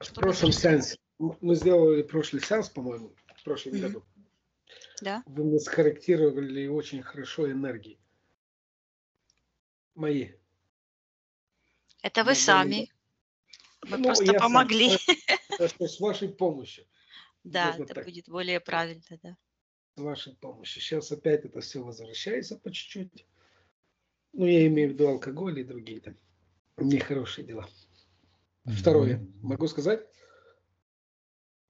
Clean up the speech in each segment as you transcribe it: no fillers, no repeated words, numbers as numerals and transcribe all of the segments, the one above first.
В прошлом сеансе, мы сделали прошлый сеанс, по-моему, в прошлом Мгм. году. Да. Вы мне схарактерировали очень хорошо энергии мои. Это вы На данный сами. Мы Ну, просто я сам. помогли. Хорошо, с вашей помощью. Да, Можно это так. будет более правильно, да. С вашей помощью. Сейчас опять это все возвращается по чуть-чуть. Ну, я имею в Мгм. виду алкоголь и другие там нехорошие дела. Второе. Мгм. Могу сказать?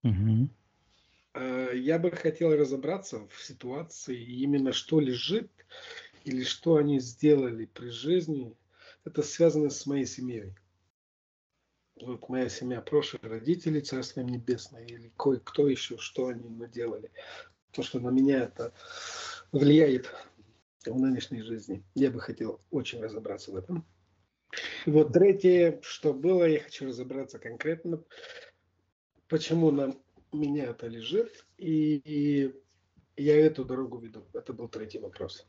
Мгм. Я бы хотел разобраться в ситуации, именно что лежит или что они сделали при жизни. Это связано с моей семьей. Вот моя семья прошлые родители, Царство им небесное, или кое-кто еще, что они наделали. То, что на меня это влияет в нынешней жизни. Я бы хотел очень разобраться в этом. И вот третье, что было, я хочу разобраться конкретно, почему на меня это лежит, и я эту дорогу веду. Это был третий вопрос.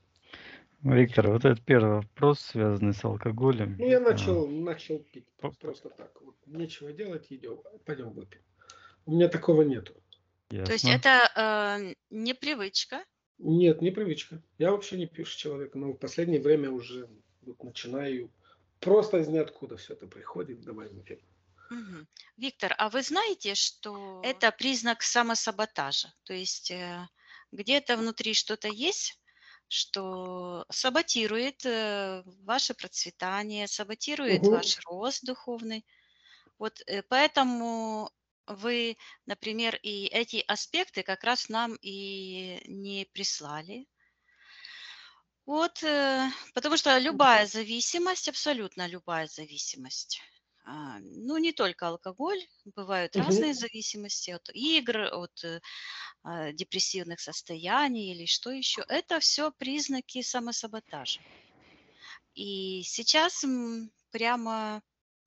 Виктор, вот этот первый вопрос, связанный с алкоголем. Ну, я начал пить по- просто так. Вот, нечего делать, идем, пойдем выпьем. У меня такого нету. То есть Ясно. это не привычка. Нет, не привычка. Я вообще не пьющий человек, но в последнее время уже вот начинаю просто из ниоткуда все это приходит. Давай выпьем. Мгм. Виктор, а вы знаете, что это признак самосаботажа? То есть где-то внутри что-то есть, что саботирует ваше процветание, саботирует Угу. ваш рост духовный. Вот поэтому вы, например, и эти аспекты как раз нам и не прислали. Вот, потому что любая зависимость, абсолютно любая зависимость, ну, не только алкоголь, бывают разные Угу. зависимости от игр, от депрессивных состояний или что еще. Это все признаки самосаботажа. И сейчас прямо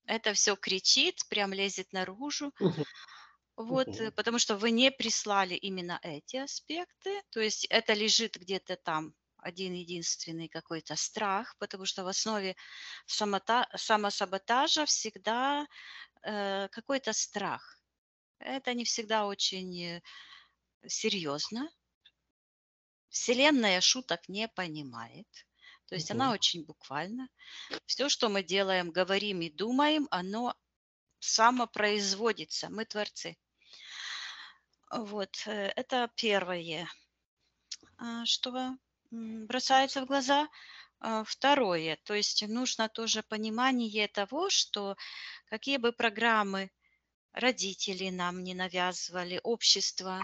это все кричит, прям лезет наружу. Угу. Вот, потому что вы не прислали именно эти аспекты, то есть это лежит где-то там один единственный какой-то страх, потому что в основе самосаботажа всегда какой-то страх. Это не всегда очень серьезно. Вселенная шуток не понимает. То есть она Угу. очень буквальна. Все, что мы делаем, говорим и думаем, оно самопроизводится. Мы творцы. Вот, это первое, что бросается в глаза. Второе, то есть нужно тоже понимание того, что какие бы программы родители нам не навязывали, общество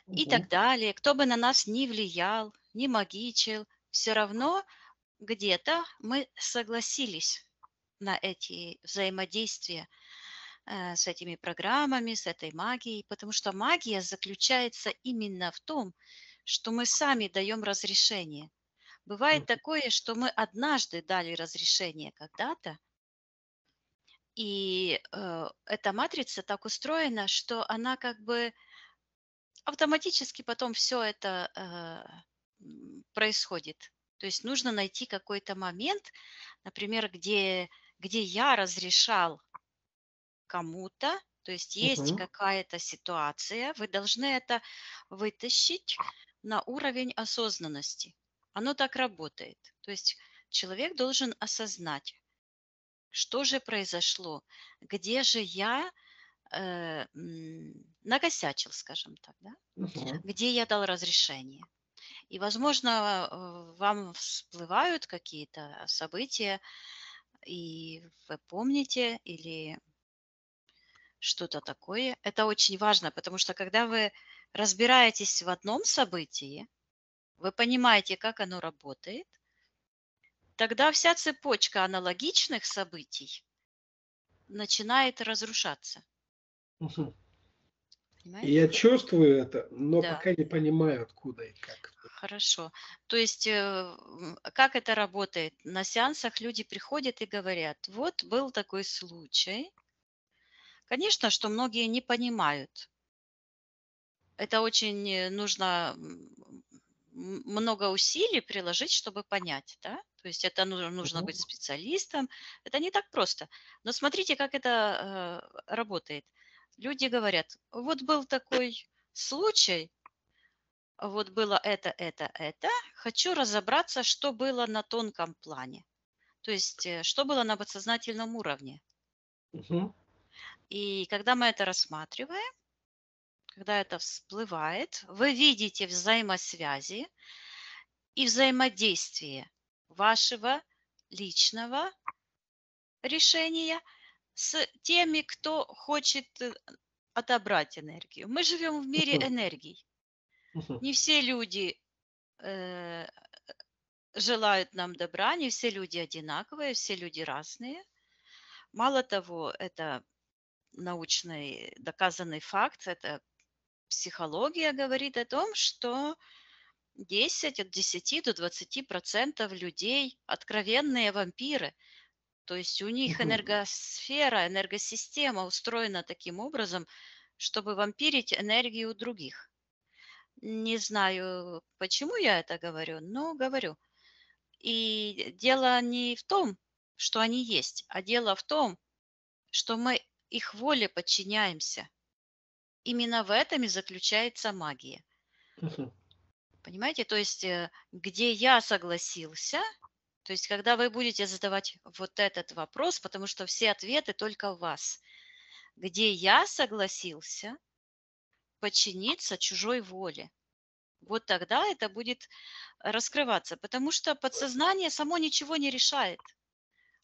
и так Угу. далее, кто бы на нас не влиял, не магичил, все равно где-то мы согласились на эти взаимодействия с этими программами, с этой магией, потому что магия заключается именно в том, что мы сами даем разрешение. Бывает такое, что мы однажды дали разрешение когда-то, и эта матрица так устроена, что она как бы автоматически потом все это происходит. То есть нужно найти какой-то момент, например, где я разрешал кому-то, то есть есть Угу. какая-то ситуация, вы должны это вытащить на уровень осознанности. Оно так работает. То есть человек должен осознать, что же произошло, где же я накосячил, скажем так, да? Угу. Где я дал разрешение. И, возможно, вам всплывают какие-то события, и вы помните, или что-то такое. Это очень важно, потому что когда вы разбираетесь в одном событии, вы понимаете, как оно работает, тогда вся цепочка аналогичных событий начинает разрушаться. Угу. Понимаете? Я чувствую это, но Да, пока не понимаю, откуда и как. хорошо. То есть как это работает? На сеансах люди приходят и говорят, вот был такой случай. Конечно, что многие не понимают. Это очень нужно много усилий приложить, чтобы понять, да? То То есть это нужно быть Мгм. специалистом. Это не так просто. Но смотрите, как это работает. Люди говорят, вот был такой случай, вот было это. Хочу разобраться, что было на тонком плане. То есть, что было на подсознательном уровне. Мгм. И когда мы это рассматриваем, когда это всплывает, вы видите взаимосвязи и взаимодействие вашего личного решения с теми, кто хочет отобрать энергию. Мы живем в мире Мгм. энергий. Мгм. Не все люди э, желают нам добра, не все люди одинаковые, все люди разные. Мало того, это научный доказанный факт, это психология говорит о том, что 10 от 10 до 20% людей откровенные вампиры. То есть у них Мгм. энергосфера, энергосистема устроена таким образом, чтобы вампирить энергию других. Не знаю, почему я это говорю, но говорю. И дело не в том, что они есть, а дело в том, что мы их воле подчиняемся. Именно в этом и заключается магия. Мгм. Понимаете? То есть, где я согласился, то есть, когда вы будете задавать вот этот вопрос, потому что все ответы только в вас, где я согласился подчиниться чужой воле, вот тогда это будет раскрываться, потому что подсознание само ничего не решает.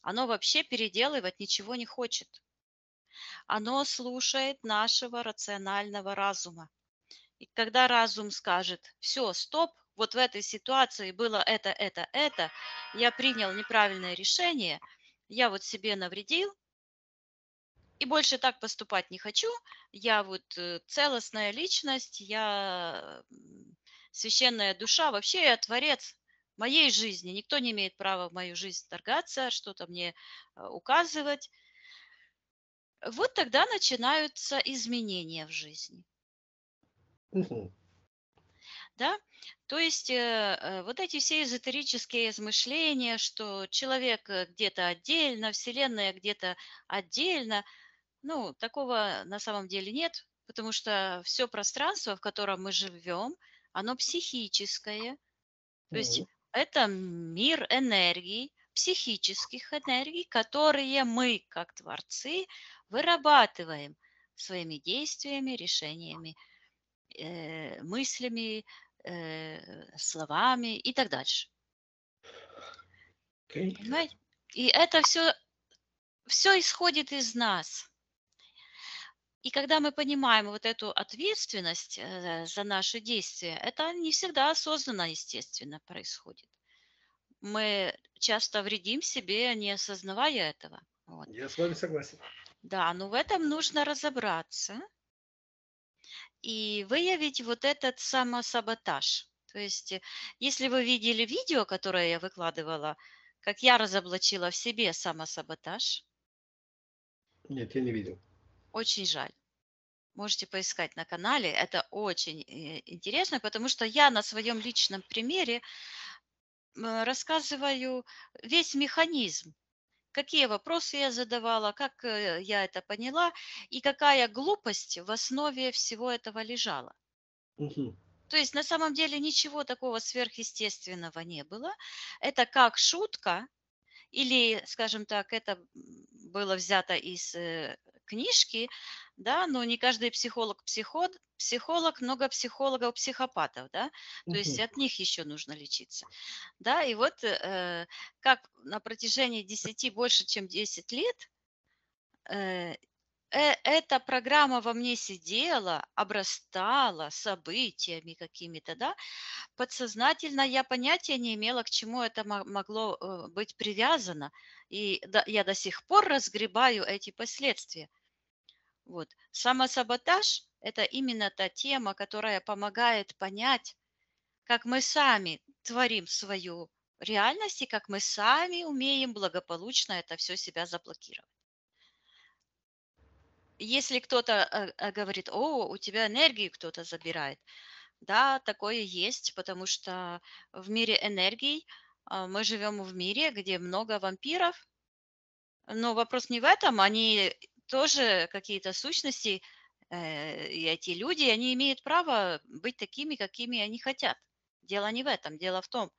Оно вообще переделывать ничего не хочет. Оно слушает нашего рационального разума. И когда разум скажет, все, стоп, вот в этой ситуации было это, я принял неправильное решение, я вот себе навредил, и больше так поступать не хочу, я вот целостная личность, я священная душа, вообще я творец моей жизни, никто не имеет права в мою жизнь вторгаться, что-то мне указывать. Вот тогда начинаются изменения в жизни. Мгм. Да? То есть вот эти все эзотерические измышления, что человек где-то отдельно, Вселенная где-то отдельно, ну, такого на самом деле нет, потому что все пространство, в котором мы живем, оно психическое. То есть Мгм. это мир энергий, психических энергий, которые мы, как творцы, вырабатываем своими действиями, решениями, мыслями, словами и так дальше. Окей. Понимаете? И это все исходит из нас. И когда мы понимаем вот эту ответственность за наши действия, это не всегда осознанно, естественно, происходит. Мы часто вредим себе, не осознавая этого. Вот. Я с вами согласен. Да, но в этом нужно разобраться и выявить вот этот самосаботаж. То есть, если вы видели видео, которое я выкладывала, как я разоблачила в себе самосаботаж, Нет, я не видел. очень жаль. Можете поискать на канале. Это очень интересно, потому что я на своем личном примере рассказываю весь механизм. Какие вопросы я задавала, как я это поняла и какая глупость в основе всего этого лежала. Мгм. То есть на самом деле ничего такого сверхъестественного не было. Это как шутка, или, скажем так, это было взято из книжки, да, но не каждый психолог, много психологов-психопатов, да, то есть Мгм. от них еще нужно лечиться, да, и вот как на протяжении 10, больше чем 10 лет э, эта программа во мне сидела, обрастала событиями какими-то, да, подсознательно я понятия не имела, к чему это могло быть привязано. И я до сих пор разгребаю эти последствия. Вот. Самосаботаж– это именно та тема, которая помогает понять, как мы сами творим свою реальность и как мы сами умеем благополучно это все себя заблокировать. Если кто-то говорит, о, у тебя энергию кто-то забирает, да, такое есть, потому что в мире энергий Мы живем в мире, где много вампиров, но вопрос не в этом, они тоже какие-то сущности, и эти люди, они имеют право быть такими, какими они хотят. Дело не в этом, дело в том,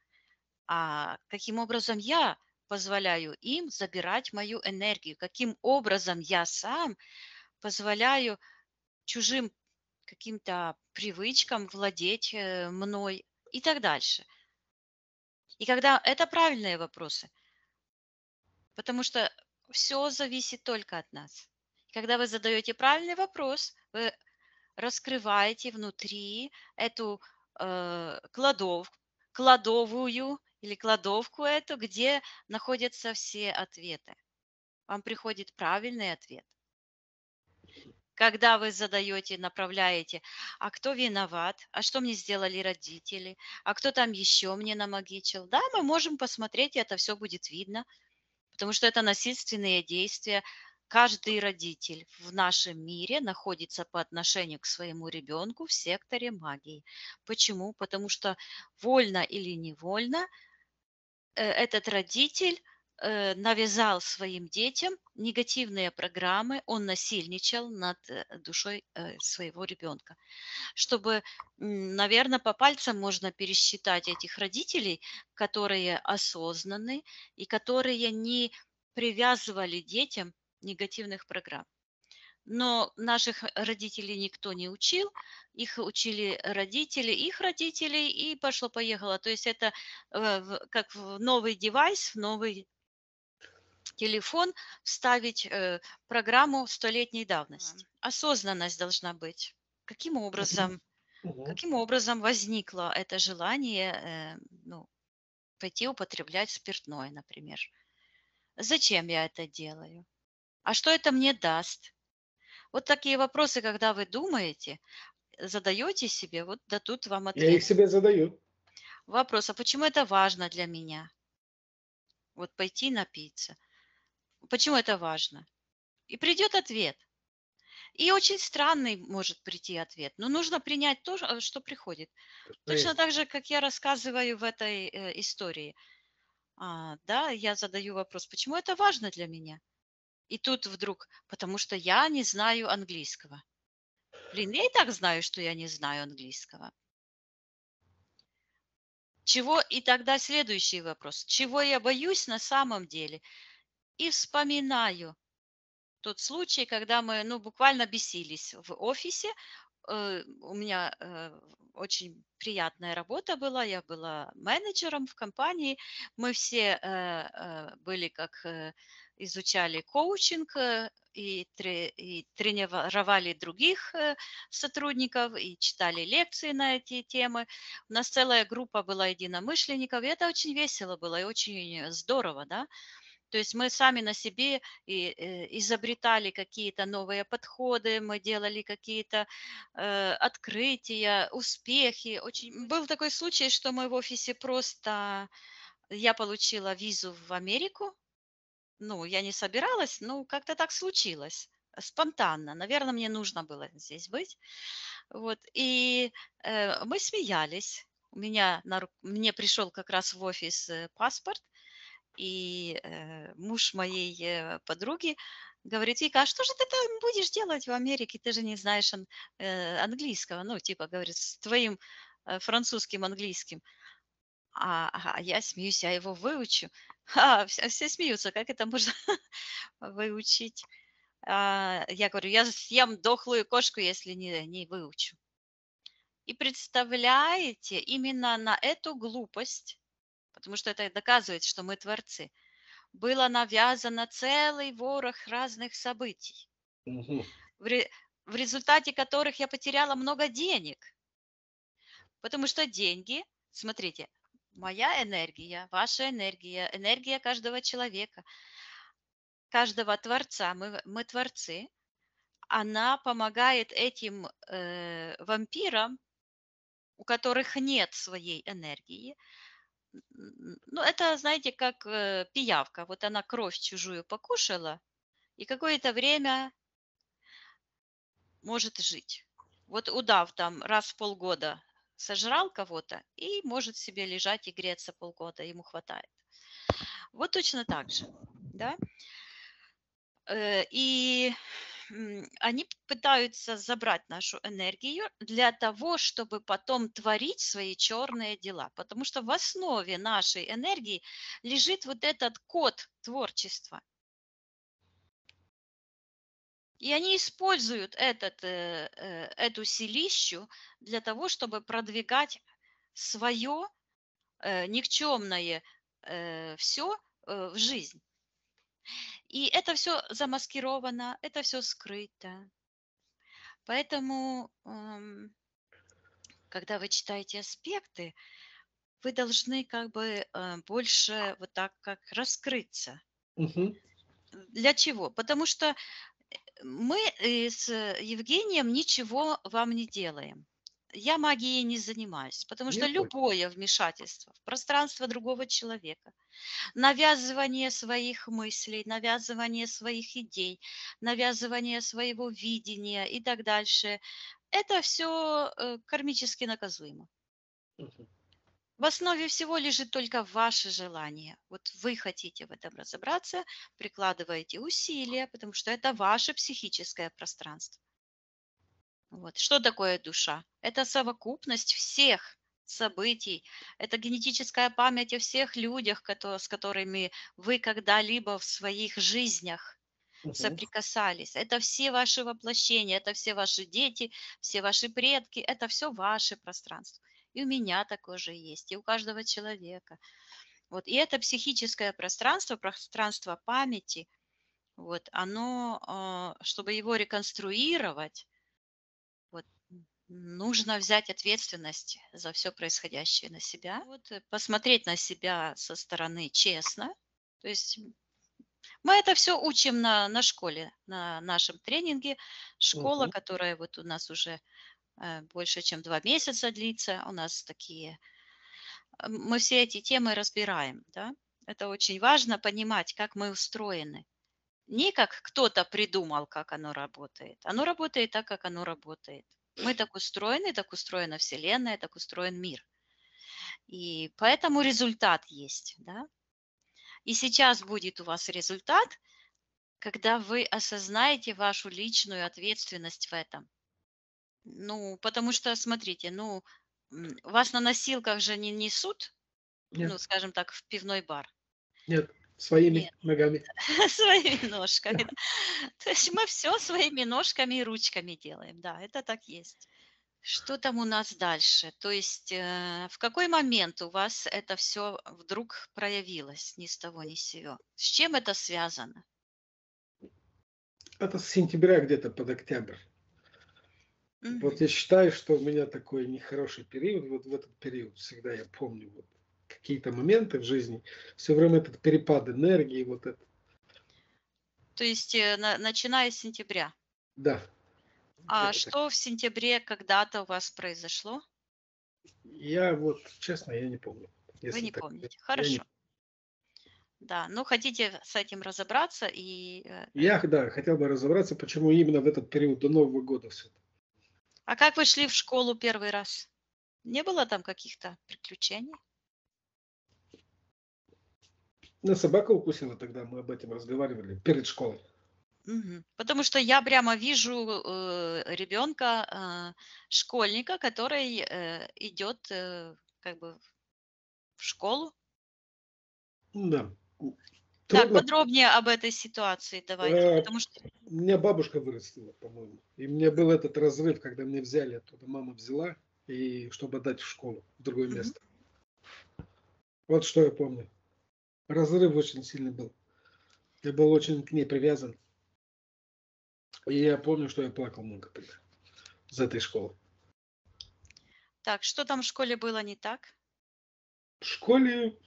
каким образом я позволяю им забирать мою энергию, каким образом я сам позволяю чужим каким-то привычкам владеть мной и так дальше. И когда это правильные вопросы, потому что все зависит только от нас. Когда вы задаете правильный вопрос, вы раскрываете внутри эту кладовую или кладовку эту, где находятся все ответы. Вам приходит правильный ответ. Когда вы задаете, направляете, а кто виноват, а что мне сделали родители, а кто там еще мне намагичил, да, мы можем посмотреть, и это все будет видно, потому что это насильственные действия. Каждый родитель в нашем мире находится по отношению к своему ребенку в секторе магии. Почему? Потому что вольно или невольно этот родитель навязал своим детям негативные программы, он насильничал над душой своего ребенка. Чтобы, наверное, по пальцам можно пересчитать этих родителей, которые осознанны и которые не привязывали детям негативных программ. Но наших родителей никто не учил, их учили родители, их родителей, и пошло-поехало. То есть это как в новый девайс, в новый телефон вставить программу столетней давности. Осознанность должна быть. Каким образом возникло это желание пойти употреблять спиртное, например? Зачем я это делаю? А что это мне даст? Вот такие вопросы, когда вы думаете, задаете себе, вот дадут вам Я ответ. их себе задаю. Вопрос, а почему это важно для меня? Вот пойти напиться. Почему это важно? И придет ответ. И очень странный может прийти ответ. Но нужно принять то, что приходит. Точно так же, как я рассказываю в этой истории. Да, я задаю вопрос, почему это важно для меня? И тут вдруг, потому что я не знаю английского. Блин, я и так знаю, что я не знаю английского. И тогда следующий вопрос. Чего я боюсь на самом деле? И вспоминаю тот случай, когда мы, буквально бесились в офисе. У меня очень приятная работа была. Я была менеджером в компании. Мы все были изучали коучинг и тренировали других сотрудников, и читали лекции на эти темы. У нас целая группа была единомышленников, и это очень весело было и очень здорово, да. То есть мы сами на себе изобретали какие-то новые подходы, мы делали какие-то открытия, успехи. Был такой случай, что мы в офисе я получила визу в Америку. Я не собиралась, как-то так случилось, спонтанно. Наверное, мне нужно было здесь быть. Вот, и мы смеялись. Мне пришел как раз в офис паспорт, и муж моей подруги говорит: Вика, а что же ты там будешь делать в Америке? Ты же не знаешь английского. Говорит, с твоим французским английским. Я смеюсь, я его выучу. Все смеются, как это можно выучить? Я говорю, я съем дохлую кошку, если не выучу. И представляете, именно на эту глупость, потому что это доказывает, что мы творцы, было навязано целый ворох разных событий, Мгм. в результате которых я потеряла много денег. Потому что деньги, смотрите, моя энергия, ваша энергия, энергия каждого человека, каждого творца, мы творцы, она помогает этим вампирам, у которых нет своей энергии. Это, знаете, как пиявка. Вот она кровь чужую покушала, и какое-то время может жить. Вот удав там раз в полгода сожрал кого-то и может себе лежать и греться полгода, ему хватает. Вот точно так же, да. И они пытаются забрать нашу энергию для того, чтобы потом творить свои черные дела. Потому что в основе нашей энергии лежит вот этот код творчества. И они используют эту силищу для того, чтобы продвигать свое никчемное все в жизнь. И это все замаскировано, это все скрыто. Поэтому, когда вы читаете аспекты, вы должны как бы больше вот так как раскрыться. Мгм. Для чего? Потому что мы с Евгением ничего вам не делаем. Я магией не занимаюсь, потому что Я понял. любое вмешательство в пространство другого человека, навязывание своих мыслей, навязывание своих идей, навязывание своего видения и так дальше, это все кармически наказуемо. Мгм. В основе всего лежит только ваше желание. Вот вы хотите в этом разобраться, прикладываете усилия, потому что это ваше психическое пространство. Вот. Что такое душа? Это совокупность всех событий, это генетическая память о всех людях, с которыми вы когда-либо в своих жизнях Мгм. соприкасались. Это все ваши воплощения, это все ваши дети, все ваши предки, это все ваше пространство. И у меня такое же есть, и у каждого человека. Вот. И это психическое пространство, пространство памяти, вот, оно, чтобы его реконструировать, вот, нужно взять ответственность за все происходящее на себя, вот, посмотреть на себя со стороны честно. То есть мы это все учим на школе, на нашем тренинге. Школа, Мгм. которая вот у нас уже больше, чем 2 месяца длится. У нас такие... Мы все эти темы разбираем, да. Это очень важно понимать, как мы устроены. Не как кто-то придумал, как оно работает. Оно работает так, как оно работает. Мы так устроена Вселенная, так устроен мир. И поэтому результат есть, да. И сейчас будет у вас результат, когда вы осознаете вашу личную ответственность в этом. Ну, потому что, смотрите, вас на носилках же не несут, Нет, скажем так, в пивной бар. нет, своими Нет, ногами. своими ножками. Да. То есть мы все своими ножками и ручками делаем. Да, это так есть. Что там у нас дальше? То есть в какой момент у вас это все вдруг проявилось ни с того ни с сего? С чем это связано? Это с сентября где-то под октябрь. Вот Мгм. я считаю, что у меня такой нехороший период. Вот в этот период всегда я помню вот какие-то моменты в жизни. Все время этот перепад энергии, вот это. То есть начиная с сентября. Да, А где-то так. что в сентябре когда-то у вас произошло? Я вот, честно, я не помню. Вы Если не так, помните. я не. Хорошо. Да, ну хотите с этим разобраться и... Я, да, хотел бы разобраться, почему именно в этот период до Нового года все. А как вы шли в школу первый раз? Не было там каких-то приключений? На собака укусила тогда, мы об этом разговаривали перед школой. Мгм. Потому что я прямо вижу ребенка, школьника, который идет как бы в школу. Да. Так, Трудно. подробнее об этой ситуации давайте, Э, потому что... Меня бабушка вырастила, по-моему. И у меня был этот разрыв, когда меня взяли оттуда. Мама взяла, и чтобы отдать в школу, в другое Мгм. место. Вот что я помню. Разрыв очень сильный был. Я был очень к ней привязан. И я помню, что я плакал много тогда из этой школы. Так, что там в школе было не так? В школе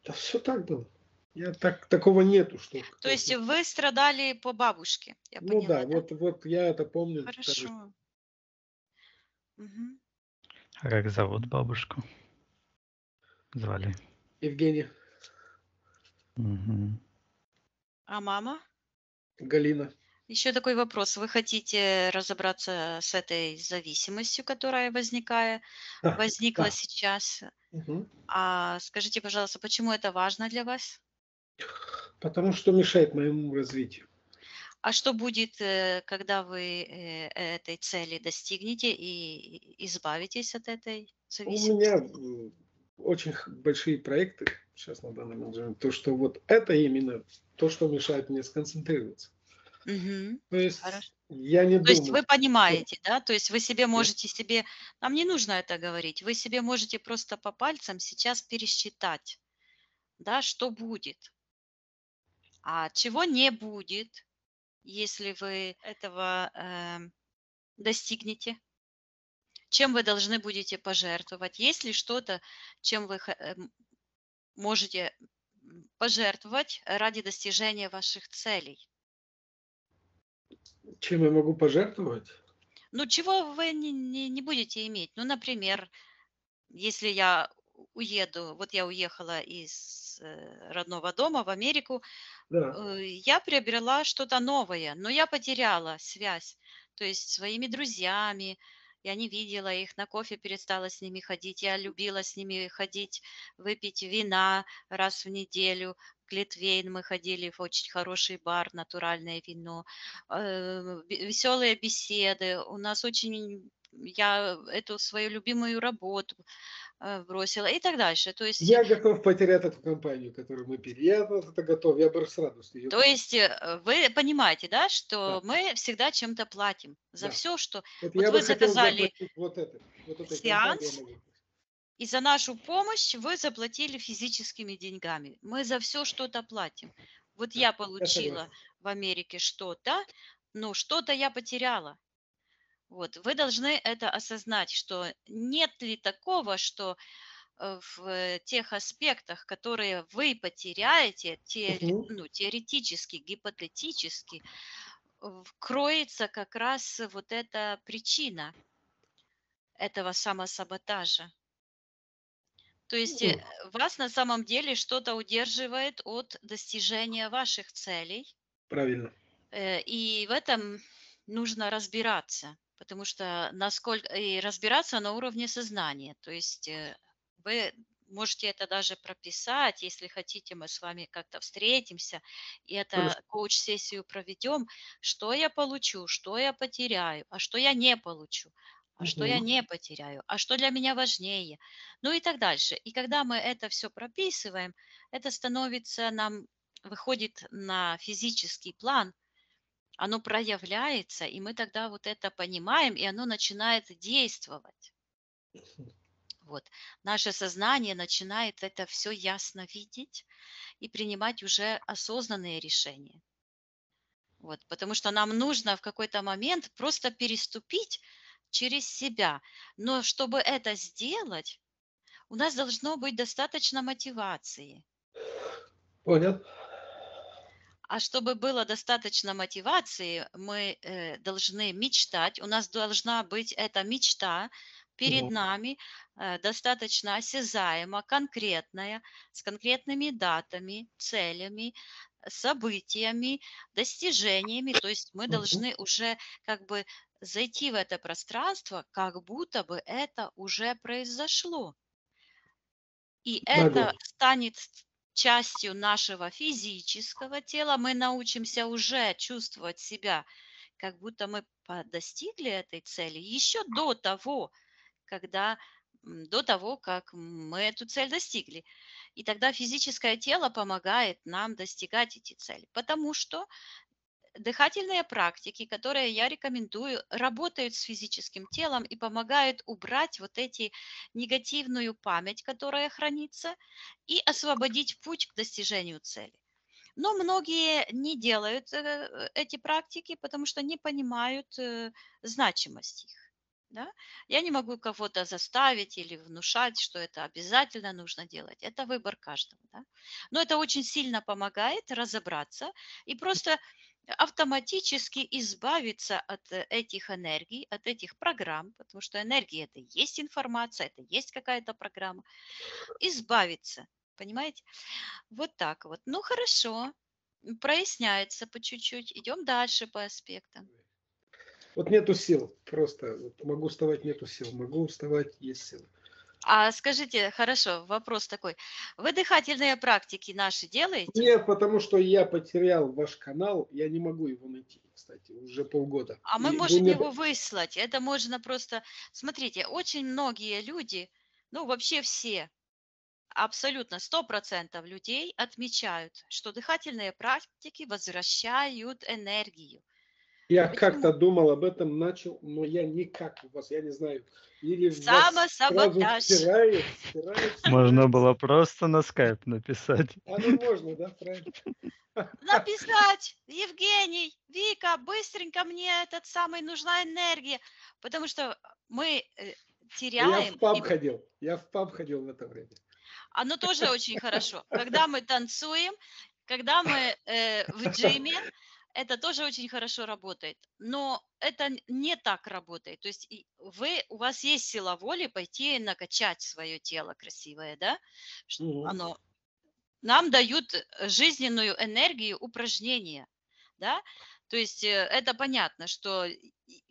да все так было. Такого нету, что То кто-то. есть вы страдали по бабушке, я Ну да, поняла, да? вот я это помню. Хорошо. Мгм. А как зовут бабушку? Звали. Евгения, Мгм. А мама? Галина. Еще такой вопрос. Вы хотите разобраться с этой зависимостью, которая Да, возникла да. сейчас? Мгм. А скажите, пожалуйста, почему это важно для вас? Потому что мешает моему развитию. А что будет, когда вы этой цели достигнете и избавитесь от этой У меня зависимости? очень большие проекты сейчас на данный момент. То, что вот это именно то, что мешает мне сконцентрироваться. Мгм. То есть Хорошо. я не То есть думаю, вы что понимаете, да? То есть вы себе я- можете себе, нам не нужно это говорить, вы себе можете просто по пальцам сейчас пересчитать, да, что будет, а чего не будет, если вы этого достигнете. Чем вы должны будете пожертвовать? Есть ли что-то, чем вы можете пожертвовать ради достижения ваших целей? чем я могу пожертвовать. Ну, чего вы не будете иметь? Ну, например, если я уеду, вот я уехала из родного дома в Америку, Да, я приобрела что-то новое, но я потеряла связь, то есть своими друзьями. Я не видела их, на кофе перестала с ними ходить. Я любила с ними ходить, выпить вина раз в неделю. Глинтвейн мы ходили в очень хороший бар, натуральное вино. Веселые беседы. У нас очень я эту свою любимую работу бросила и так дальше. я готов потерять эту компанию, которую мы пили. Я на это готов, я бы с радостью ее потерял. Вы понимаете, да, Да, что мы всегда чем-то платим за да. все, что Вот вот я бы вы хотел заказали заплатить вот этой компании я сеанс, могу. и за нашу помощь вы заплатили физическими деньгами. Мы за все что-то платим. Вот Да, я я получила согласен. в Америке что-то, но что-то я потеряла. Вот, вы должны это осознать, что нет ли такого, что в тех аспектах, которые вы потеряете, Мгм. ну, теоретически, гипотетически, кроется как раз вот эта причина этого самосаботажа. То есть вас на самом деле что-то удерживает от достижения ваших целей, Правильно. и в этом нужно разбираться, потому что насколько и разбираться на уровне сознания. То есть вы можете это даже прописать, если хотите, мы с вами как-то встретимся и Хорошо. это коуч-сессию проведем, что я получу, что я потеряю, а что я не получу, а что я Мгм. не потеряю, а что для меня важнее, ну и так дальше. И когда мы это все прописываем, это становится нам, выходит на физический план, оно проявляется, и мы тогда вот это понимаем, и оно начинает действовать. Вот. Наше сознание начинает это все ясно видеть и принимать уже осознанные решения. Вот. Потому что нам нужно в какой-то момент просто переступить через себя. Но чтобы это сделать, у нас должно быть достаточно мотивации. Понял. А чтобы было достаточно мотивации, мы должны мечтать, у нас должна быть эта мечта перед Мгм. нами, достаточно осязаема, конкретная, с конкретными датами, целями, событиями, достижениями. То есть мы Мгм. должны уже как бы зайти в это пространство, как будто бы это уже произошло. И это Нагло. станет частью нашего физического тела. Мы научимся уже чувствовать себя, как будто мы достигли этой цели еще до того, до того, как мы эту цель достигли. И тогда физическое тело помогает нам достигать эти цели, потому что дыхательные практики, которые я рекомендую, работают с физическим телом и помогают убрать вот эти негативную память, которая хранится, и освободить путь к достижению цели. Но многие не делают эти практики, потому что не понимают значимость их. Да? Я не могу кого-то заставить или внушать, что это обязательно нужно делать. Это выбор каждого. Да? Но это очень сильно помогает разобраться и просто автоматически избавиться от этих энергий, от этих программ, потому что энергия это и есть информация, это и есть какая-то программа, избавиться, понимаете? Вот так вот. Ну хорошо. проясняется по чуть-чуть. Идем дальше по аспектам. Вот нету сил, просто вот могу вставать, нету сил, могу вставать, есть силы. А скажите, хорошо, вопрос такой. Вы дыхательные практики наши делаете? Нет, потому что я потерял ваш канал, я не могу его найти, кстати, уже полгода. А мы И вы можем мне... его выслать. Это можно просто... Смотрите, очень многие люди, ну вообще все, абсолютно 100% людей отмечают, что дыхательные практики возвращают энергию. Я Почему? как-то думал об этом, начал, но я никак у вас, я не знаю, или вас сразу Самосаботаж. стирает. Можно было просто на скайп написать. А ну можно, да, правильно? Написать, Евгений, Вика, быстренько мне этот самый нужна энергия, потому что мы Я теряем, в паб и ходил, в это время. оно тоже очень хорошо. Когда мы танцуем, когда мы в джиме, это тоже очень хорошо работает. Но это не так работает. То есть у вас есть сила воли пойти и накачать свое тело красивое, да? Мгм. Оно нам дают жизненную энергию упражнения, да? То есть это понятно, что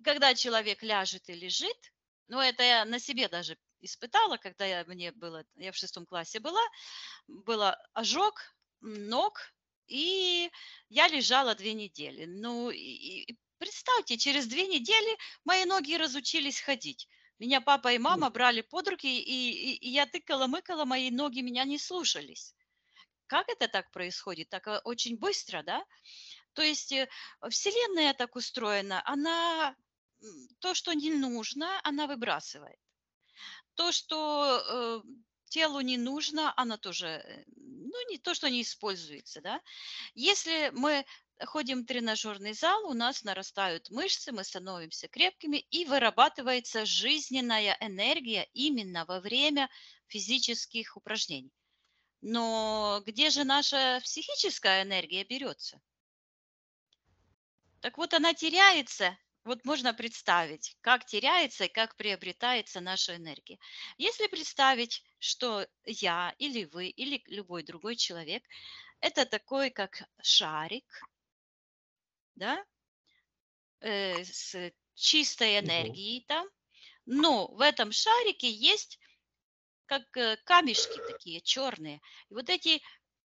когда человек ляжет и лежит, ну это я на себе даже испытала, когда я в 6 классе было ожог ног, и я лежала 2 недели. Ну и представьте, через 2 недели мои ноги разучились ходить. Меня папа и мама брали под руки, и я тыкала-мыкала, мои ноги меня не слушались. Как это так происходит? Так очень быстро, да? То есть Вселенная так устроена, она то, что не нужно, она выбрасывает. То, что телу не нужно, она тоже, ну, не то, что не используется, да. Если мы ходим в тренажерный зал, у нас нарастают мышцы, мы становимся крепкими, и вырабатывается жизненная энергия именно во время физических упражнений. Но где же наша психическая энергия берется? Так вот, она теряется. Вот можно представить, как теряется и как приобретается наша энергия. Если представить, что я или вы, или любой другой человек, это такой, как шарик, да, с чистой энергией там, но в этом шарике есть как камешки такие черные. И вот эти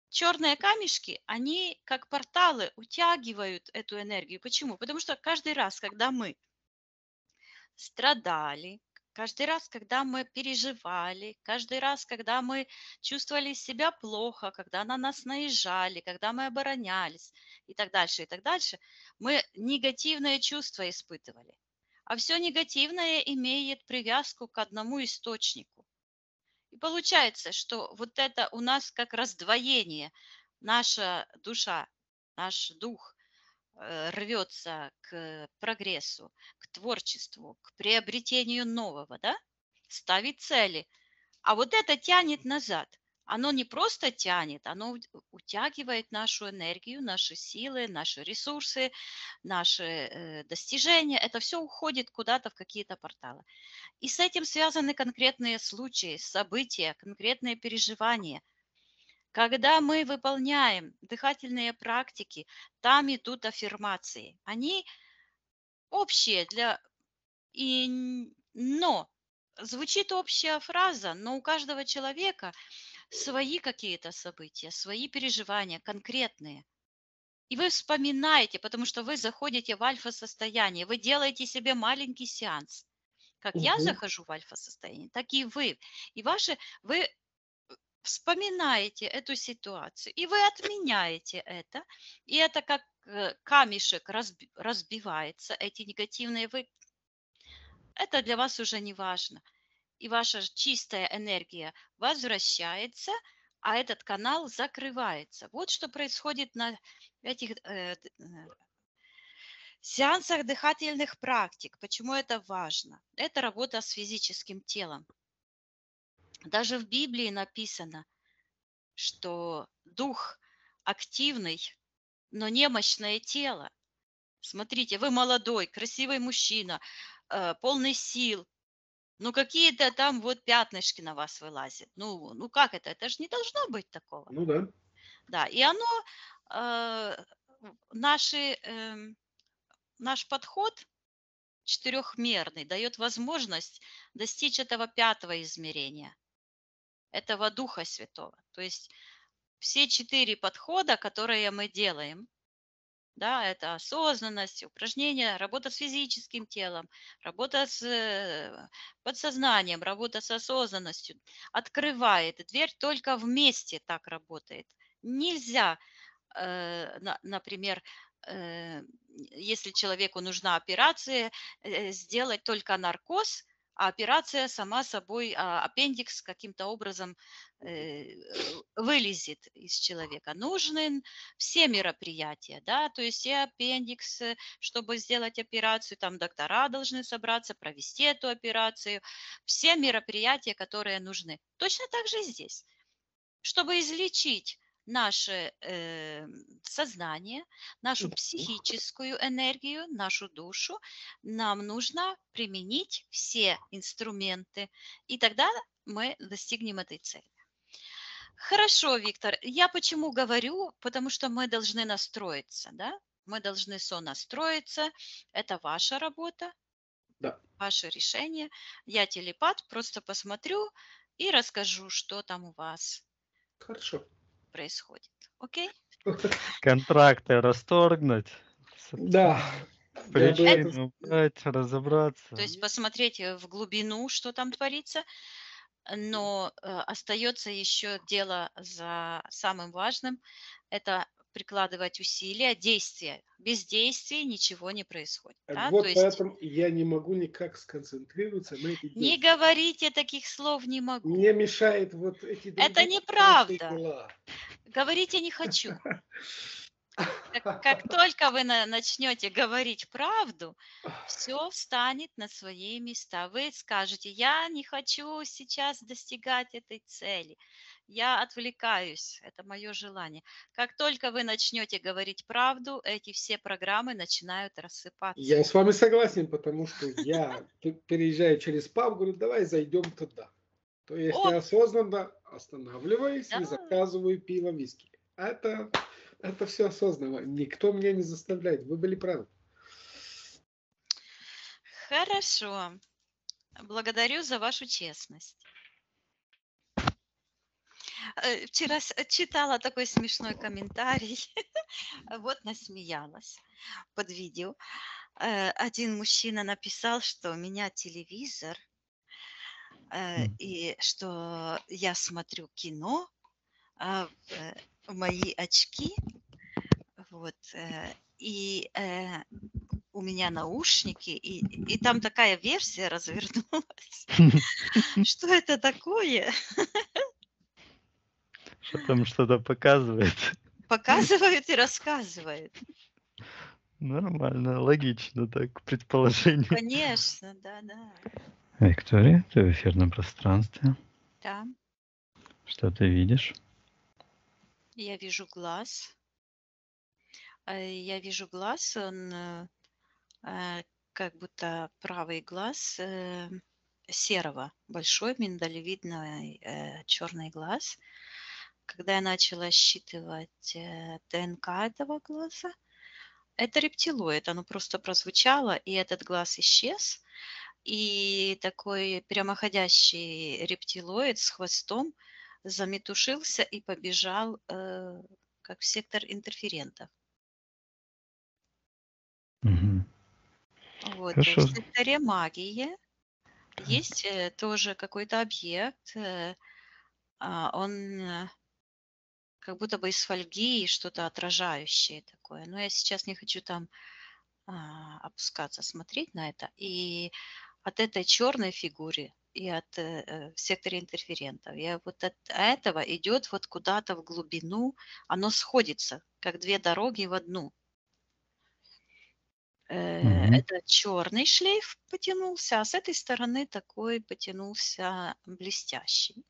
черные камешки, они как порталы утягивают эту энергию. Почему? Потому что каждый раз, когда мы страдали, каждый раз, когда мы переживали, каждый раз, когда мы чувствовали себя плохо, когда на нас наезжали, когда мы оборонялись и так дальше, мы негативные чувства испытывали. А все негативное имеет привязку к одному источнику. И получается, что вот это у нас как раздвоение, наша душа, наш дух рвется к прогрессу, к творчеству, к приобретению нового, да, ставит цели. А вот это тянет назад. Оно не просто тянет, оно утягивает нашу энергию, наши силы, наши ресурсы, наши достижения. Это все уходит куда-то в какие-то порталы. И с этим связаны конкретные случаи, события, конкретные переживания. Когда мы выполняем дыхательные практики, там идут аффирмации. Они общие но звучит общая фраза, но у каждого человека свои какие-то события, свои переживания конкретные. И вы вспоминаете, потому что вы заходите в альфа-состояние, вы делаете себе маленький сеанс. Как я Мгм. захожу в альфа-состояние, так и вы. И вы вспоминаете эту ситуацию, и вы отменяете это, и это как камешек разбивается, эти негативные это для вас уже не важно. И ваша чистая энергия возвращается, а этот канал закрывается. Вот что происходит на этих сеансах дыхательных практик. Почему это важно? Это работа с физическим телом. Даже в Библии написано, что дух активный, но немощное тело. Смотрите, вы молодой, красивый мужчина, полный сил, но какие-то там вот пятнышки на вас вылазят. Ну как это? Это же не должно быть такого. Ну да. Да, и оно наш подход четырехмерный дает возможность достичь этого пятого измерения, этого Духа Святого. То есть все 4 подхода, которые мы делаем, да, это осознанность, упражнения, работа с физическим телом, работа с подсознанием, работа с осознанностью, открывает дверь, только вместе так работает. Нельзя, например, если человеку нужна операция, сделать только наркоз, а операция сама собой, аппендикс каким-то образом вылезет из человека. Нужны все мероприятия, да, то есть и аппендикс, чтобы сделать операцию, там доктора должны собраться, провести эту операцию, все мероприятия, которые нужны. Точно так же и здесь. Чтобы излечить наше сознание, нашу психическую энергию, нашу душу, нам нужно применить все инструменты, и тогда мы достигнем этой цели. Хорошо, Виктор. Я почему говорю? Потому что мы должны настроиться, да? Мы должны сонастроиться. Это ваша работа, Да. ваше решение. Я телепат, просто посмотрю и расскажу, что там у вас Хорошо. происходит. Окей? Контракты расторгнуть. Да. Причины убрать, разобраться. То есть посмотреть в глубину, что там творится, но остается еще дело за самым важным, это прикладывать усилия, действия. Без действий ничего не происходит. Да? Вот То есть поэтому я не могу никак сконцентрироваться на этих не действиях. говорите таких слов «не могу». Мне мешает вот эти другие Это неправда. Говорите «не хочу». Как только вы начнете говорить правду, все встанет на свои места. Вы скажете: я не хочу сейчас достигать этой цели, я отвлекаюсь, это мое желание. Как только вы начнете говорить правду, эти все программы начинают рассыпаться. Я с вами согласен, потому что я переезжаю через паб, говорю, давай зайдем туда. То есть неосознанно останавливаюсь и заказываю пиво, виски. Это все осознанно. Никто меня не заставляет. Вы были правы. Хорошо. Благодарю за вашу честность. Вчера читала такой смешной комментарий. Вот насмеялась под видео. Один мужчина написал, что у меня телевизор, и что я смотрю кино, мои очки, вот, и у меня наушники, и там такая версия развернулась. Что это такое? Что там что-то показывает? Показывают и рассказывают. Нормально, логично так, предположение. Конечно, да. Виктория, ты в эфирном пространстве. Да. Что ты видишь? Я вижу глаз. Я вижу глаз, он как будто правый глаз серого, большой миндалевидный черный глаз. Когда я начала считывать ДНК этого глаза, это рептилоид, оно просто прозвучало, и этот глаз исчез. И такой прямоходящий рептилоид с хвостом заметушился и побежал как в сектор интерферентов. Угу. Вот. Хорошо. В секторе магии есть тоже какой-то объект, он как будто бы из фольги, что-то отражающее такое. Но я сейчас не хочу там опускаться, смотреть на это. И от этой черной фигуры и от в секторе интерферентов, и вот от этого идет вот куда-то в глубину, оно сходится, как две дороги в одну. Это черный шлейф потянулся, а с этой стороны такой потянулся блестящий.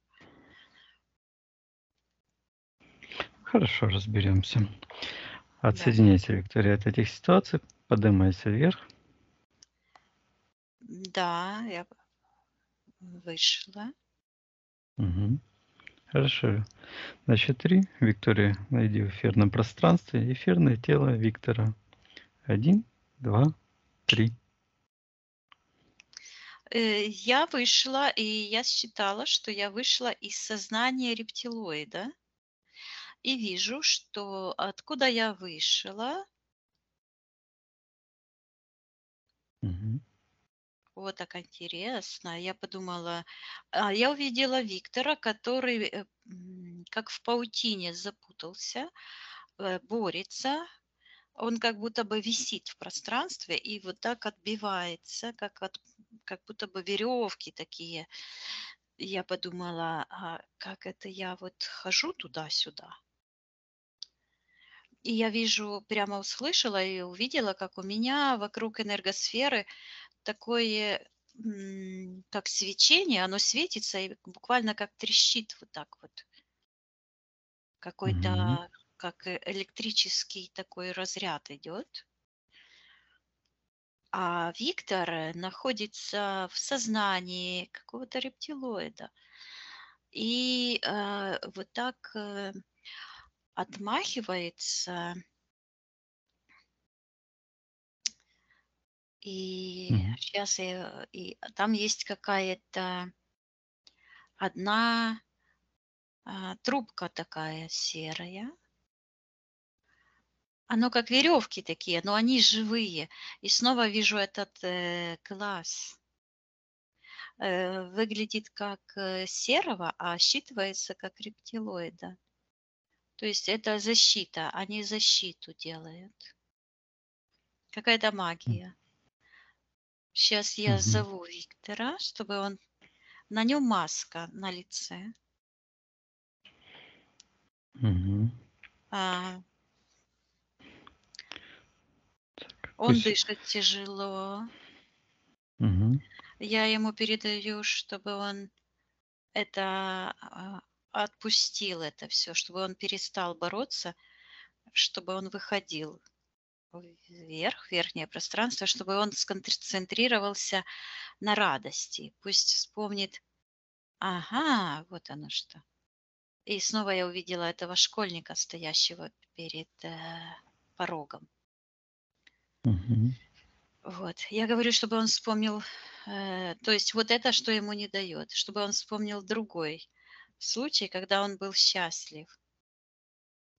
Хорошо, разберемся. Отсоединяйся, Виктория, от этих ситуаций, поднимайся вверх. Да, я вышла. Угу. Хорошо. На счет 3, Виктория, найди в эфирном пространстве эфирное тело Виктора. 1, 2, 3. Я вышла, и я считала, что я вышла из сознания рептилоида. И вижу, что откуда я вышла, Мгм. вот так интересно. Я подумала, я увидела Виктора, который как в паутине запутался, борется. Он как будто бы висит в пространстве и вот так отбивается, как будто бы веревки такие. И я подумала, как это я вот хожу туда-сюда. И я вижу, прямо услышала и увидела, как у меня вокруг энергосферы такое, как свечение, оно светится и буквально как трещит вот так вот. Мгм. Какой-то, как электрический такой разряд идет. А Виктор находится в сознании какого-то рептилоида. И вот так отмахивается. И Мгм. сейчас и там есть какая-то одна трубка такая серая. Оно как веревки такие, но они живые. И снова вижу этот глаз. Выглядит как серого, а считывается как рептилоида. То есть это защита, они защиту делают. Какая-то магия. Сейчас я Мгм. зову Виктора, чтобы он... На нем маска на лице. Мгм. А, Он Пусть. дышит тяжело. Мгм. Я ему передаю, чтобы он это отпустил это все, чтобы он перестал бороться, чтобы он выходил вверх, в верхнее пространство, чтобы он сконцентрировался на радости. Пусть вспомнит, ага, вот оно что. И снова я увидела этого школьника, стоящего перед порогом. Мгм. Вот. Я говорю, чтобы он вспомнил, то есть вот это, что ему не дает, чтобы он вспомнил другой случай, когда он был счастлив.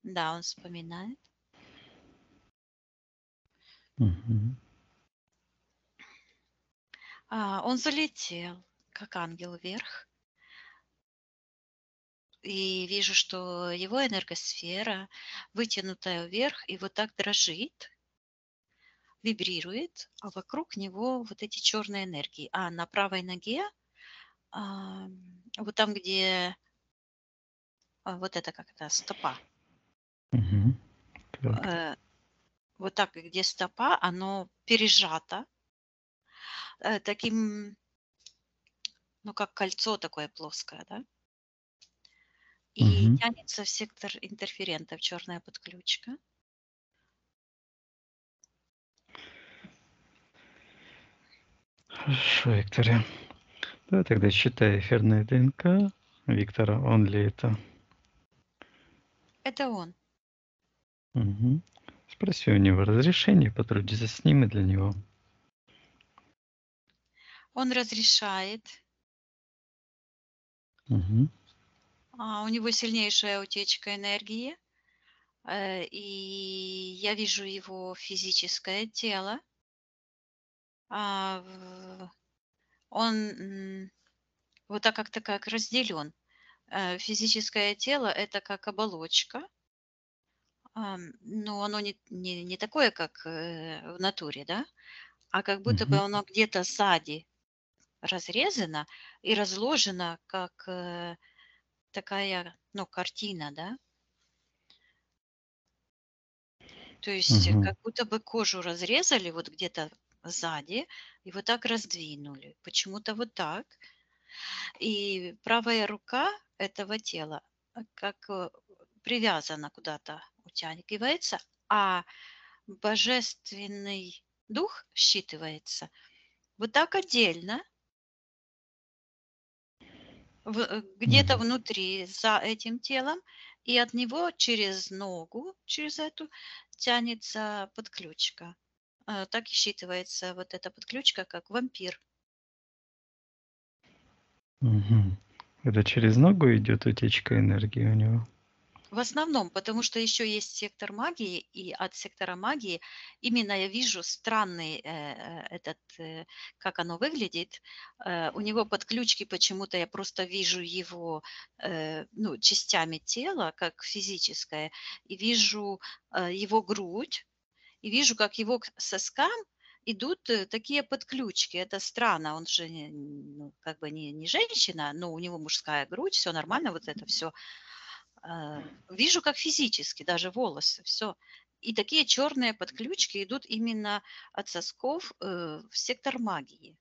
Да, он вспоминает. Мгм. Он залетел, как ангел, вверх. И вижу, что его энергосфера, вытянутая вверх, и вот так дрожит, вибрирует, а вокруг него вот эти черные энергии. А на правой ноге, вот там, где вот это как это, стопа, Мгм. Так. вот так, где стопа, оно пережато таким, ну, как кольцо такое плоское, да, и Мгм. тянется в сектор интерферентов, черная подключка. Хорошо, Виктория. Давай тогда считай эфирное ДНК Виктора. Он ли это? Это он. Мгм. Спроси у него разрешение, потрудиться с ним и для него. Он разрешает. Мгм. У него сильнейшая утечка энергии. И я вижу его физическое тело. Он вот так как-то как разделен. Физическое тело – это как оболочка, но оно не такое, как в натуре, да, а как будто бы Мгм. оно где-то сзади разрезано и разложено, как такая, ну, картина, да. То есть Мгм. как будто бы кожу разрезали вот где-то сзади и вот так раздвинули. Почему-то вот так. И правая рука этого тела как привязана куда-то, утягивается, а божественный дух считывается вот так отдельно. где-то Мгм. внутри, за этим телом, и от него через ногу, через эту, тянется подключка. Так и считывается вот эта подключка, как вампир. Мгм. Это через ногу идет утечка энергии у него? В основном, потому что еще есть сектор магии, и от сектора магии именно я вижу странный как оно выглядит. У него подключки почему-то я просто вижу его ну, частями тела, как физическое, и вижу его грудь, и вижу, как его к соскам идут такие подключки. Это странно, он же ну, как бы не женщина, но у него мужская грудь, все нормально, вот это все вижу как физически, даже волосы, все. И такие черные подключки идут именно от сосков в сектор магии.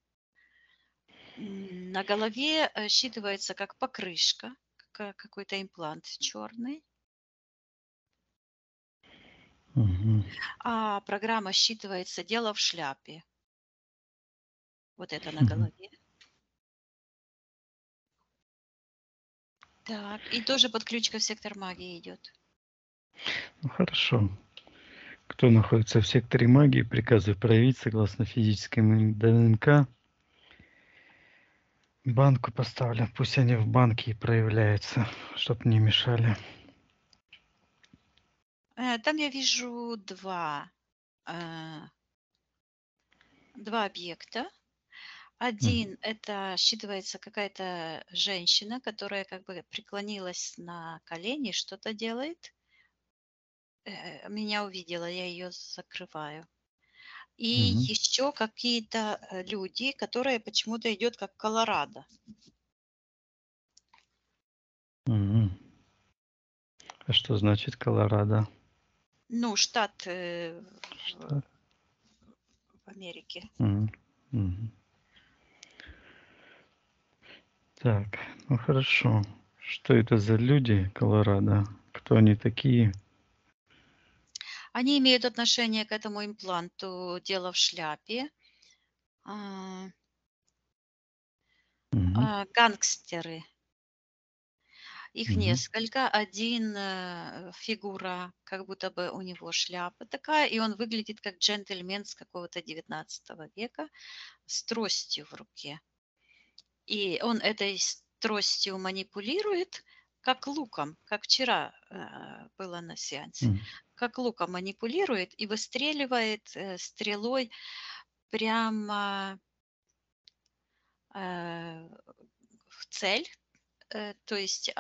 На голове считывается как покрышка, какой-то имплант черный, Мгм. а программа считывается дело в шляпе. Вот это на Мгм. голове. Так, и тоже подключка в сектор магии идет. Ну, хорошо. Кто находится в секторе магии, приказываю проявить согласно физическому ДНК. Банку поставлю. Пусть они в банке и проявляются, чтоб не мешали. Там я вижу два объекта. Один это считывается какая-то женщина, которая как бы преклонилась на колени, что-то делает. Меня увидела, я ее закрываю. И Мгм. еще какие-то люди, которые почему-то идет как Колорадо. Мгм. А что значит Колорадо? Ну, штат Штат. в Америке. Мгм. Мгм. Так, ну хорошо. Что это за люди Колорадо? Кто они такие? Они имеют отношение к этому импланту «Дело в шляпе». А, Мгм. Гангстеры. Их Мгм. несколько. Один фигура, как будто бы у него шляпа такая, и он выглядит как джентльмен с какого-то 19 века с тростью в руке. И он этой тростью манипулирует, как луком, как вчера было на сеансе. Мгм. Как луком манипулирует и выстреливает стрелой прямо в цель, то есть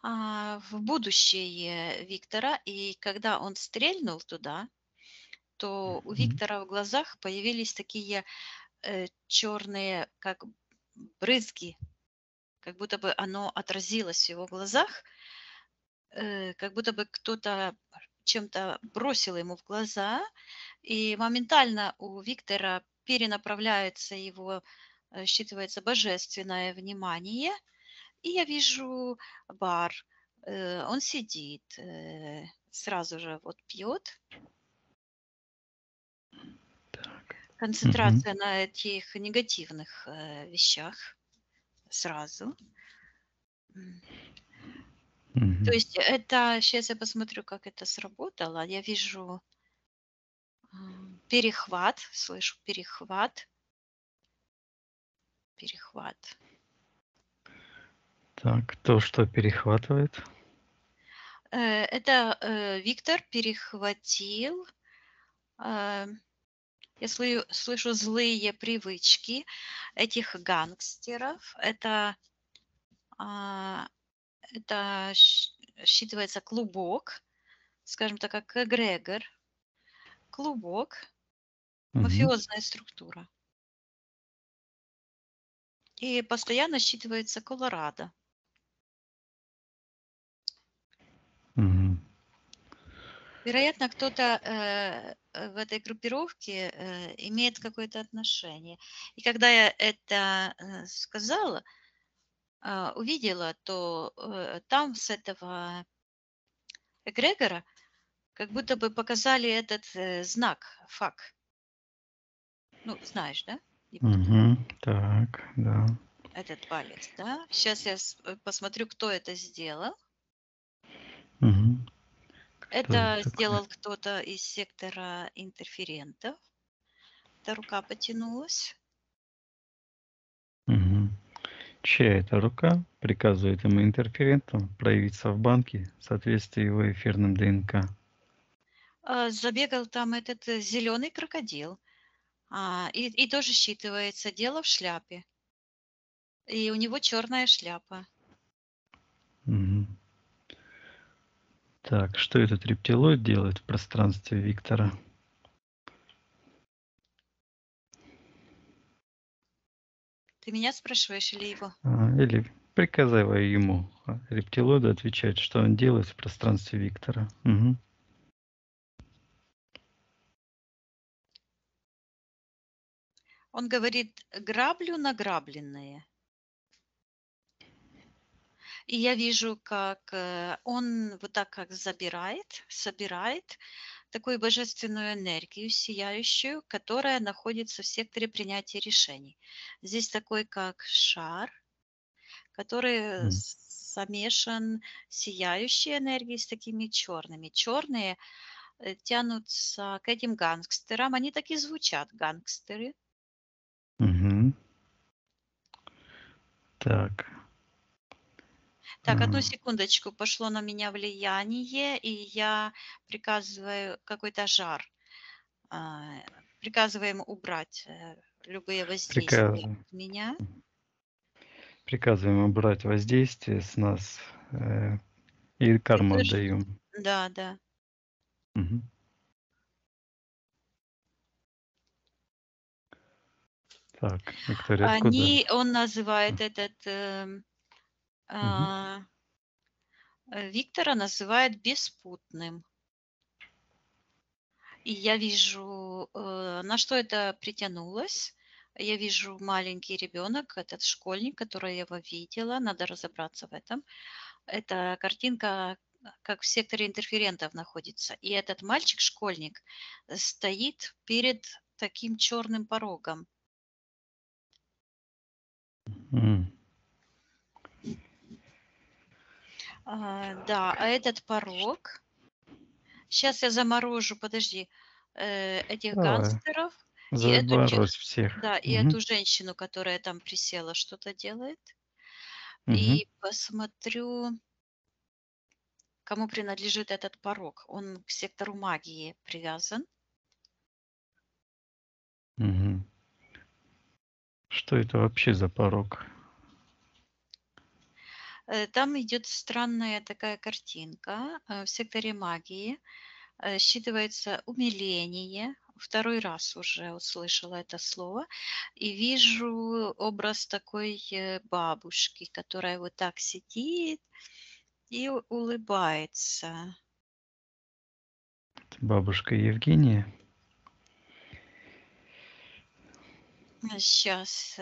в будущее Виктора. И когда он стрельнул туда, то у Мгм. Виктора в глазах появились такие черные, как брызги, как будто бы оно отразилось в его глазах, как будто бы кто-то чем-то бросил ему в глаза, и моментально у Виктора перенаправляется его, считывается божественное внимание, и я вижу бар. Он сидит, сразу же вот пьет. Так. Мгм. Концентрация на этих негативных вещах сразу. То Мгм. есть это, сейчас я посмотрю, как это сработало. Я вижу перехват, слышу перехват, перехват. Так, кто что перехватывает? Это Виктор перехватил. э, Я слышу злые привычки этих гангстеров. А, это считывается клубок, скажем так, как эгрегор, клубок, Мгм. мафиозная структура. И постоянно считывается Колорадо. Мгм. Вероятно, кто-то в этой группировке имеет какое-то отношение. И когда я это сказала, увидела, то там с этого эгрегора как будто бы показали этот знак, фак. Ну, знаешь, да? Ибн? Мгм. Так, да. этот палец, да? Сейчас я посмотрю, кто это сделал. Мгм. Кто Это это такой? сделал кто-то из сектора интерферентов. Эта рука потянулась. Мгм. Чья это рука приказывает ему интерферентам проявиться в банке в соответствии его эфирным ДНК? Забегал там этот зеленый крокодил. И тоже считывается дело в шляпе. И у него черная шляпа. Мгм. Так, что этот рептилоид делает в пространстве Виктора? Ты меня спрашиваешь или его? Или приказывая ему, рептилоиду, отвечать, что он делает в пространстве Виктора. Мгм. Он говорит, граблю награбленное. И я вижу, как он вот так как собирает такую божественную энергию, сияющую, которая находится в секторе принятия решений. Здесь такой как шар, который М. замешан сияющей энергией с такими черными. Черные тянутся к этим гангстерам. Они так и звучат, гангстеры. Мгм. Так. Так, одну секундочку, пошло на меня влияние, и я приказываю какой-то жар. а, Приказываем убрать любые воздействия Приказываем. от меня. Приказываем убрать воздействие с нас и Ты карму тоже? отдаем. Да, да. Мгм. Так, Виктория, откуда? Он называет Мгм. а, Виктора называет беспутным. И я вижу, на что это притянулось. Я вижу маленький ребенок, этот школьник, который я его видела. Надо разобраться в этом. Эта картинка как в секторе интерферентов находится. И этот мальчик-школьник стоит перед таким черным порогом. М. Да, а этот порог... Сейчас я заморожу, подожди, этих Давай, гангстеров и забороть всех. да, и Мгм. эту женщину, которая там присела, что-то делает. Мгм. И посмотрю, кому принадлежит этот порог. Он к сектору магии привязан. Мгм. Что это вообще за порог? Там идет странная такая картинка. В секторе магии считывается умиление. Второй раз уже услышала это слово. И вижу образ такой бабушки, которая вот так сидит и улыбается. Это бабушка Евгения? Сейчас.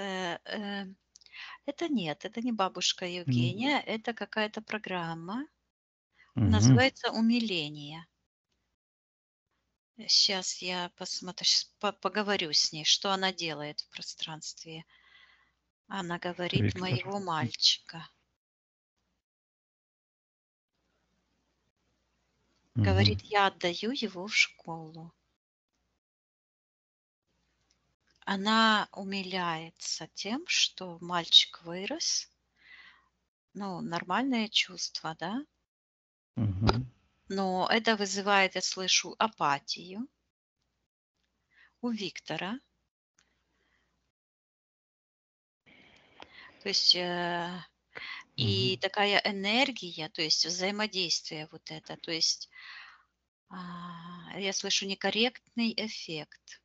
Это нет, это не бабушка М. Евгения, это какая-то программа. Мгм. Называется «Умиление». Сейчас я посмотрю, поговорю с ней, что она делает в пространстве. Она говорит Виктор. моего мальчика. Мгм. Говорит, я отдаю его в школу. Она умиляется тем, что мальчик вырос. Ну, нормальные чувства, да? Мгм. Но это вызывает, я слышу, апатию у Виктора. То есть и Мгм. такая энергия, то есть взаимодействие вот это. То есть я слышу некорректный эффект.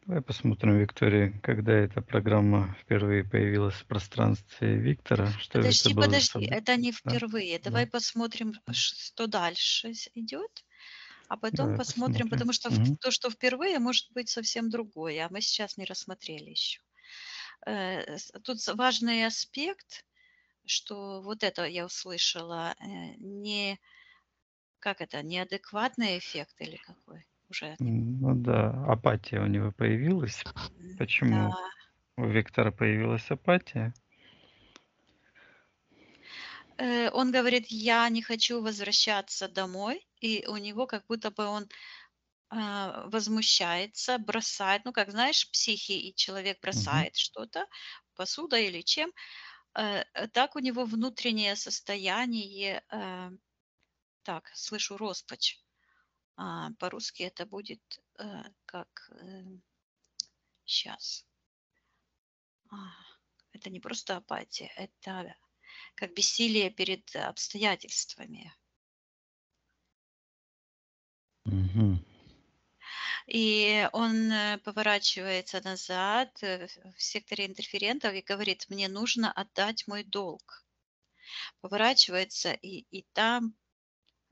Давай посмотрим, Виктория, когда эта программа впервые появилась в пространстве Виктора, что это Подожди, было за подожди, событие? это не Да, впервые. Давай да. посмотрим, что дальше идет, а потом Давай посмотрим, посмотрим. потому что Мгм. то, что впервые, может быть совсем другое, а мы сейчас не рассмотрели еще. Тут важный аспект, что вот это я услышала, не, как это, неадекватный эффект или какой? Уже не. Ну да, апатия у него появилась. Да, Почему? у Виктора появилась апатия? Он говорит, я не хочу возвращаться домой, и у него как будто бы он возмущается, бросает, ну, как знаешь, психи, и человек Мгм. бросает что-то, посуда или чем, так у него внутреннее состояние, так, слышу роспач. По-русски это будет как, сейчас, это не просто апатия, это как бессилие перед обстоятельствами. Мгм. И он поворачивается назад в секторе интерферентов и говорит, мне нужно отдать мой долг. Поворачивается, и там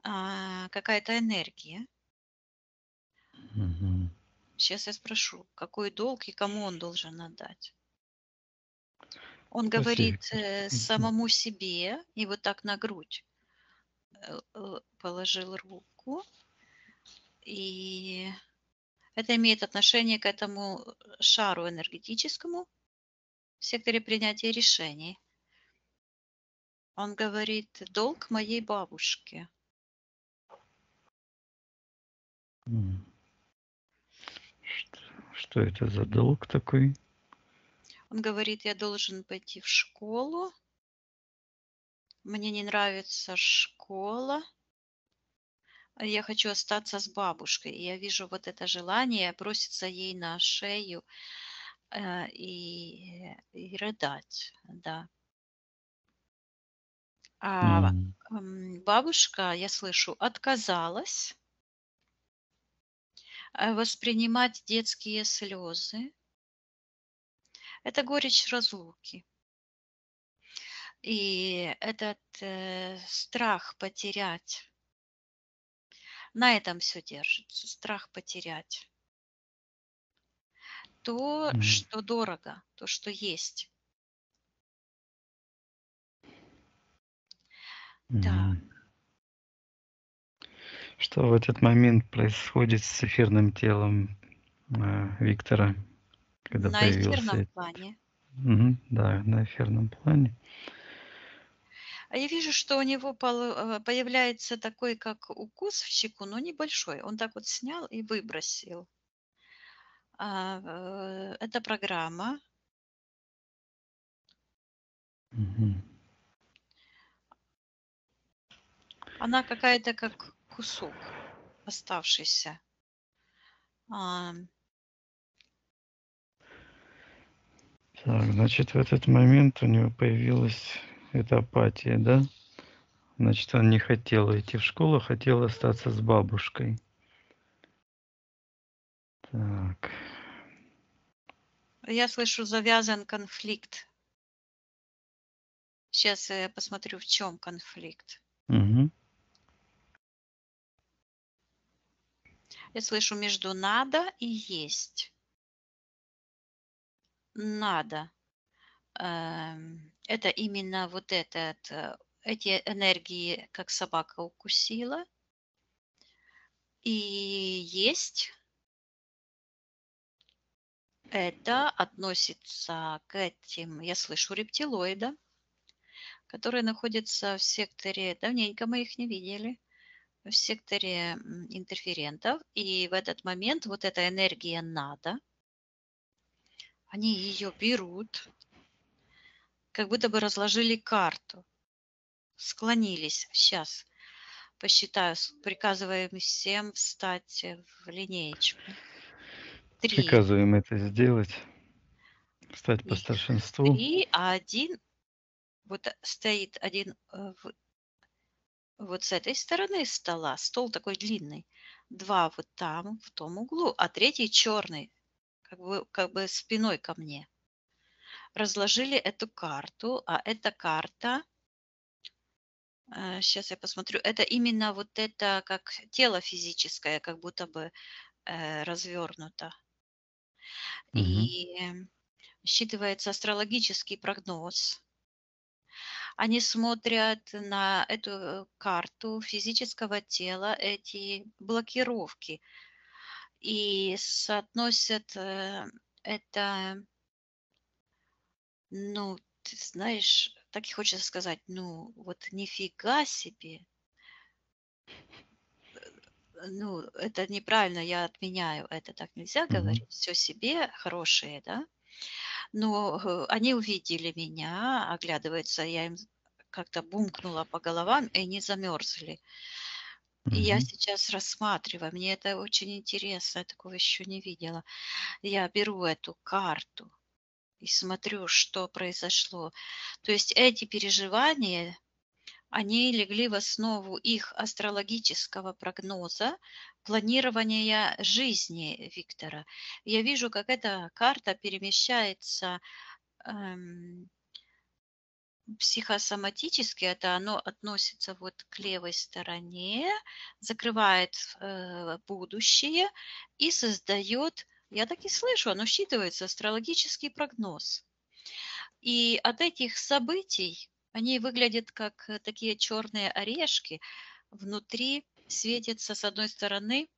какая-то энергия. Мгм. Сейчас я спрошу, какой долг и кому он должен отдать. Он Спасибо, говорит Виктор. Мгм. самому себе и вот так на грудь положил руку. И это имеет отношение к этому шару энергетическому в секторе принятия решений. Он говорит, долг моей бабушке. М. Что это за долг такой? Он говорит, я должен пойти в школу. Мне не нравится школа. Я хочу остаться с бабушкой. И я вижу вот это желание броситься ей на шею и рыдать. Да. А М. бабушка, я слышу, отказалась воспринимать детские слезы. Это горечь разлуки. И этот страх потерять, на этом все держится, страх потерять то, М. что дорого, то, что есть. Да, Мгм. Что в этот момент происходит с эфирным телом Виктора, когда на появился эфирном этот... плане. Мгм. Да, на эфирном плане. А я вижу, что у него появляется такой, как укус в щеку, но небольшой. Он так вот снял и выбросил. Это программа. Мгм. Она какая-то как кусок оставшийся. А, Так, значит, в этот момент у него появилась эта апатия, да? Значит, он не хотел идти в школу, хотел остаться с бабушкой. Так. Я слышу, завязан конфликт. Сейчас я посмотрю, в чем конфликт. Мгм. Я слышу между надо и есть. Надо. Это именно вот эти энергии, как собака укусила. И есть это относится к этим, я слышу, рептилоида, которые находятся в секторе, давненько мы их не видели, в секторе интерферентов. И в этот момент вот эта энергия надо, они ее берут, как будто бы разложили карту, склонились. Сейчас посчитаю, приказываем всем встать в линеечку. 3. Приказываем это сделать, стать по Их старшинству. 3, а один вот стоит один вот с этой стороны стола, стол такой длинный, 2 вот там, в том углу, а третий черный, как бы спиной ко мне. Разложили эту карту, а эта карта, сейчас я посмотрю, это именно вот это как тело физическое, как будто бы развернуто. Мгм. И считывается астрологический прогноз. Они смотрят на эту карту физического тела, эти блокировки, и соотносят это Ну, ты знаешь, так и хочется сказать, ну, вот нифига себе. Ну, это неправильно, я отменяю это, так нельзя Мгм. говорить. Все себе хорошие, да. Но они увидели меня, оглядываются, я им как-то бумкнула по головам, и они замерзли. И я Мгм. сейчас рассматриваю, мне это очень интересно, я такого еще не видела. Я беру эту карту и смотрю, что произошло. То есть эти переживания, они легли в основу их астрологического прогноза, планирования жизни Виктора. Я вижу, как эта карта перемещается эм, психосоматически, это оно относится вот к левой стороне, закрывает будущее и создает, я так и слышу, оно считывается астрологический прогноз. И от этих событий они выглядят как такие черные орешки. Внутри светится с одной стороны,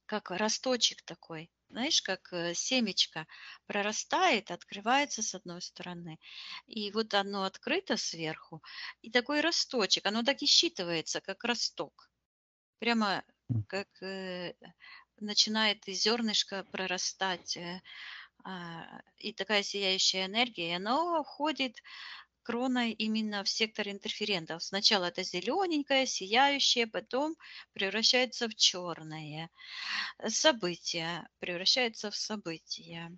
как росточек такой. Знаешь, как семечко прорастает, открывается с одной стороны. И вот оно открыто сверху. И такой росточек, оно так и считывается, как росток. Прямо М. как начинает из зернышка прорастать. И такая сияющая энергия, и оно входит кроной именно в сектор интерферентов. Сначала это зелененькое, сияющее, потом превращается в черное. События превращается в события.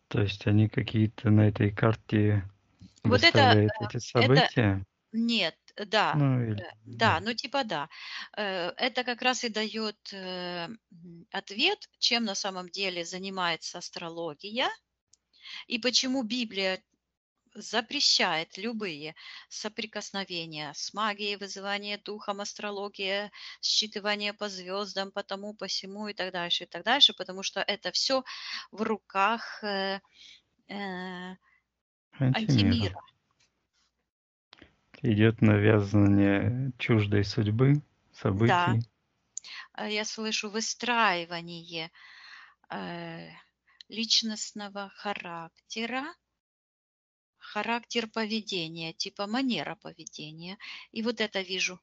То есть они какие-то на этой карте Вот это, выставляют эти это события? нет, да, Ну, или да, да. ну типа да. Это как раз и дает ответ, чем на самом деле занимается астрология и почему Библия запрещает любые соприкосновения с магией, вызывание духом, астрология, считывание по звездам, по тому, по сему и так дальше, потому что это все в руках э, Антимира. антимира. Идет навязывание чуждой судьбы, Да, событий. я слышу выстраивание э, личностного характера, характер поведения, типа манера поведения. И вот это вижу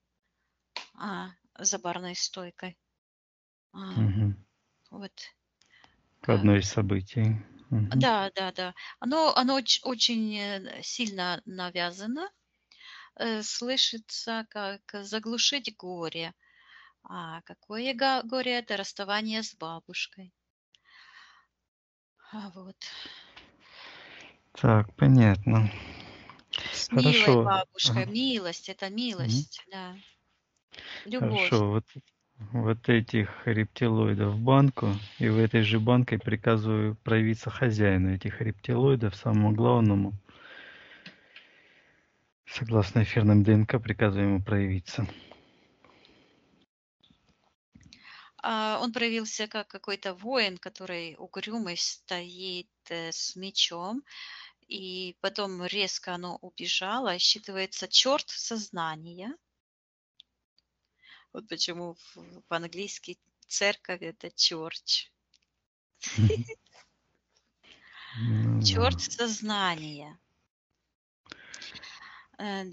за барной стойкой. А, Мгм. вот К одной из событий. Мгм. Да, да, да. Оно очень сильно навязано. Слышится, как заглушить горе. А какое горе? Это расставание с бабушкой. Вот. Так, понятно. С милой Хорошо. бабушкой. Ага. Милость, это Мгм. милость, да. Любовь. Хорошо. Вот этих рептилоидов в банку, и в этой же банке приказываю проявиться хозяину этих рептилоидов, самому главному. Согласно эфирным ДНК, приказываю ему проявиться. Он проявился как какой-то воин, который угрюмый стоит с мечом, и потом резко оно убежало. Считывается черт сознания. Вот почему по-английски церковь это church. Ну Черт да. сознания.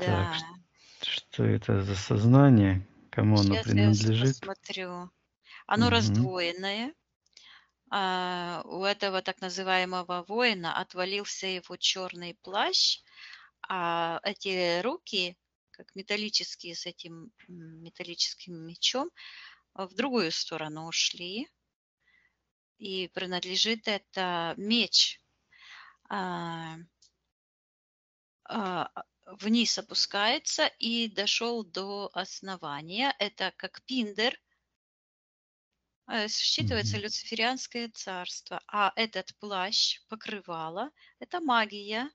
Так, Да. что это за сознание? Кому оно Сейчас я принадлежит? посмотрю. Оно Мгм. раздвоенное. У этого так называемого воина отвалился его черный плащ, а эти руки, как металлические с этим металлическим мечом, в другую сторону ушли. И принадлежит это меч. А, а, Вниз опускается и дошел до основания. Это как пиндер, считывается Мгм. люциферианское царство. А этот плащ, покрывало, это магия,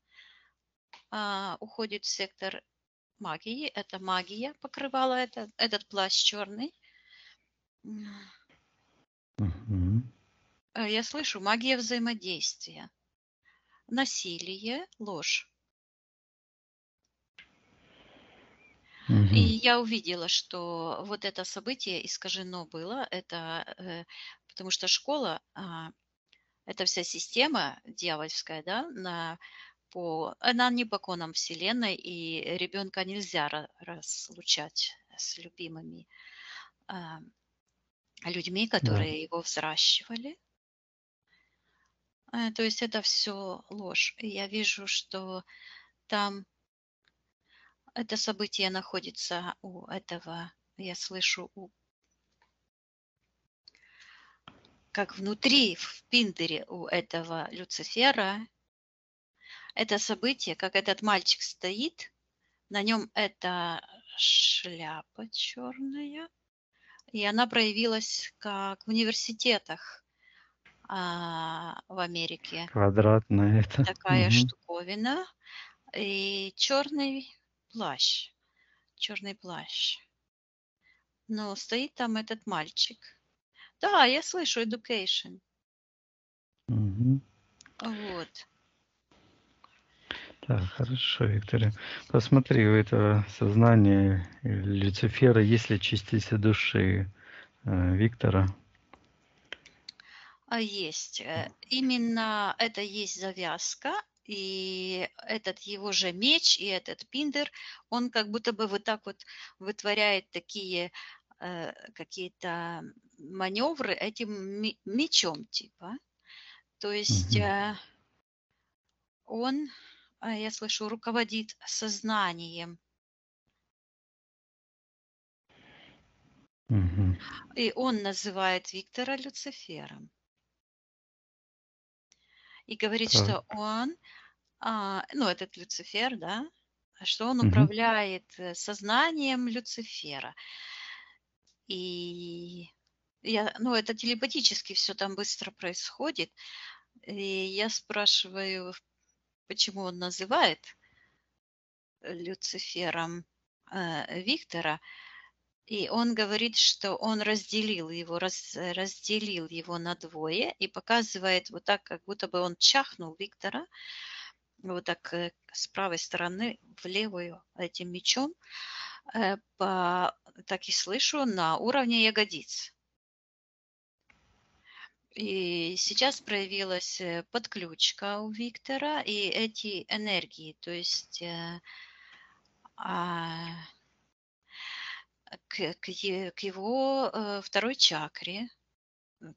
уходит в сектор магии. Это магия покрывала этот плащ черный. Мгм. Я слышу магия взаимодействия, насилие, ложь. И Мгм. я увидела, что вот это событие искажено было. Это потому что школа эта вся система дьявольская, да, она не по конам Вселенной, и ребенка нельзя разлучать с любимыми а, людьми, Да. которые его взращивали. То есть это все ложь. И я вижу, что там это событие находится у этого, я слышу, как внутри, в Пиндере у этого Люцифера, это событие, как этот мальчик стоит, на нем эта шляпа черная, и она проявилась как в университетах в Америке. Квадратное это. Такая Мгм. штуковина и черный плащ. Черный плащ. Но стоит там этот мальчик. Да, я слышу education. Мгм. Вот. Так, хорошо, Виктория. Посмотри, у этого сознания Люцифера есть ли частица души Виктора? Есть. Именно это есть завязка, и этот его же меч, и этот пиндер, он как будто бы вот так вот вытворяет такие какие-то маневры этим мечом, типа. То есть Мгм. он, я слышу, руководит сознанием. Мгм. И он называет Виктора Люцифером. И говорит, Так. что он, ну, этот Люцифер, да, что он Мгм. управляет сознанием Люцифера. И ну, это телепатически все там быстро происходит. И я спрашиваю, почему он называет Люцифером Виктора. И он говорит, что он разделил его на двое и показывает вот так, как будто бы он чахнул Виктора, вот так с правой стороны в левую этим мечом, так и слышу, на уровне ягодиц. И сейчас проявилась подключка у Виктора, и эти энергии, то есть к его второй чакре,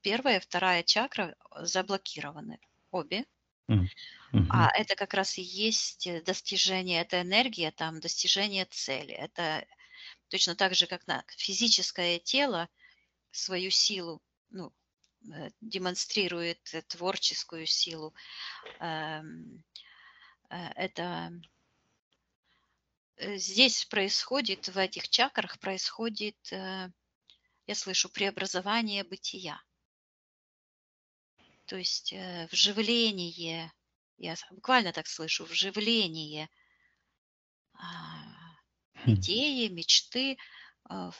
первая и вторая чакра заблокированы, обе. М. А Мгм. это как раз и есть достижение, это энергия, там, достижение цели. Это точно так же, как на физическое тело свою силу, ну, демонстрирует творческую силу. Это здесь происходит, в этих чакрах происходит, я слышу, преобразование бытия. То есть вживление, я буквально так слышу, вживление Хм. идеи, мечты в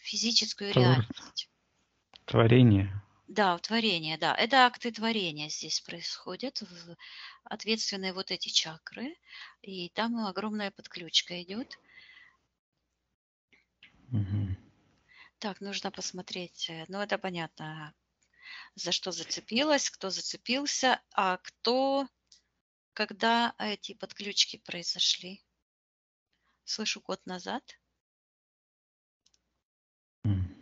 физическую Твор- реальность. Творение. Да, творение, да. Это акты творения здесь происходят, ответственные вот эти чакры, и там огромная подключка идет. Мгм. Так, нужно посмотреть, ну это понятно, за что зацепилась, кто зацепился, а кто, когда эти подключки произошли. Слышу год назад. М.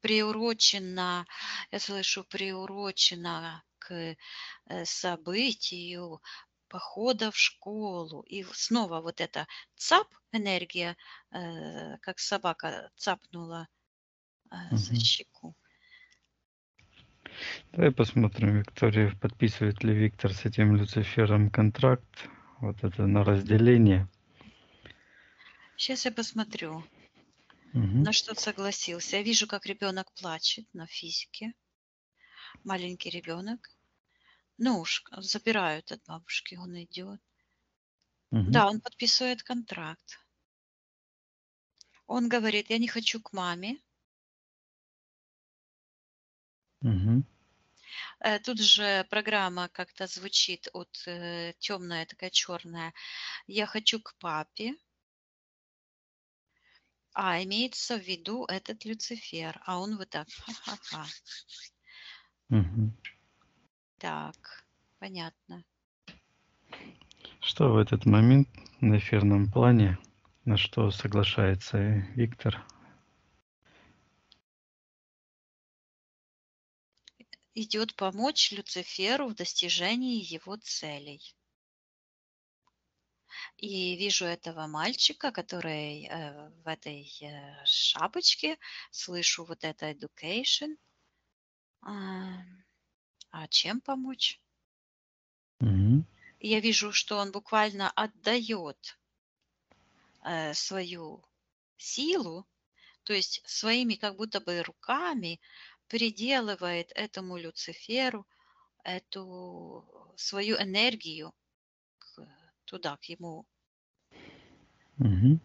Приурочено, я слышу, приурочено к событию похода в школу. И снова вот эта энергия, как собака цапнула за Мгм. щеку. Давай посмотрим, Виктория, подписывает ли Виктор с этим Люцифером контракт. Вот это на разделение. Сейчас я посмотрю, Мгм. на что согласился. Я вижу, как ребенок плачет на физике. Маленький ребенок. Ну уж, забирают от бабушки, он идет. Мгм. Да, он подписывает контракт. Он говорит, я не хочу к маме. Мгм. Тут же программа как-то звучит от темная, такая черная. Я хочу к папе. А имеется в виду этот Люцифер. А он вот так. Ха-ха-ха. Мгм. Так, понятно. Что в этот момент на эфирном плане, на что соглашается Виктор? Идет помочь Люциферу в достижении его целей. И вижу этого мальчика, который в этой шапочке, слышу вот это education. А чем помочь? Мгм. Я вижу, что он буквально отдает свою силу, то есть своими как будто бы руками приделывает этому Люциферу эту свою энергию туда, к ему. Мгм.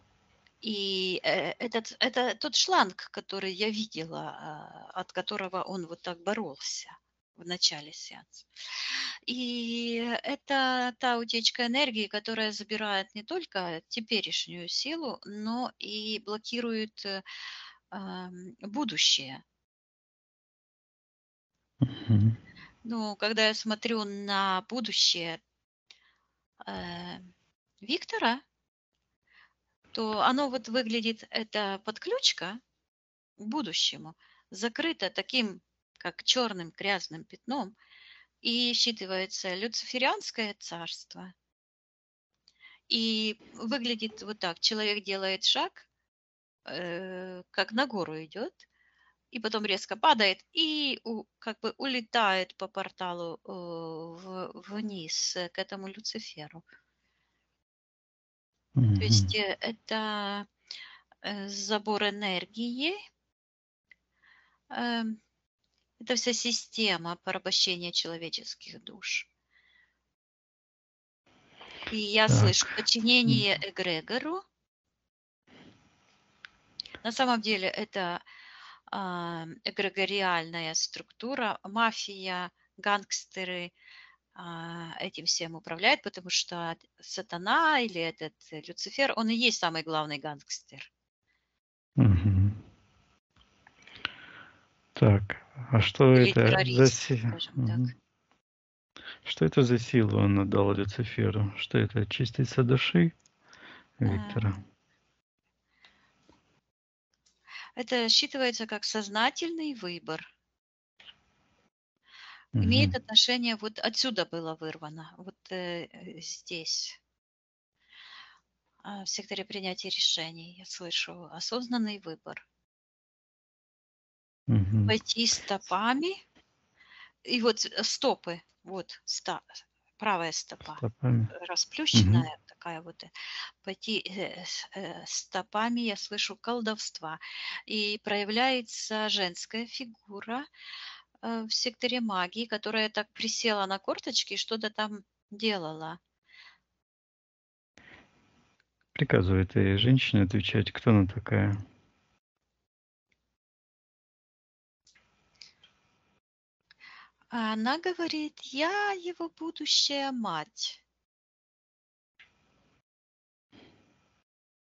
И это тот шланг, который я видела, от которого он вот так боролся в начале сеанса. И это та утечка энергии, которая забирает не только теперешнюю силу, но и блокирует будущее. Мгм. Ну, когда я смотрю на будущее э, Виктора, то оно вот выглядит, эта подключка к будущему закрыта таким, как черным грязным пятном, и считывается люциферианское царство. И выглядит вот так. Человек делает шаг, как на гору идет, и потом резко падает и как бы улетает по порталу вниз к этому Люциферу. То Мгм. есть это забор энергии, э, это вся система порабощения человеческих душ. И я слышу Так. подчинение эгрегору. На самом деле это эгрегориальная структура, мафия, гангстеры этим всем управляют, потому что сатана или этот Люцифер, он и есть самый главный гангстер. Мгм. Так, а что Или это за террорист, скажем так. Что это за силу он отдал Люциферу? Что это, частица души Виктора? Это считывается как сознательный выбор. Имеет Мгм. отношение, вот отсюда было вырвано, вот здесь, в секторе принятия решений, я слышу осознанный выбор. Мгм. Пойти стопами, и вот стопы, вот правая стопа, Стопами. расплющенная такая вот, пойти стопами, я слышу колдовства, и проявляется женская фигура в секторе магии, которая так присела на корточки и что-то там делала. Приказывай этой женщине отвечать, кто она такая. А она говорит, я его будущая мать.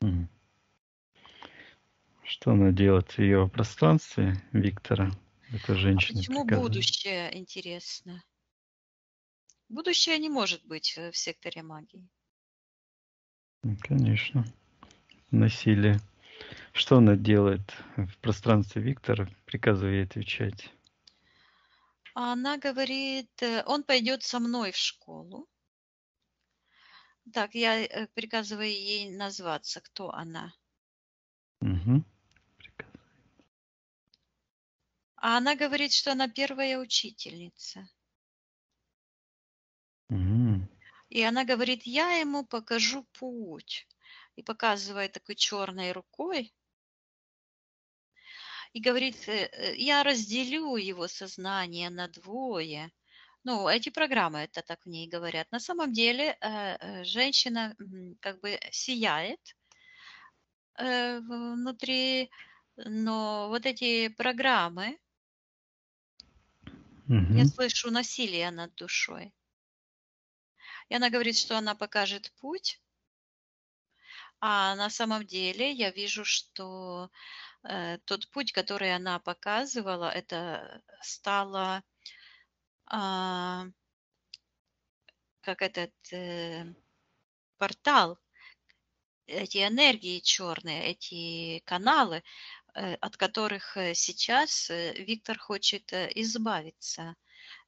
Мгм. Что она делает в ее пространстве Виктора? Эта А женщина почему приказывает. будущее, интересно? Будущее не может быть в секторе магии. Конечно. Насилие. Что она делает в пространстве Виктора? Приказывай ей отвечать. А она говорит, он пойдет со мной в школу. Так, я приказываю ей назваться, кто она. Угу. А она говорит, что она первая учительница. Угу. И она говорит, я ему покажу путь. И показывает такой черной рукой. И говорит, я разделю его сознание на двое. Ну, эти программы это так в ней говорят. На самом деле женщина как бы сияет внутри, но вот эти программы, я Угу. слышу насилие над душой. И она говорит, что она покажет путь, а на самом деле я вижу, что тот путь, который она показывала, это стало а, как этот портал, эти энергии черные, эти каналы, от которых сейчас Виктор хочет избавиться.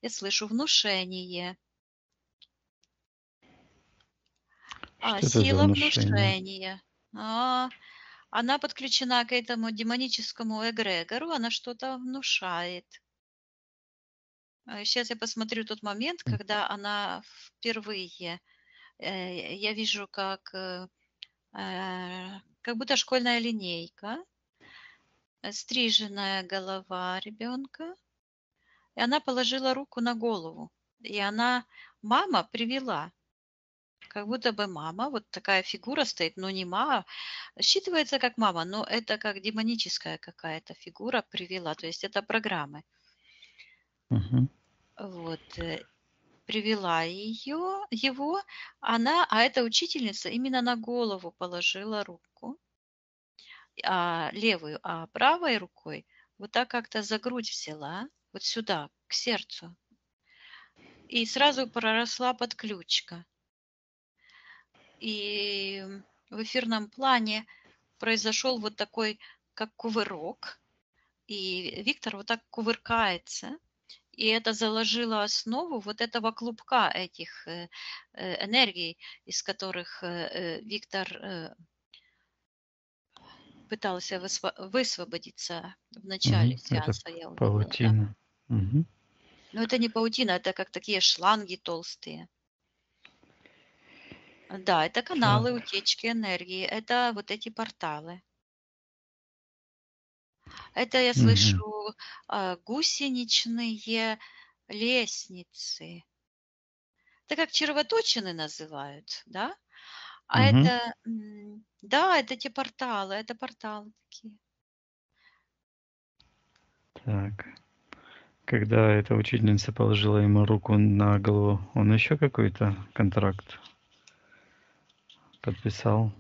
Я слышу внушение. Что это за Сила внушение? внушения. Она подключена к этому демоническому эгрегору, она что-то внушает. Сейчас я посмотрю тот момент, М, когда она впервые. Я вижу, как будто школьная линейка, стриженная голова ребенка, и она положила руку на голову. И мама привела, как будто бы мама, вот такая фигура стоит, но не мама, считывается как мама, но это как демоническая какая-то фигура привела, то есть это программы. мгм. Вот, привела его, а эта учительница именно на голову положила руку, левую, а правой рукой вот так как-то за грудь взяла, вот сюда, к сердцу, и сразу проросла подключка. И в эфирном плане произошел вот такой, как кувырок, и Виктор вот так кувыркается, и это заложило основу вот этого клубка этих энергий, из которых Виктор пытался высвободиться в начале Это сеанса, я увидела, да. паутина. Мгм. Но это не паутина, это как такие шланги толстые. Да, это каналы Так. утечки энергии, это вот эти порталы. Это я Мгм. слышу гусеничные лестницы. Это как червоточины называют, да? А Мгм. это, да, это порталы такие. Так. Когда эта учительница положила ему руку на голову, он еще какой-то контракт подписал?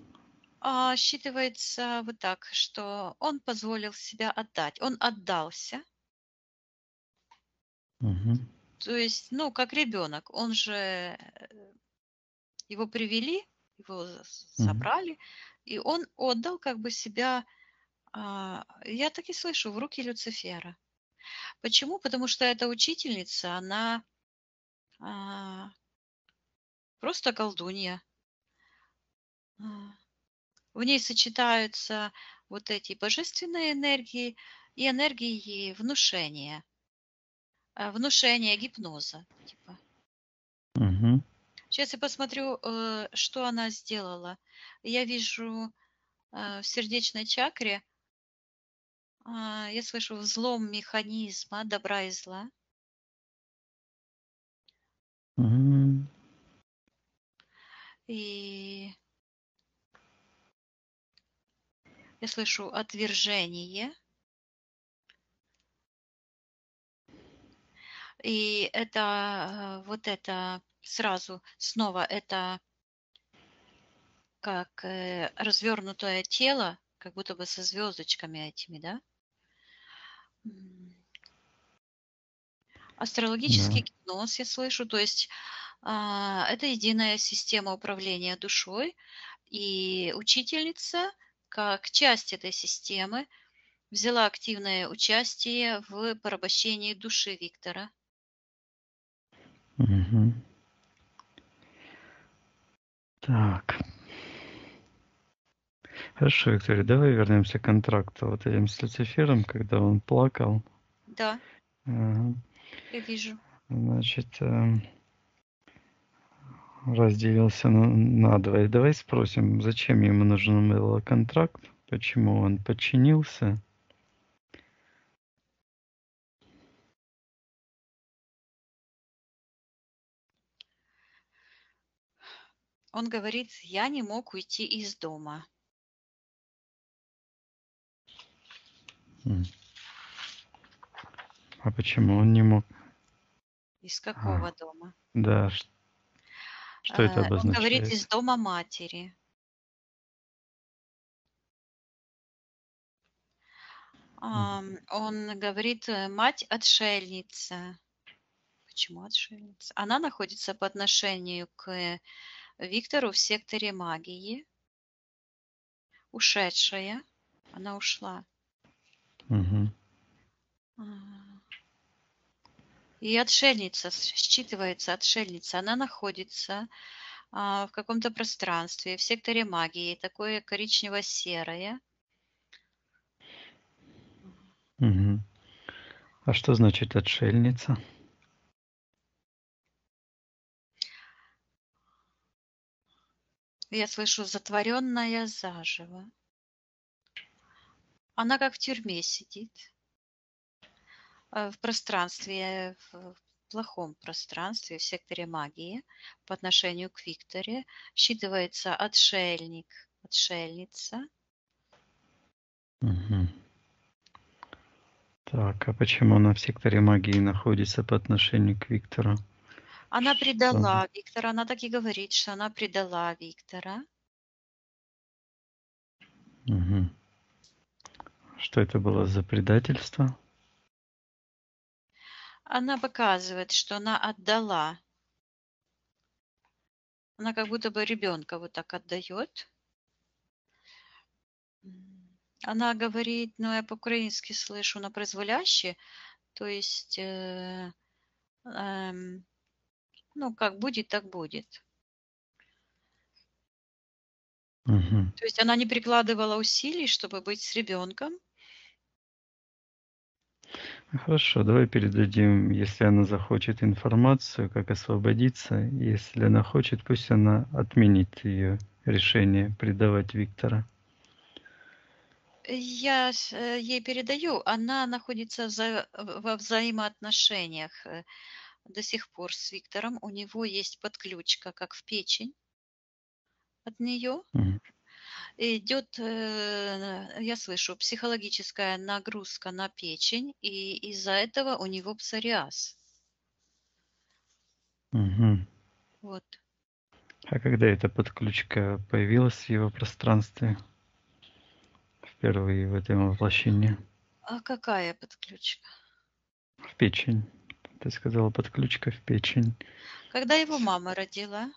Считывается вот так, что он позволил себя отдать. Он отдался. Мгм. То есть, ну, как ребенок. Он же, его привели, его Мгм. забрали, и он отдал как бы себя, я так и слышу, в руки Люцифера. Почему? Потому что эта учительница, она а, просто колдунья. А, В ней сочетаются вот эти божественные энергии и энергии внушения, внушения гипноза. Типа. Мгм. Сейчас я посмотрю, что она сделала. Я вижу в сердечной чакре, я слышу взлом механизма добра и зла. М. И я слышу отвержение. И это вот это сразу снова это как развернутое тело, как будто бы со звездочками этими, да? М, Астрологический Да. гипноз я слышу, то есть это единая система управления душой, и учительница, как часть этой системы, взяла активное участие в порабощении души Виктора. Мгм. Так. Хорошо, Виктория, давай вернемся к контракту вот этим с Люцифером, когда он плакал. Да, Ага. я вижу. Значит, разделился надвое. Давай спросим, зачем ему нужен был контракт, почему он подчинился. Он говорит, я не мог уйти из дома. М. А почему он не мог? Из А, какого дома? да, что это Он говорит, из обозначает? дома матери. М. Он говорит, мать отшельница. Почему отшельница? Она находится по отношению к Виктору в секторе магии, ушедшая. Она ушла. Мгм. А, И отшельница, считывается отшельница, она находится в каком-то пространстве, в секторе магии, такое коричнево-серое. Мгм. А что значит отшельница? Я слышу затворенная заживо. Она как в тюрьме сидит, в пространстве, в плохом пространстве, в секторе магии по отношению к Викторе. Считывается отшельник, отшельница. Мгм. Так, а почему она в секторе магии находится по отношению к Виктору? Она Что? предала Виктора, она так и говорит, что она предала Виктора. Мгм. Что это было за предательство? Она показывает, что она отдала. Она как будто бы ребенка вот так отдает. Она говорит, ну я по-украински слышу, на призволяще, то есть, ну как будет, так будет. Мгм. То есть она не прикладывала усилий, чтобы быть с ребенком. Хорошо, давай передадим, если она захочет информацию, как освободиться. Если она хочет, пусть она отменит ее решение предавать Виктора. Я ей передаю, она находится во взаимоотношениях до сих пор с Виктором. У него есть подключка, как в печень от нее. Мгм. Идет, я слышу, психологическая нагрузка на печень, и из-за этого у него псориаз. Мгм. Вот. А когда эта подключка появилась в его пространстве впервые в этом воплощении? А какая подключка? В печень. Ты сказала подключка в печень. Когда его мама родила,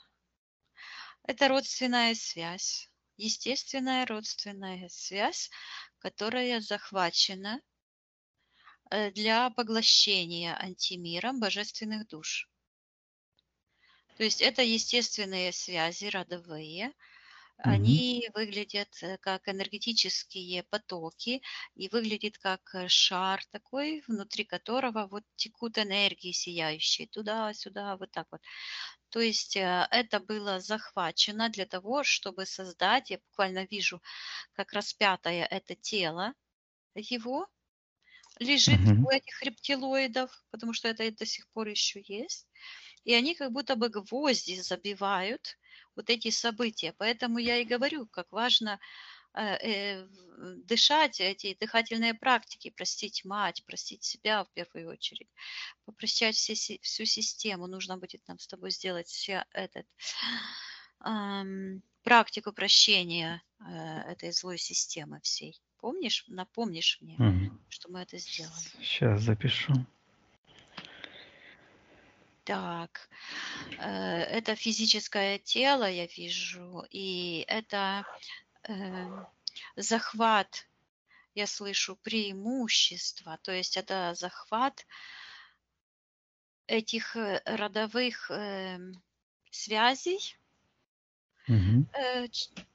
это родственная связь, естественная родственная связь, которая захвачена для поглощения антимиром божественных душ. То есть это естественные связи родовые, Мгм. они выглядят как энергетические потоки и выглядит как шар такой, внутри которого вот текут энергии сияющие туда-сюда, вот так вот. То есть это было захвачено для того, чтобы создать, я буквально вижу, как распятое это тело его лежит Мгм. у этих рептилоидов, потому что это и до сих пор еще есть. И они как будто бы гвозди забивают вот эти события. Поэтому я и говорю, как важно дышать, эти дыхательные практики, простить мать, простить себя в первую очередь, попрощать всю систему. Нужно будет нам с тобой сделать практику прощения этой злой системы всей. Помнишь, напомнишь мне, Мгм. что мы это сделаем? Сейчас запишу. Так, это физическое тело, я вижу, и это захват, я слышу, преимущества, то есть это захват этих родовых связей Мгм.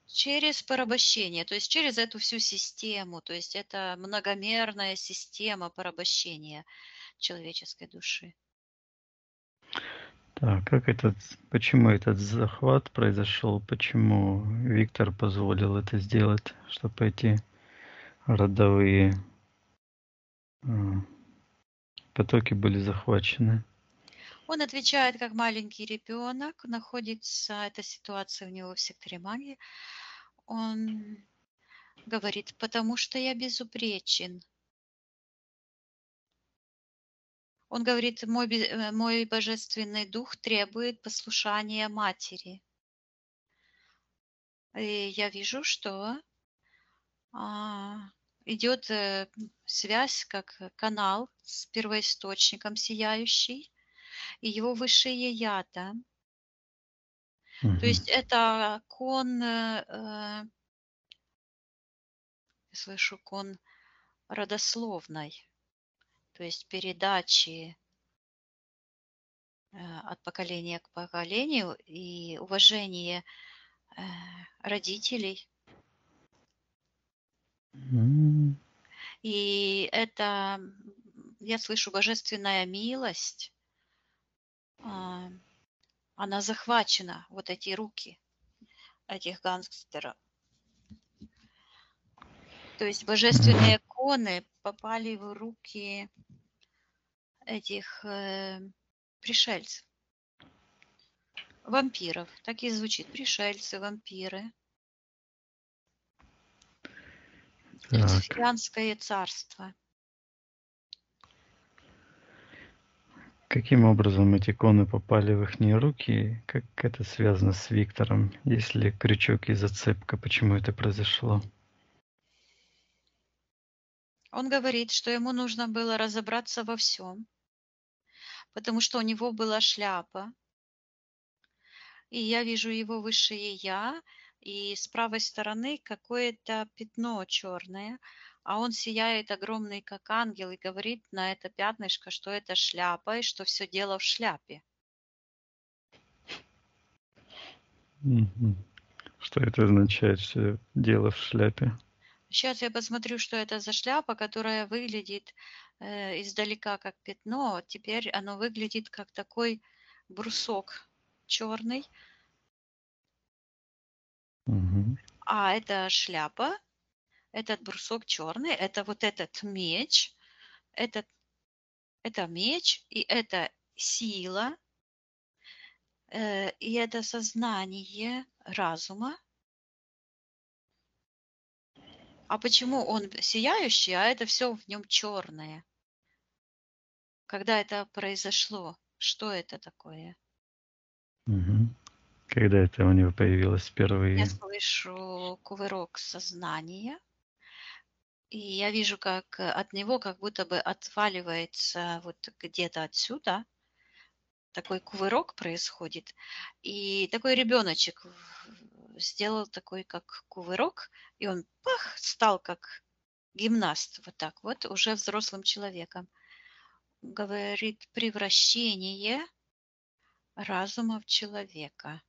через порабощение, то есть через эту всю систему, то есть это многомерная система порабощения человеческой души. Так, почему этот захват произошел? Почему Виктор позволил это сделать, чтобы эти родовые потоки были захвачены? Он отвечает как маленький ребенок, находится эта ситуация у него в секторе магии. Он говорит, потому что я безупречен. Он говорит, мой божественный дух требует послушания матери. И я вижу, что идет связь, как канал с первоисточником сияющий. и его высшее я там. То Мгм. есть это кон, я слышу, кон родословной, то есть передачи от поколения к поколению и уважение родителей. М. И это, я слышу, божественная милость, а, она захвачена, вот эти руки этих гангстеров. То есть Мгм. божественные коны попали в руки этих пришельцев, вампиров. Так и звучит. Пришельцы, вампиры. Так. Люцифианское царство. Каким образом эти иконы попали в их руки? Как это связано с Виктором? Есть ли крючок и зацепка? Почему это произошло? Он говорит, что ему нужно было разобраться во всем, потому что у него была шляпа, и я вижу его высшее я, и с правой стороны какое-то пятно черное, а он сияет огромный, как ангел, и говорит на это пятнышко, что это шляпа, и что все дело в шляпе. Мгм. Что это означает, что дело в шляпе? Сейчас я посмотрю, что это за шляпа, которая выглядит издалека как пятно. Теперь оно выглядит как такой брусок черный. Мгм. А это шляпа, этот брусок черный, это вот этот меч, этот, это меч, и это сила, и это сознание разума. А почему он сияющий, а это все в нем черное? Когда это произошло? Что это такое? Мгм. Когда это у него появилось Я впервые? слышу кувырок сознания, и я вижу, как от него как будто бы отваливается вот где-то отсюда такой кувырок происходит, и такой ребеночек сделал такой как кувырок, и он пах, стал как гимнаст вот так вот, уже взрослым человеком. Говорит, превращение разума в человека.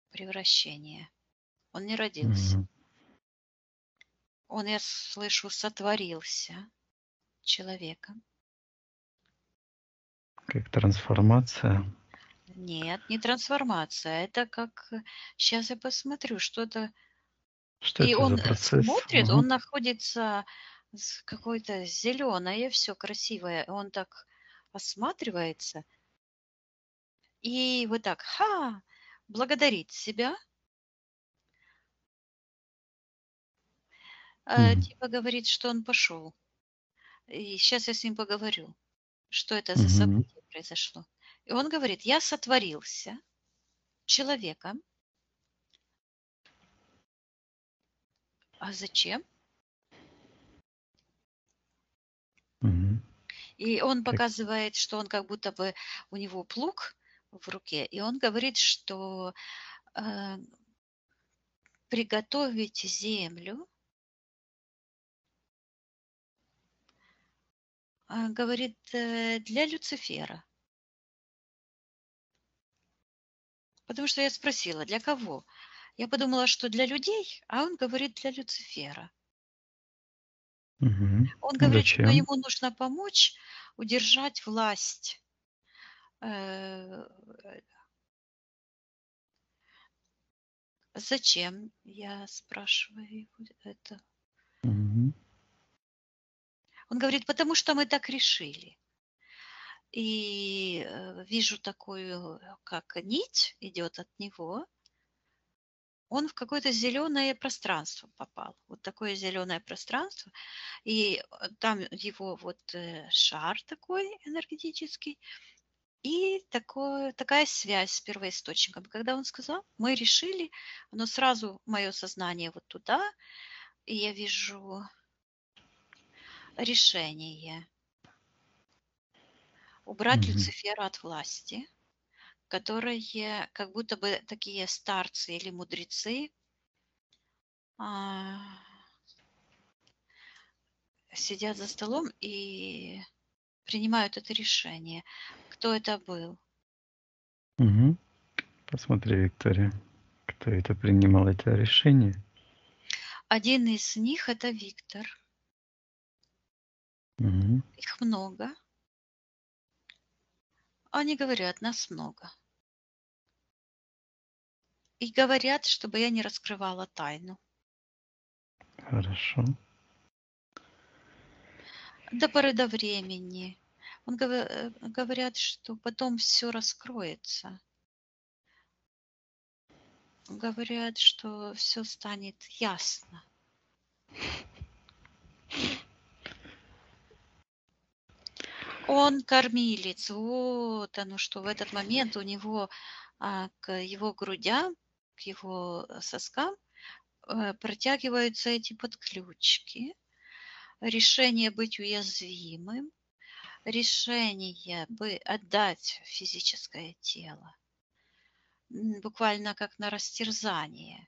Превращение. Он не родился. Мгм. Он, я слышу, сотворился человеком. Как трансформация? Нет, не трансформация. Это как... Сейчас я посмотрю, что-то... Что И это за он процесс? смотрит, Ага. он находится какое-то зеленое, все красивое. Он так осматривается и вот так, благодарит себя. Мгм. Типа говорит, что он пошел. И сейчас я с ним поговорю, что это за Мгм. событие произошло. И он говорит, я сотворился человеком. А зачем? Мгм. И он Как? показывает, что он как будто бы у него плуг в руке, и он говорит, что э, приготовить землю, говорит, для Люцифера. Потому что я спросила, для кого? Я подумала, что для людей, а он говорит для Люцифера. Мгм. Он говорит, что Зачем? ему нужно помочь удержать власть. Э, Зачем? Я спрашиваю его это. Мгм. Он говорит, потому что мы так решили. И вижу такую, как нить идет от него. Он в какое-то зеленое пространство попал. Вот такое зеленое пространство. И там его вот шар такой энергетический. И такая связь с первоисточником. Когда он сказал, мы решили, оно сразу, мое сознание вот туда, и я вижу решение. убрать Мгм. Люцифера от власти, которые как будто бы такие старцы или мудрецы а, сидят за столом и принимают это решение. Кто это был? Мгм. Посмотри, Виктория, кто это принимал это решение. Один из них это Виктор. Мгм. Их много. Они говорят, нас много. И говорят, чтобы я не раскрывала тайну. Хорошо. До поры до времени. Говорят, что потом все раскроется. Говорят, что все станет ясно. Он кормилец. Вот оно что. В этот момент у него к его грудям, к его соскам протягиваются эти подключки. Решение быть уязвимым, решение бы отдать физическое тело, буквально как на растерзание.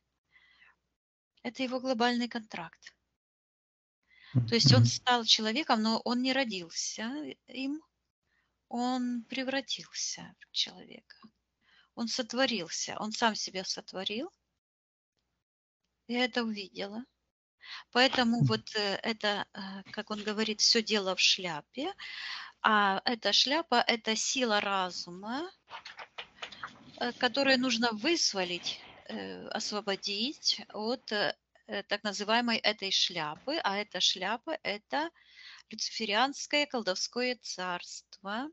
Это его глобальный контракт. То есть он Мгм. стал человеком, но он не родился им, он превратился в человека. Он сотворился, он сам себя сотворил. Я это увидела. Поэтому вот это, как он говорит, все дело в шляпе. А эта шляпа– это сила разума, которую нужно вызволить, освободить от так называемой этой шляпы. А эта шляпа– это люциферианское колдовское царство,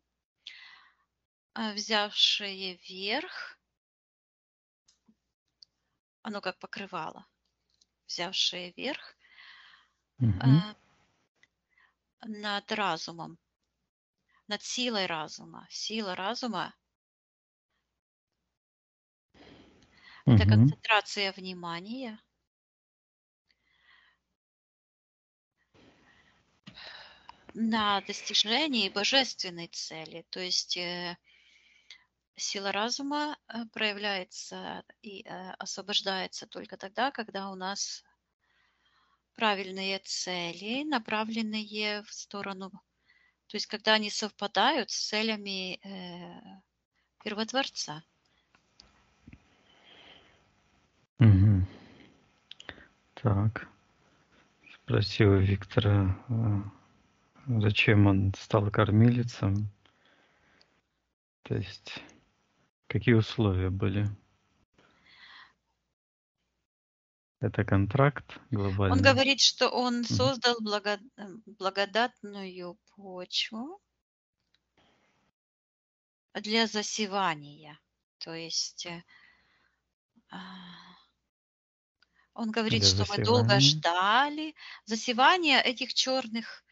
взявшее верх, оно как покрывало, взявшее верх Мгм. над разумом, над силой разума. Сила разума– это Мгм. концентрация внимания на достижении божественной цели. То есть сила разума проявляется и освобождается только тогда, когда у нас правильные цели, направленные в сторону, то есть когда они совпадают с целями Первотворца. Мгм. Так. Спросил у Виктора, зачем он стал кормилицем? То есть какие условия были? Это контракт Он глобальный? говорит, что он Мгм. создал благодатную почву для засевания. То есть а, он говорит, Для что мы долго засевания? ждали засевания этих черных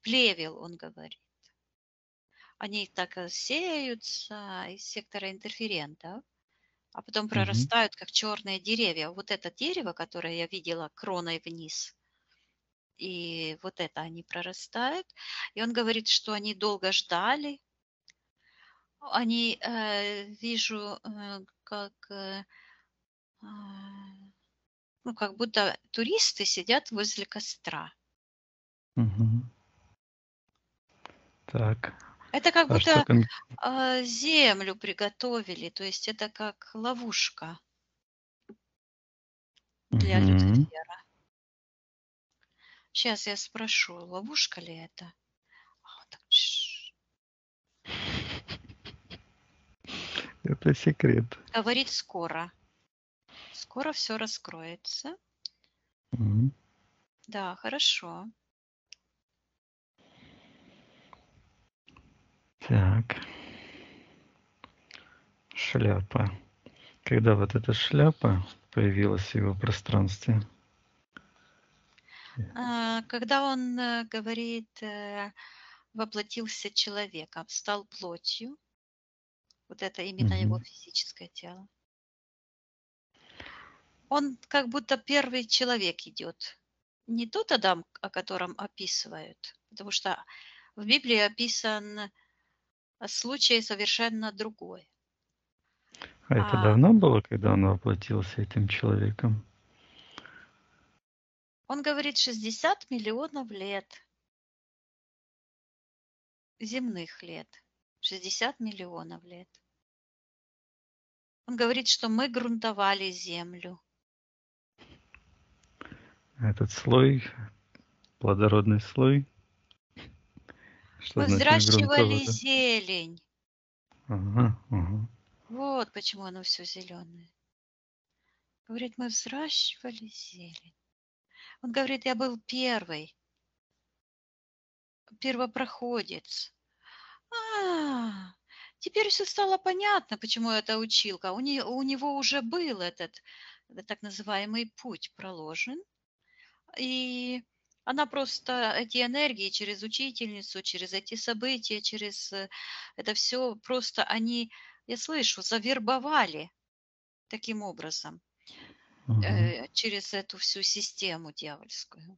плевел, он говорит. Они так сеются из сектора интерферентов, а потом Мгм. прорастают, как черные деревья. Вот это дерево, которое я видела кроной вниз, и вот это они прорастают. И он говорит, что они долго ждали. Они, вижу, как, а, ну, как будто туристы сидят возле костра. Мгм. Так. Это как А что будто землю приготовили, то есть это как ловушка для Мгм. Люцифера. Сейчас я спрошу, ловушка ли это? Он так, Это секрет. говорит скоро. Скоро все раскроется. Мгм. Да, хорошо. Так. Шляпа. Когда вот эта шляпа появилась в его пространстве? Когда он говорит, воплотился человеком, стал плотью, вот это именно его Мгм. физическое тело. Он как будто первый человек идет. Не тот Адам, о котором описывают, потому что в Библии описан случай совершенно другой. А это А давно было, когда он воплотился этим человеком? он говорит 60 миллионов лет, земных лет, 60 миллионов лет. Он говорит, что мы грунтовали землю. Этот слой, плодородный слой, что Мы значит взращивали грунтовый? зелень. Ага, ага. Вот почему оно все зеленое. Говорит, мы взращивали зелень. Он говорит, я был первопроходец. Теперь все стало понятно, почему эта училка. У него уже был этот так называемый путь проложен. И она просто эти энергии через учительницу, через эти события, через это все просто они, я слышу, завербовали таким образом Ага. через эту всю систему дьявольскую.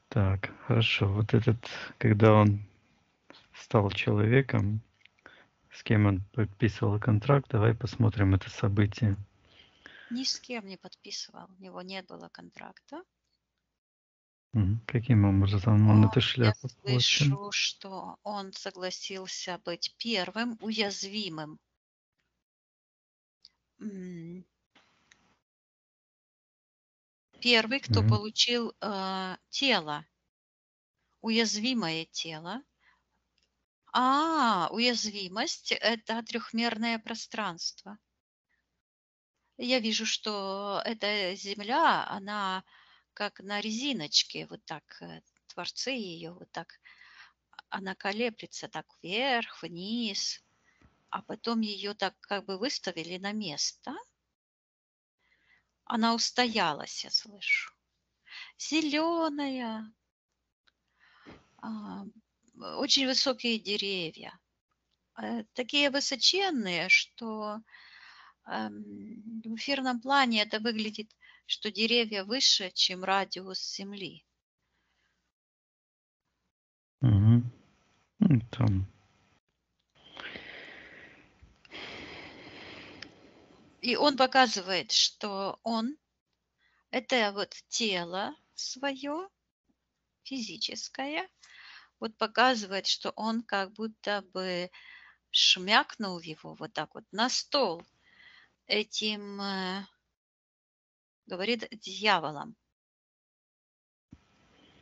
Так, хорошо. Вот этот, когда он стал человеком, с кем он подписывал контракт, давай посмотрим это событие. Ни с кем не подписывал, у него не было контракта. Каким образом он эту Я шляпу получил? слышу, что он согласился быть первым уязвимым. Первый, кто Мгм. получил тело, уязвимое тело. Уязвимость – это трехмерное пространство. Я вижу, что эта земля, она как на резиночке, вот так, творцы ее, вот так, она колеблется так вверх, вниз, а потом ее так как бы выставили на место. Она устоялась, я слышу. Зеленая, очень высокие деревья. Такие высоченные, что в эфирном плане это выглядит, что деревья выше, чем радиус Земли. Мгм. Там. И он показывает, что он это вот тело свое, физическое, вот показывает, что он как будто бы шмякнул его вот так вот на стол этим, говорит, дьяволом,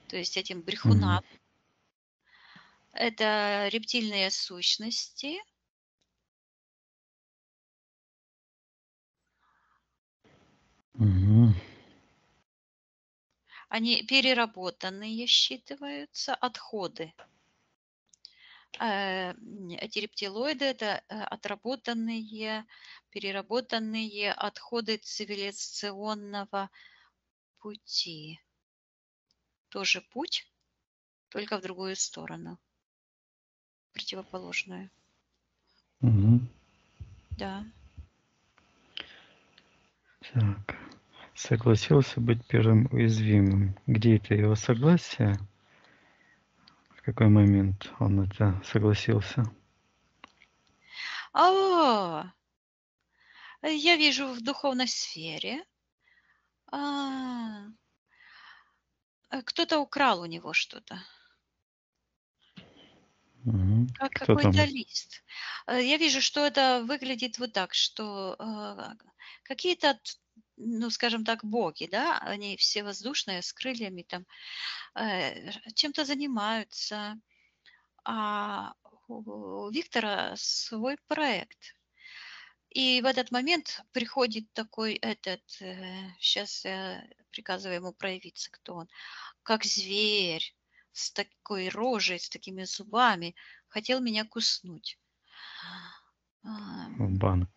то есть этим брехуном. Мгм. Это рептильные сущности. Мгм. Они переработанные считываются, отходы. Эти рептилоиды – это отработанные, переработанные отходы цивилизационного пути. Тоже путь, только в другую сторону, противоположную. Мгм. Да. Так. Согласился быть первым уязвимым. Где это его согласие? В какой момент он это согласился? Я вижу в духовной сфере. Кто-то украл у него что-то. Мгм. Как Кто там? какой-то лист. Я вижу, что это выглядит вот так, что какие-то, ну, скажем так, боги, да, они все воздушные, с крыльями там, чем-то занимаются. А у Виктора свой проект. И в этот момент приходит такой сейчас я приказываю ему проявиться, кто он, как зверь, с такой рожей, с такими зубами, хотел меня куснуть. В банк.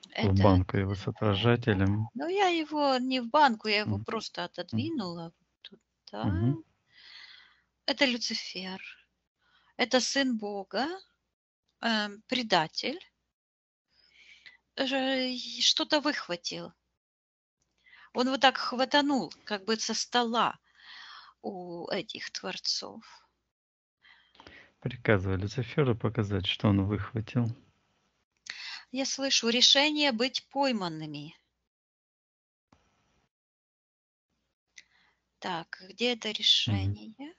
В Это, банку его с отражателем. ну, я его не в банку, я его Мгм. просто отодвинула туда. Мгм. Это Люцифер, это сын Бога, предатель, что-то выхватил. Он вот так хватанул, как бы со стола. у этих творцов. Приказывай Люциферу показать, что он выхватил. Я слышу решение быть пойманными. Так, где это решение?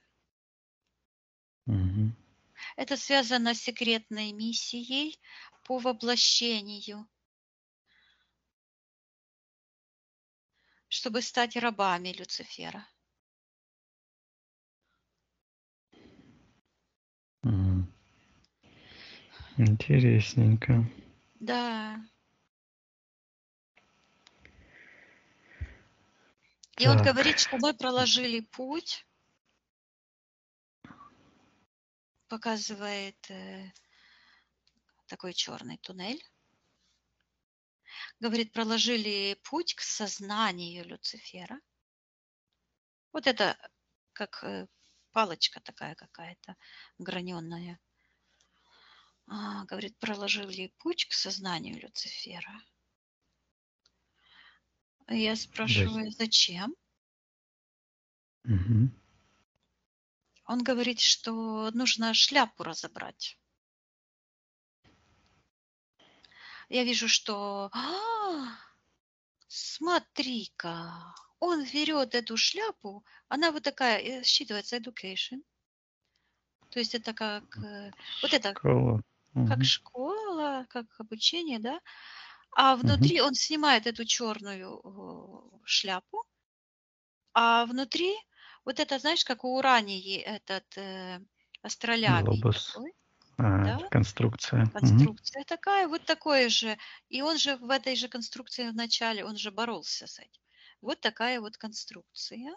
Мгм. Это связано с секретной миссией по воплощению, чтобы стать рабами Люцифера. Мгм. Интересненько. Да. И он Так, говорит, что мы проложили путь, показывает такой черный туннель. Говорит, проложили путь к сознанию Люцифера. Вот это как палочка такая какая-то граненая. Говорит, проложили путь к сознанию Люцифера. Я спрашиваю, зачем? Мгм. Он говорит, что нужно шляпу разобрать. Я вижу, что смотри-ка, он берет эту шляпу, она вот такая, считывается education. То есть это как вот это Школа. как Мгм. школа, как обучение, да? А Мгм. внутри он снимает эту черную шляпу, а внутри вот это, знаешь, как у Урании этот астролябий Глобус. такой, А, да? это конструкция. Мгм. Конструкция такая, вот такое же. И он же в этой же конструкции вначале, он же боролся с этим. Вот такая вот конструкция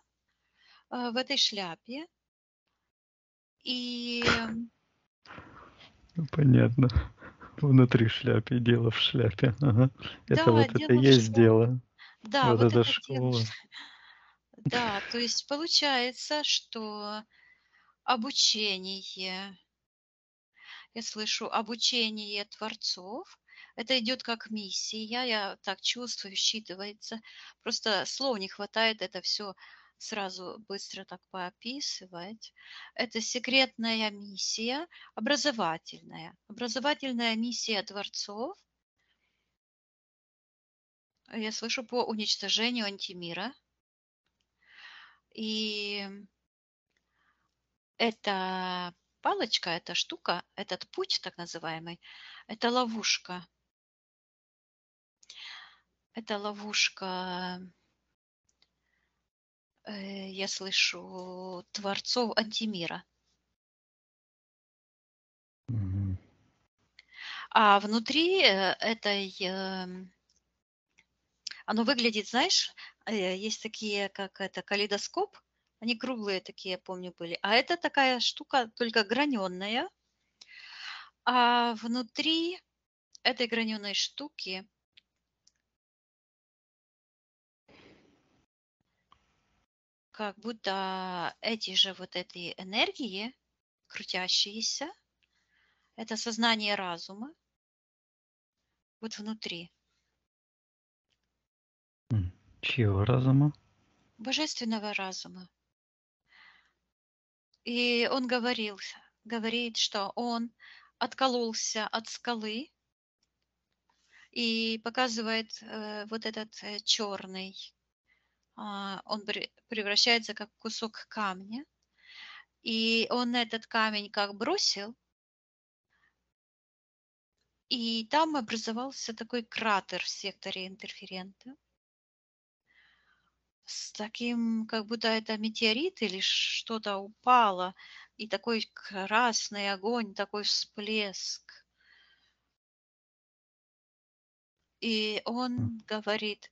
в этой шляпе. И Ну, понятно. Внутри шляпы, дело в шляпе. Ага. Это да, вот это и дело в есть шляпе. дело. Да, Вот вот эта это дело. школа. Да, то есть получается, что обучение, я слышу обучение творцов, это идет как миссия, я так чувствую, считывается. Просто слов не хватает это все сразу быстро так поописывать. Это секретная миссия, образовательная миссия творцов. Я слышу по уничтожению антимира. И эта палочка, эта штука, этот путь так называемый, это ловушка. Это ловушка, я слышу, творцов антимира. Мгм. А внутри оно выглядит, знаешь, есть такие, как это, калейдоскоп, они круглые такие, я помню, были. А это такая штука, только граненая. А внутри этой граненой штуки как будто эти же вот эти энергии, крутящиеся, это сознание разума, вот внутри, Чьего разума? божественного разума. И он говорит, что он откололся от скалы и показывает вот этот черный. Он превращается как кусок камня. И он этот камень как бросил, и там образовался такой кратер в секторе интерферента. С таким, как будто это метеорит или что-то упало, и такой красный огонь, такой всплеск. И он говорит,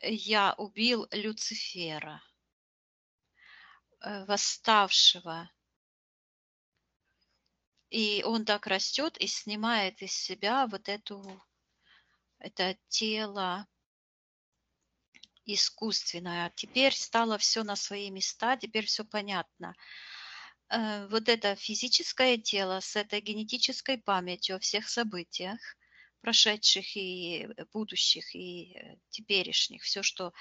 я убил Люцифера, восставшего. И он так растет и снимает из себя вот это тело искусственное. Теперь стало все на свои места, теперь все понятно. Вот это физическое тело с этой генетической памятью о всех событиях, прошедших и будущих, и теперешних, все, что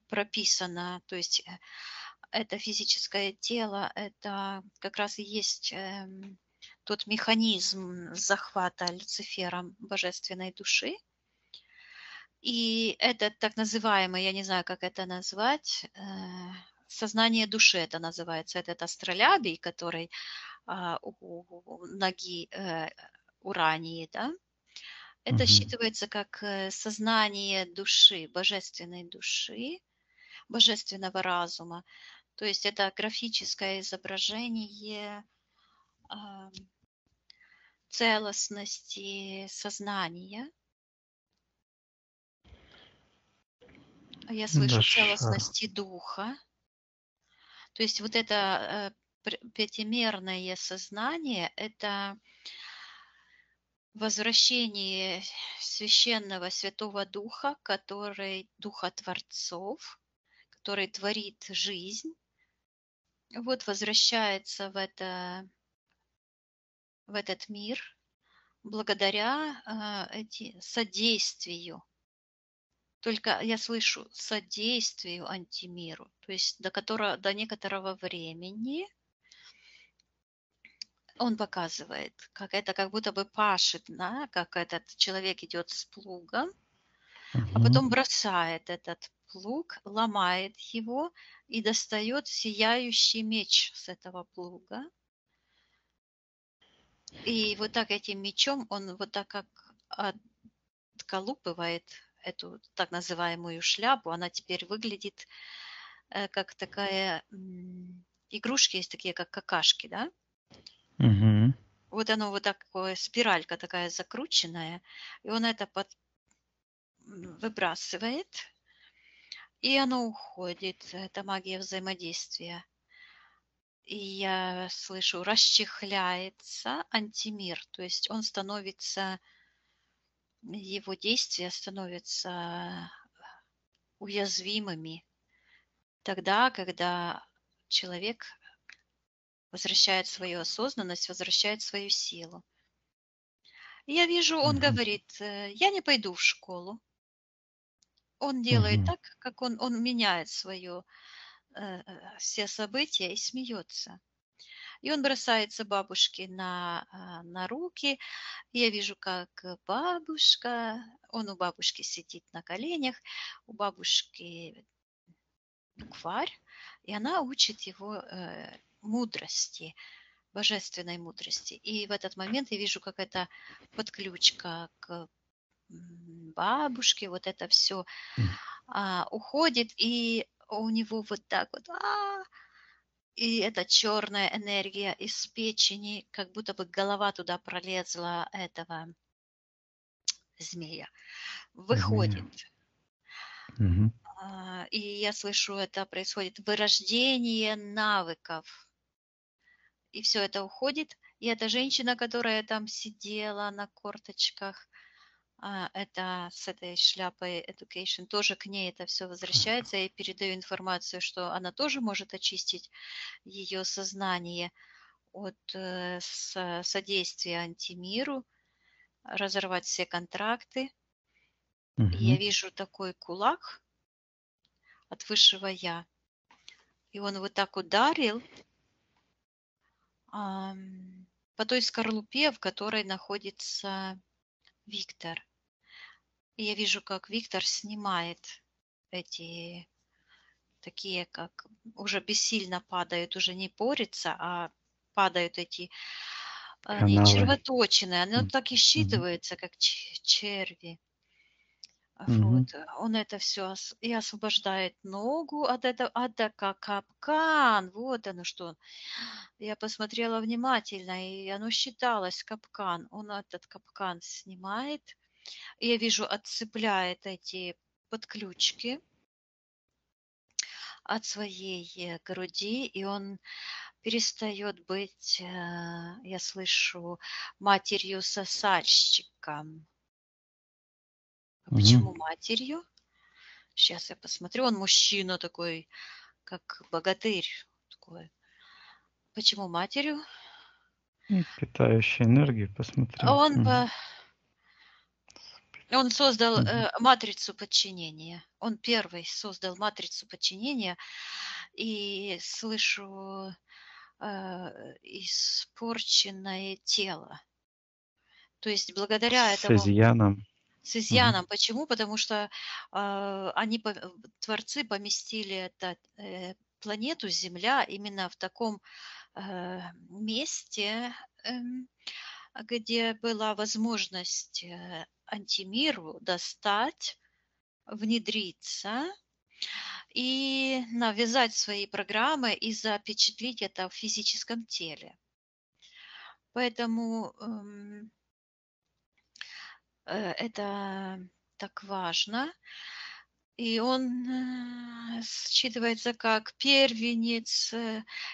прописано, то есть это физическое тело, это как раз и есть тот механизм захвата Люцифером божественной души. И это так называемый, я не знаю, как это назвать, сознание души это называется. Этот астролябий, который у ноги Урании, да, это Мгм. считывается как сознание души, божественного разума. То есть это графическое изображение целостности сознания. Я Да, слышу шар. целостности духа. То есть вот это пятимерное сознание – это возвращение священного Святого Духа, Духа Творцов, который творит жизнь, вот возвращается в этот мир благодаря содействию. Только я слышу содействию антимиру, то есть до некоторого времени он показывает, как будто бы пашет, да, как этот человек идет с плугом, а Мгм. потом бросает этот плуг, ломает его и достает сияющий меч с этого плуга. И вот так этим мечом он вот так как отколупывает эту так называемую шляпу. Она теперь выглядит как такая... Игрушки есть такие, как какашки, да? Мгм. Вот оно вот такое, спиралька такая закрученная, и он это выбрасывает, и оно уходит. Это магия взаимодействия. И я слышу, расчехляется антимир, то есть он становится, его действия становятся уязвимыми тогда, когда человек возвращает свою осознанность, возвращает свою силу. И я вижу, он Мгм. говорит, я не пойду в школу. Он делает Мгм. так, как он меняет все события и смеется. И он бросается бабушке на руки. И я вижу, как он у бабушки сидит на коленях, у бабушки букварь, и она учит его мудрости, божественной мудрости. И в этот момент я вижу, как эта подключка к бабушке, вот это все М. уходит, и у него вот так вот, и эта черная энергия из печени, как будто бы голова туда пролезла этого змея, Змея. выходит. Мгм. И я слышу, это происходит вырождение навыков. И все это уходит. И эта женщина, которая там сидела на корточках, это с этой шляпой education, тоже к ней это все возвращается. Я ей передаю информацию, что она тоже может очистить ее сознание от содействия антимиру, разорвать все контракты. И я Мгм. вижу такой кулак от высшего я. И он вот так ударил по той скорлупе, в которой находится Виктор. И я вижу, как Виктор снимает эти такие, как уже бессильно падают, уже не порится, а падают эти, они Каналы. червоточины, оно так и Мгм. считывается, как черви. Мгм. Вот, он это все и освобождает ногу как капкан, вот оно что. Я посмотрела внимательно, и оно считалось капкан. Он этот капкан снимает, и я вижу, отцепляет эти подключки от своей груди, и он перестает быть, я слышу, матерью-сосальщиком. А Мгм. почему матерью? Сейчас я посмотрю. Он мужчина такой, как богатырь. Такой. Почему матерью? Питающая энергию, посмотри. Он, Мгм. он создал Мгм. матрицу подчинения. Он первый создал матрицу подчинения. и слышу испорченное тело. То есть благодаря С этому изъяном. с Мгм. изъяном. Почему? Потому что творцы поместили планету Земля именно в таком месте, где была возможность антимиру достать, внедриться и навязать свои программы и запечатлеть это в физическом теле. Поэтому это так важно. И он считывается как первенец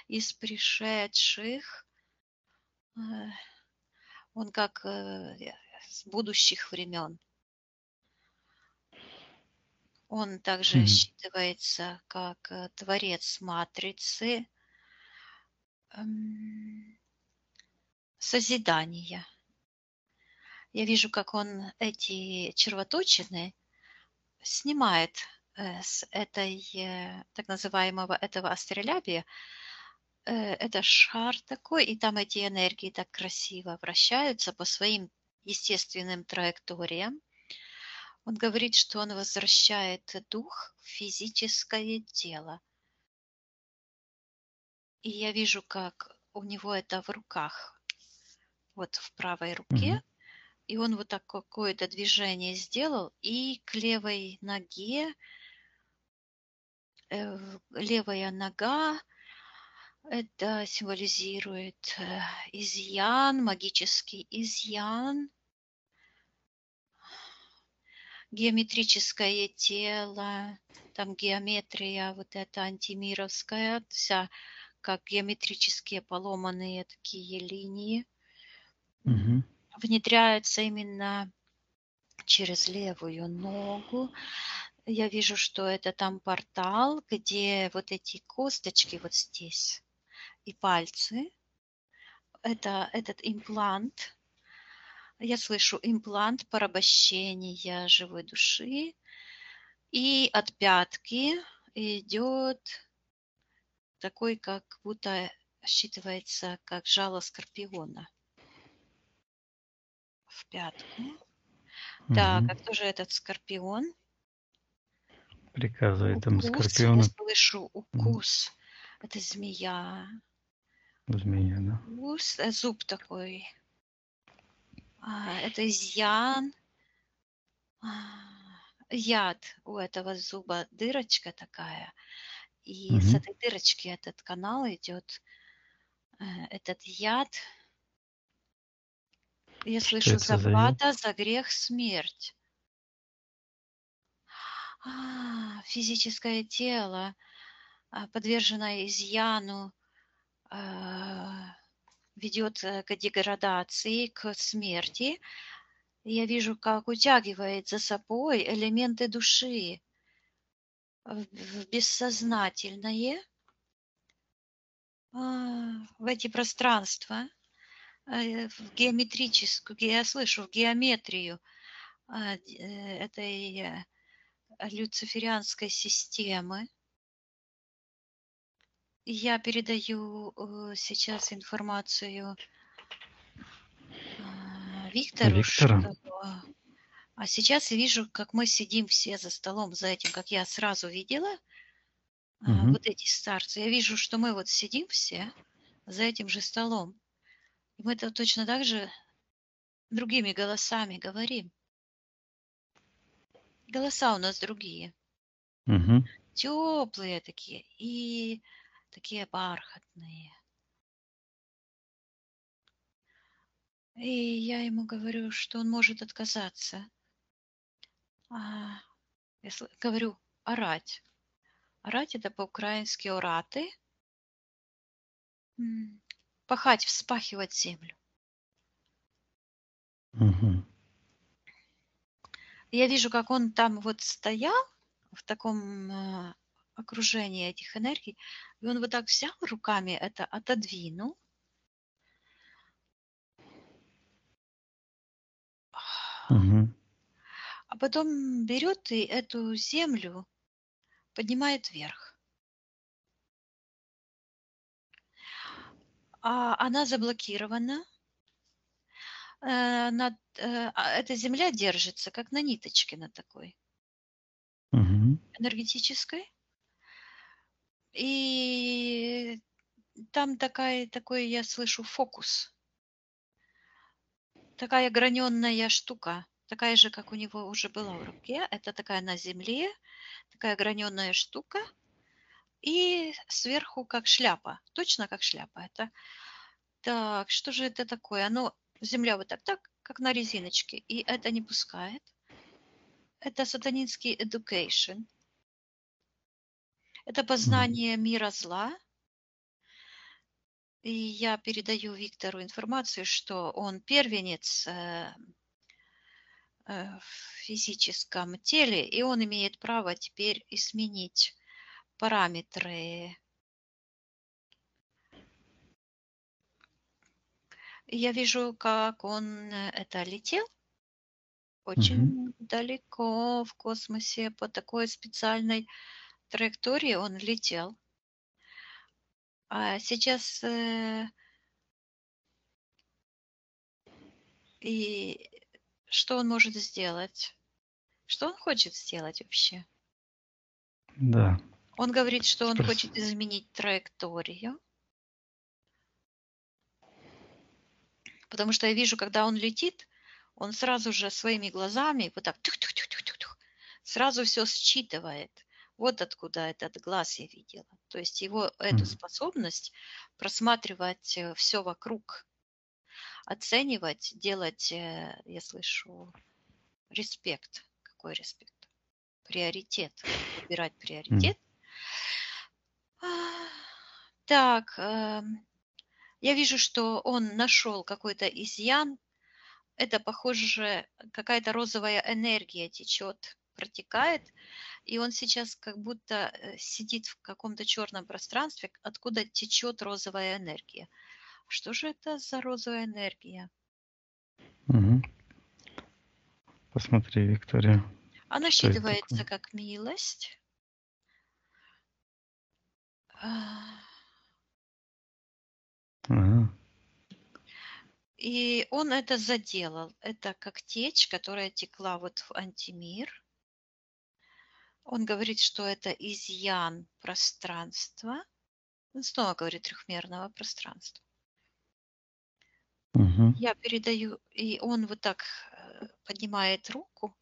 из пришедших. Э, Он как с будущих времен. Он также Мгм. считывается как творец матрицы созидания. Я вижу, как он эти червоточины снимает с этой так называемого этого астролябия. Это шар такой, и там эти энергии так красиво вращаются по своим естественным траекториям. Он говорит, что он возвращает дух в физическое тело. И я вижу, как у него это в руках, вот в правой руке. Мгм. И он вот так какое-то движение сделал, и к левой ноге, левая нога, это символизирует изъян, магический изъян, геометрическое тело, там геометрия вот эта антимировская, вся как геометрические поломанные такие линии, Мгм. внедряются именно через левую ногу. Я вижу, что это там портал, где вот эти косточки вот здесь и пальцы. Это этот имплант. Я слышу имплант порабощения живой души. И от пятки идет такой, как будто считывается, как жало скорпиона в пятку. Так, Мгм. а кто же этот скорпион? Приказывает там Укус, я скорпиону. слышу Мгм. укус. Это змея. Змея, да. Укус, зуб такой. Это изъян. А, Яд у этого зуба, дырочка такая. И с Мгм. этой дырочки этот канал идет, этот яд. Я Что слышу это за яд? заплата за грех смерть. Физическое тело, подверженное изъяну, ведет к деградации, к смерти. Я вижу, как утягивает за собой элементы души в бессознательное, в эти пространства, в геометрическую, я слышу, в геометрию этой люциферианской системы. Я передаю сейчас информацию Виктору, Виктора? что сейчас я вижу, как мы сидим все за столом за этим, как я сразу видела, Мгм. вот эти старцы. Я вижу, что мы вот сидим все за этим же столом. И мы это точно так же другими голосами говорим. Голоса у нас другие, Мгм. теплые такие и такие бархатные. И я ему говорю, что он может отказаться. Я говорю орать. Орать это по-украински орати. Пахать, вспахивать землю. Мгм. Я вижу, как он там вот стоял в таком окружении этих энергий, и он вот так взял руками это, отодвинул, Мгм. а потом берет и эту землю поднимает вверх. она заблокирована. Эта земля держится как на ниточке на такой Мгм. энергетической. И там такой, я слышу, фокус. Такая граненая штука, такая же, как у него уже была в руке. Это такая на земле, такая граненая штука. И сверху как шляпа, точно как шляпа. Это так, что же это такое? Земля вот так, как на резиночке, и это не пускает. Это сатанинский education. Это Мгм. познание мира зла. И я передаю Виктору информацию, что он первенец в физическом теле, и он имеет право теперь изменить параметры. И я вижу, как он это летел Мгм. очень далеко в космосе по такой специальной траектории он летел. А сейчас и что он может сделать? Что он хочет сделать вообще? Да. Он говорит, что он Спрос- хочет изменить траекторию, потому что я вижу, когда он летит, он сразу же своими глазами вот так тух-тух-тух-тух-тух, сразу все считывает. Вот откуда этот глаз я видела. То есть его эту Мгм. способность просматривать все вокруг, оценивать, делать, я слышу, респект. Какой респект? Приоритет. Выбирать М. приоритет. А, Так, я вижу, что он нашел какой-то изъян. Это похоже, какая-то розовая энергия течет, протекает, и он сейчас как будто сидит в каком-то черном пространстве, откуда течет розовая энергия. Что же это за розовая энергия? Мгм. Посмотри, Виктория, Она что это считывается такое. как милость. А, Ага. И он это заделал. Это как течь, которая текла вот в антимир. Он говорит, что это изъян пространства. Он снова говорит трехмерного пространства. Мгм. Я передаю, и он вот так поднимает руку,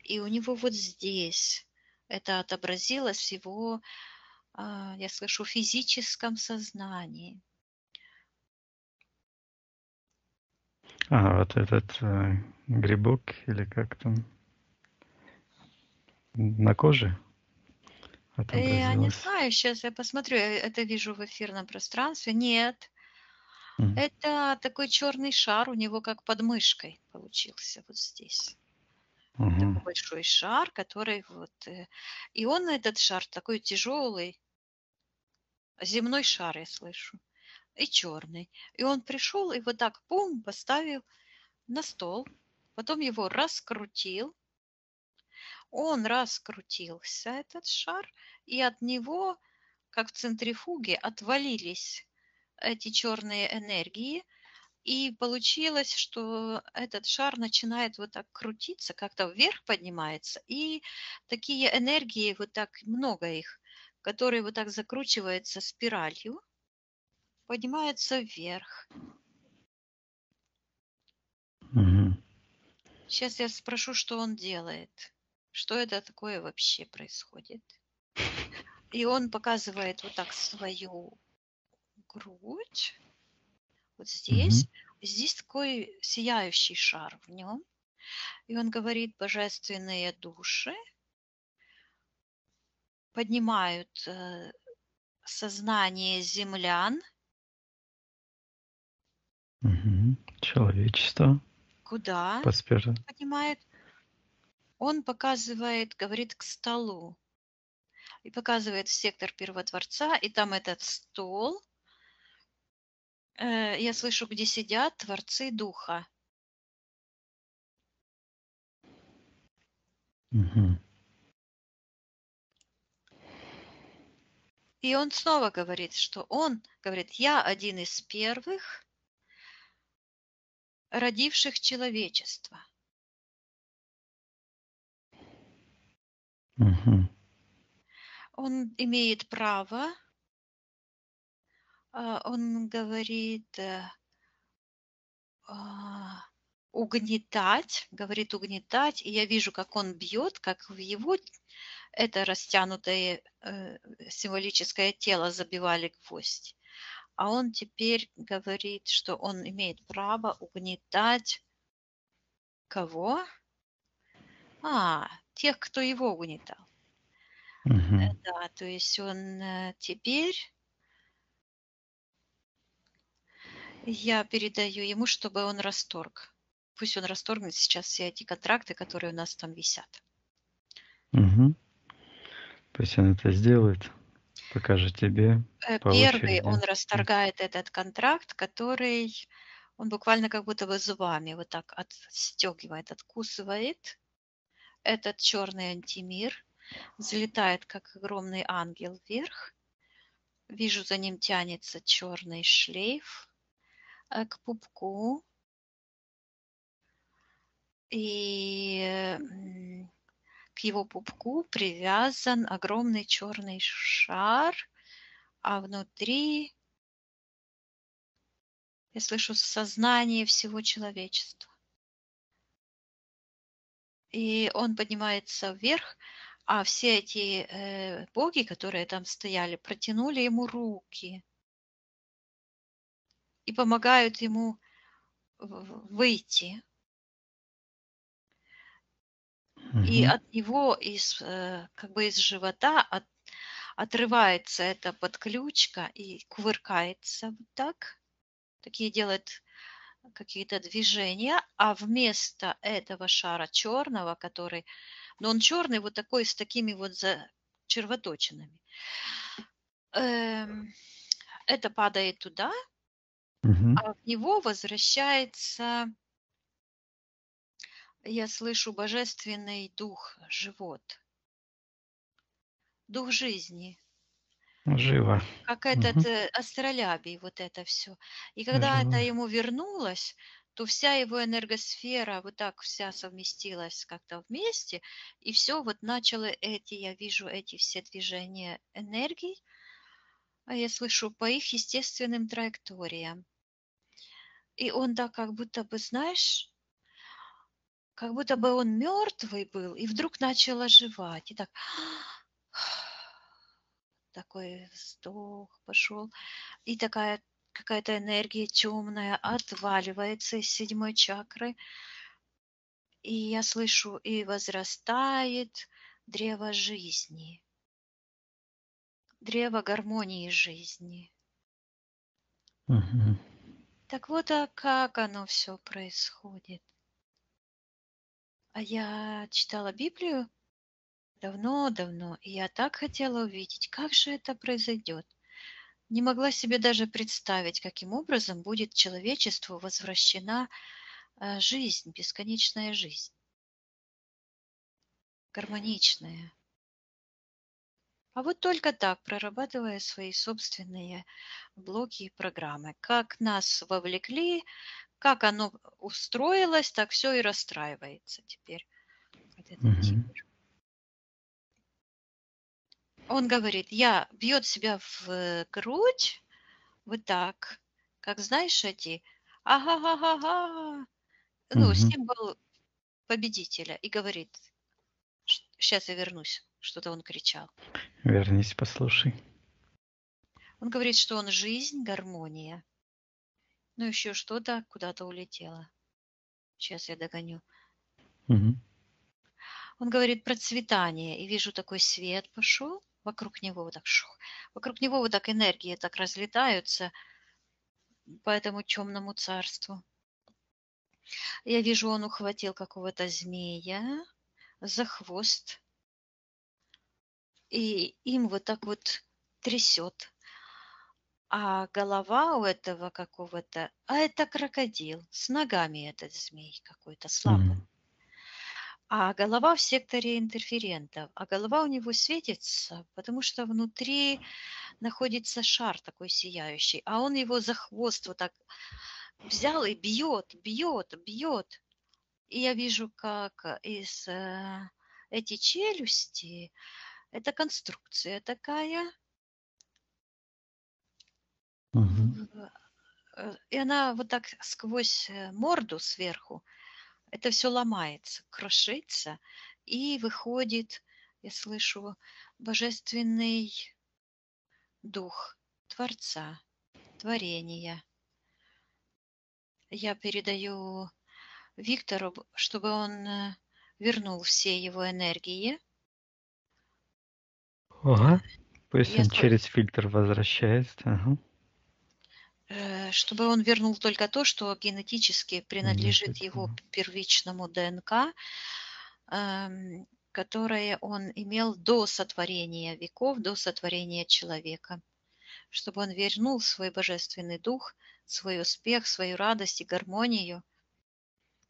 и у него вот здесь это отобразилось в его, я слышу, физическом сознании. Вот этот грибок или как там на коже Я не отобразилось. знаю, сейчас я посмотрю, я это вижу в эфирном пространстве. Нет, Мгм. это такой черный шар у него как под мышкой получился вот здесь. Мгм. Такой большой шар, который вот... И он, этот шар, такой тяжелый, земной шар, я слышу, и черный. И он пришел и вот так, пум, поставил на стол, потом его раскрутил, он раскрутился, этот шар, и от него, как в центрифуге, отвалились эти черные энергии, и получилось, что этот шар начинает вот так крутиться, как-то вверх поднимается, и такие энергии, вот так много их, которые вот так закручиваются спиралью, поднимаются вверх. Мгм. Сейчас я спрошу, что он делает. Что это такое вообще происходит? И он показывает вот так свою грудь, вот Мгм. здесь. Здесь такой сияющий шар в нем. И он говорит, божественные души поднимают сознание землян. Мгм. Человечество Куда поспер. поднимает? Он показывает, говорит, к столу. И показывает в сектор Первотворца, и там этот стол, я слышу, где сидят творцы духа. Мгм. И он снова говорит, что он говорит, я один из первых, родивших человечество. Мгм. Он имеет право, он говорит, говорит угнетать, и я вижу, как он бьет, как в его это растянутое символическое тело забивали гвоздь. А он теперь говорит, что он имеет право угнетать кого? Тех, кто его угнетал. Мгм. Да, то есть он теперь, я передаю ему, чтобы он расторг. Пусть он расторгнет сейчас все эти контракты, которые у нас там висят. Мгм. Пусть он это сделает, покажет тебе по Первый он очереди. расторгает этот контракт, который он буквально как будто бы зубами вот так отстегивает, откусывает этот черный антимир, взлетает как огромный ангел вверх. Вижу, за ним тянется черный шлейф к пупку. И к его пупку привязан огромный черный шар, а внутри я слышу сознание всего человечества. И он поднимается вверх, а все эти боги, которые там стояли, протянули ему руки и помогают ему выйти. И Мгм. от него как бы из живота отрывается эта подключка и кувыркается вот так. Такие делает какие-то движения, а вместо этого шара черного, который, но он черный вот такой с такими вот червоточинами, эм, это падает туда, Мгм. а в него возвращается, я слышу, божественный дух, живот, дух жизни, Живо. как Мгм. астролябий, вот это все. И когда это Живо. ему вернулось, то вся его энергосфера вот так вся совместилась как-то вместе, и все вот начало я вижу эти все движения энергий, а я слышу по их естественным траекториям. И он так как будто бы, знаешь, как будто бы он мертвый был и вдруг начал оживать. И так такой вздох пошел. И такая какая-то энергия темная отваливается из седьмой чакры. И я слышу, и возрастает древо жизни, древо гармонии жизни. Мгм. Так вот, а как оно все происходит? А я читала Библию давно-давно, и я так хотела увидеть, как же это произойдет. Не могла себе даже представить, каким образом будет человечеству возвращена жизнь, бесконечная жизнь, гармоничная. А вот только так, прорабатывая свои собственные блоки и программы. Как нас вовлекли, как оно устроилось, так все и расстраивается теперь. Вот этот Мгм. тигр. Он говорит, бьет себя в грудь, вот так, как знаешь эти, ага-га-га-га, ну, Мгм. символ победителя, и говорит, сейчас я вернусь, что-то он кричал. Вернись, послушай. Он говорит, что он жизнь, гармония. Ну, еще что-то куда-то улетело. Сейчас я догоню. Мгм. Он говорит процветание, и вижу, такой свет пошел, вокруг него вот так шух, вокруг него вот так энергии так разлетаются по этому темному царству. Я вижу, он ухватил какого-то змея за хвост, и им вот так вот трясет. А голова у этого какого-то, а это крокодил, с ногами этот змей какой-то, с лапами. Мгм. а голова в секторе интерферентов. А голова у него светится, потому что внутри находится шар такой сияющий, а он его за хвост вот так взял и бьет, бьет, бьет. И я вижу, как из эти челюсти, это конструкция такая, Мгм. и она вот так сквозь морду сверху, это все ломается, крошится, и выходит, я слышу, божественный дух Творца, творения. Я передаю Виктору, чтобы он вернул все его энергии. Ага. Пусть Я он слышу, через фильтр возвращается. Ага. чтобы он вернул только то, что генетически принадлежит его Генетика. первичному ДНК, которое он имел до сотворения веков, до сотворения человека, чтобы он вернул свой божественный дух, свой успех, свою радость и гармонию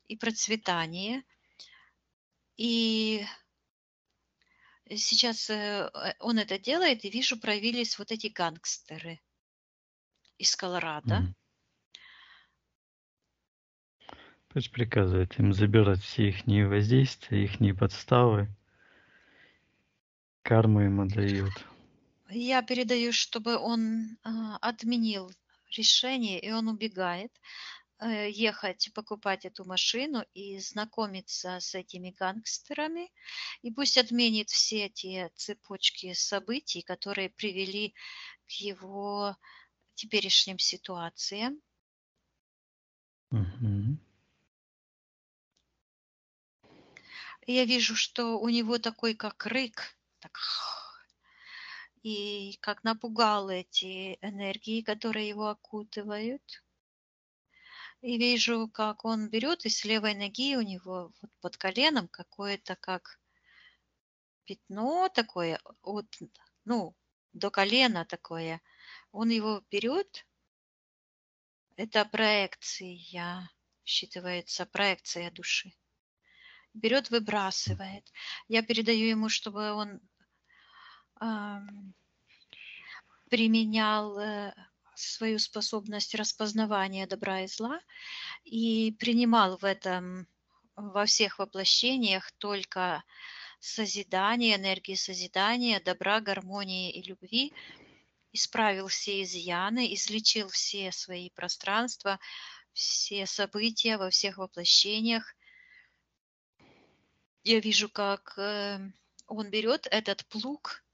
и процветание. И сейчас он это делает, и вижу, проявились вот эти гангстеры из Колорадо. Мгм. Пусть приказывает им забирать все их воздействия, их подставы, карму им отдают. Я передаю, чтобы он отменил решение, и он убегает ехать, покупать эту машину и знакомиться с этими гангстерами. И пусть отменит все те цепочки событий, которые привели к его теперешним ситуациям. Мгм. И я вижу, что у него такой как рык, так, и как напугал эти энергии, которые его окутывают. И вижу, как он берет, и с левой ноги у него вот под коленом какое-то как пятно такое, от, ну, до колена такое. Он его берет, это проекция, считывается проекция души. Берет, выбрасывает. Я передаю ему, чтобы он применял свою способность распознавания добра и зла и принимал в этом во всех воплощениях только созидание, энергии созидания, добра, гармонии и любви, исправил все изъяны, излечил все свои пространства, все события во всех воплощениях. Я вижу, как он берет этот плуг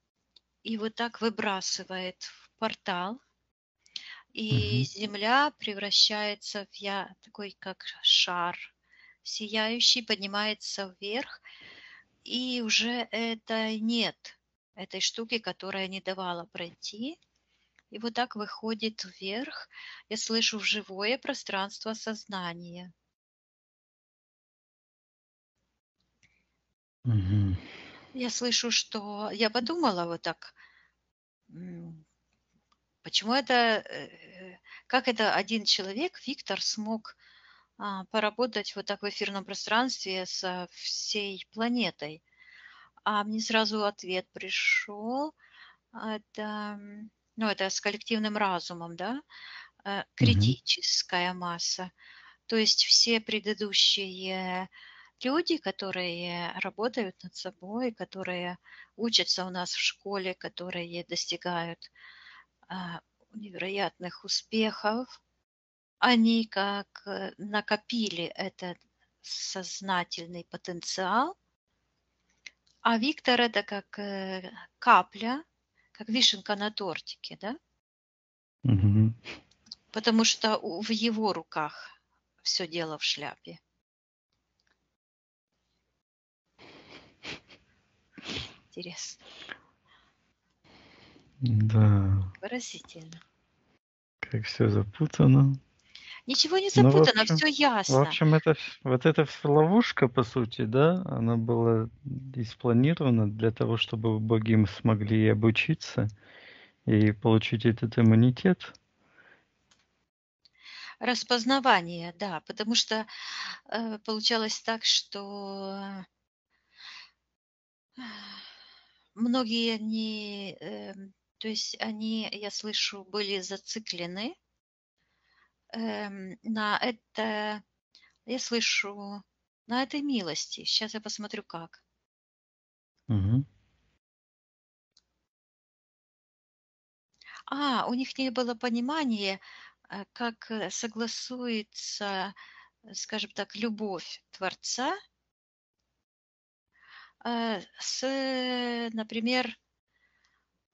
и вот так выбрасывает в портал, и Мгм. земля превращается в такой, как шар сияющий, поднимается вверх, и уже это нет этой штуки, которая не давала пройти. И вот так выходит вверх. Я слышу в живое пространство сознания. Мгм. Я слышу, что я подумала вот так, почему это, как это один человек, Виктор, смог поработать вот так в эфирном пространстве со всей планетой. А мне сразу ответ пришел, это, ну, это с коллективным разумом, да, Мгм. критическая масса. То есть все предыдущие люди, которые работают над собой, которые учатся у нас в школе, которые достигают а, невероятных успехов, они как накопили этот сознательный потенциал, а Виктор это как капля, как вишенка на тортике, да? Мгм. Потому что в его руках все дело в шляпе. Интересно, Да, выразительно. как все запутано. Ничего не Ну, запутано, все в ясно. общем, вот эта ловушка, по сути, да, она была и спланирована для того, чтобы боги им смогли обучиться и получить этот иммунитет. Распознавание, да, потому что получалось так, что Многие не, то есть они, я слышу, были зациклены на это, я слышу, на этой милости. Сейчас я посмотрю, как. Мгм. У них не было понимания, как согласуется, скажем так, любовь Творца например,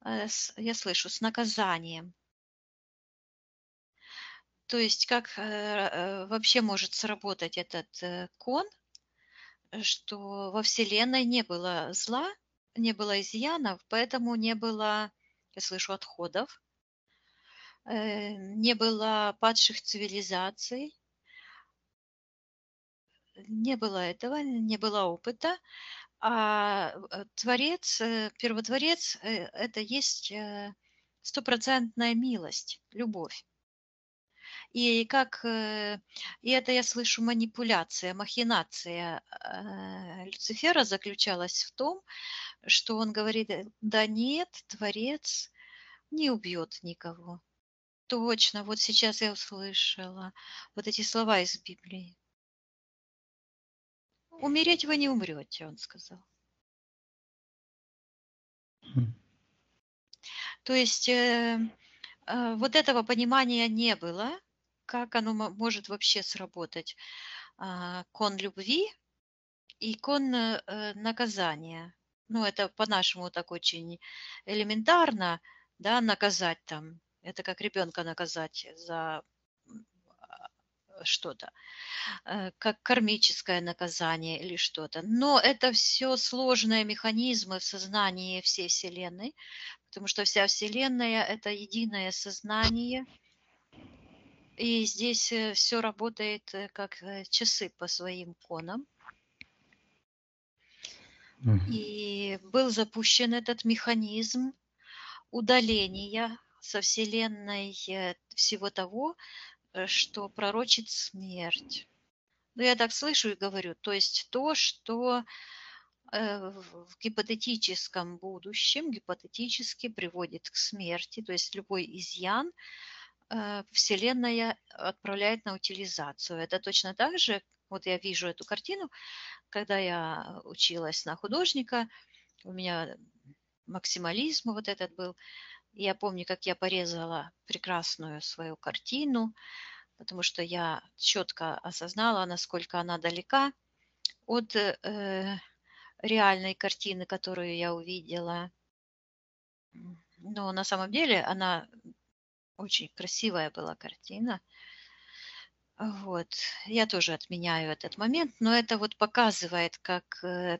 я слышу, с наказанием. То есть как вообще может сработать этот кон, что во Вселенной не было зла, не было изъянов, поэтому не было, я слышу, отходов, не было падших цивилизаций, не было этого, не было опыта, Творец, Первотворец, это есть стопроцентная милость, любовь. И и это я слышу манипуляция, махинация Люцифера заключалась в том, что он говорит, да нет, Творец не убьет никого. Точно, вот сейчас я услышала вот эти слова из Библии. Умереть вы не умрете, он сказал. М. То есть вот этого понимания не было, как оно может вообще сработать. Кон любви и кон наказания. Ну, это по-нашему так очень элементарно, да, наказать там. Это как ребенка наказать за что-то, как кармическое наказание или что-то. Но это все сложные механизмы в сознании всей Вселенной, потому что вся Вселенная – это единое сознание, и здесь все работает как часы по своим конам. Мгм. И был запущен этот механизм удаления со Вселенной всего того, что пророчит смерть. Ну, я так слышу и говорю, то есть то, что в гипотетическом будущем, гипотетически приводит к смерти, то есть любой изъян Вселенная отправляет на утилизацию. Это точно так же, вот я вижу эту картину, когда я училась на художника, у меня максимализм вот этот был. И я помню, как я порезала прекрасную свою картину, потому что я четко осознала, насколько она далека от реальной картины, которую я увидела. Но на самом деле она очень красивая была картина. Вот. Я тоже отменяю этот момент, но это вот показывает, как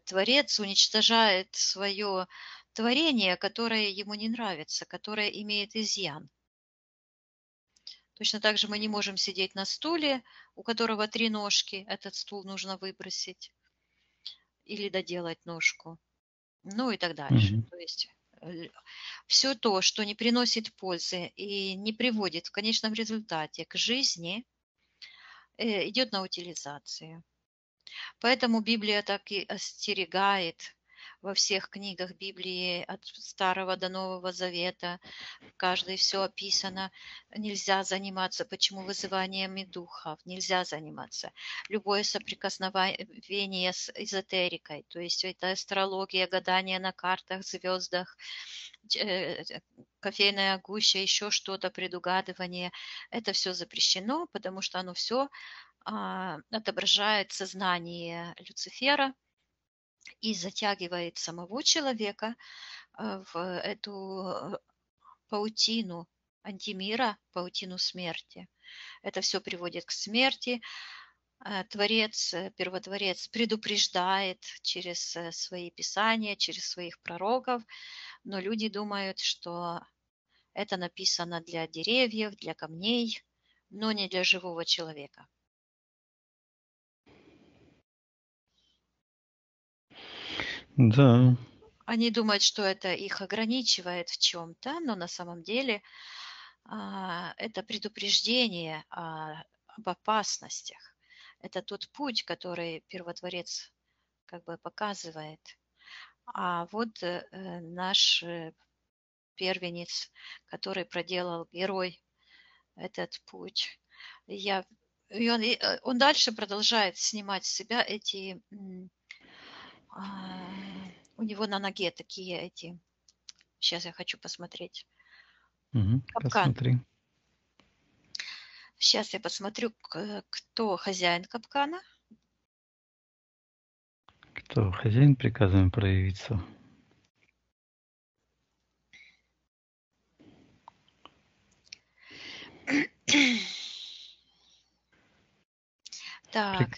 Творец уничтожает свое творение, которое ему не нравится, которое имеет изъян. Точно так же мы не можем сидеть на стуле, у которого 3 ножки, этот стул нужно выбросить или доделать ножку, ну и так дальше. Мгм. То есть все то, что не приносит пользы и не приводит в конечном результате к жизни, идет на утилизацию. Поэтому Библия так и остерегает во всех книгах Библии от Старого до Нового Завета. В каждой все описано. Нельзя заниматься, почему вызываниями духов, нельзя заниматься. Любое соприкосновение с эзотерикой, то есть это астрология, гадание на картах, звездах, кофейная гуща, еще что-то, предугадывание. Это все запрещено, потому что оно все отображает сознание Люцифера и затягивает самого человека в эту паутину антимира, паутину смерти. Это все приводит к смерти. Творец, первотворец предупреждает через свои писания, через своих пророков, но люди думают, что это написано для деревьев, для камней, но не для живого человека. Да. Они думают, что это их ограничивает в чем-то, но на самом деле это предупреждение об опасностях. Это тот путь, который первотворец как бы показывает. А вот наш первенец, который проделал, герой, этот путь. Я, он дальше продолжает снимать с себя эти... у него на ноге такие эти... Сейчас я хочу посмотреть. Капкан. Посмотри. Сейчас я посмотрю, кто хозяин капкана. Кто хозяин, приказываем проявиться. Так,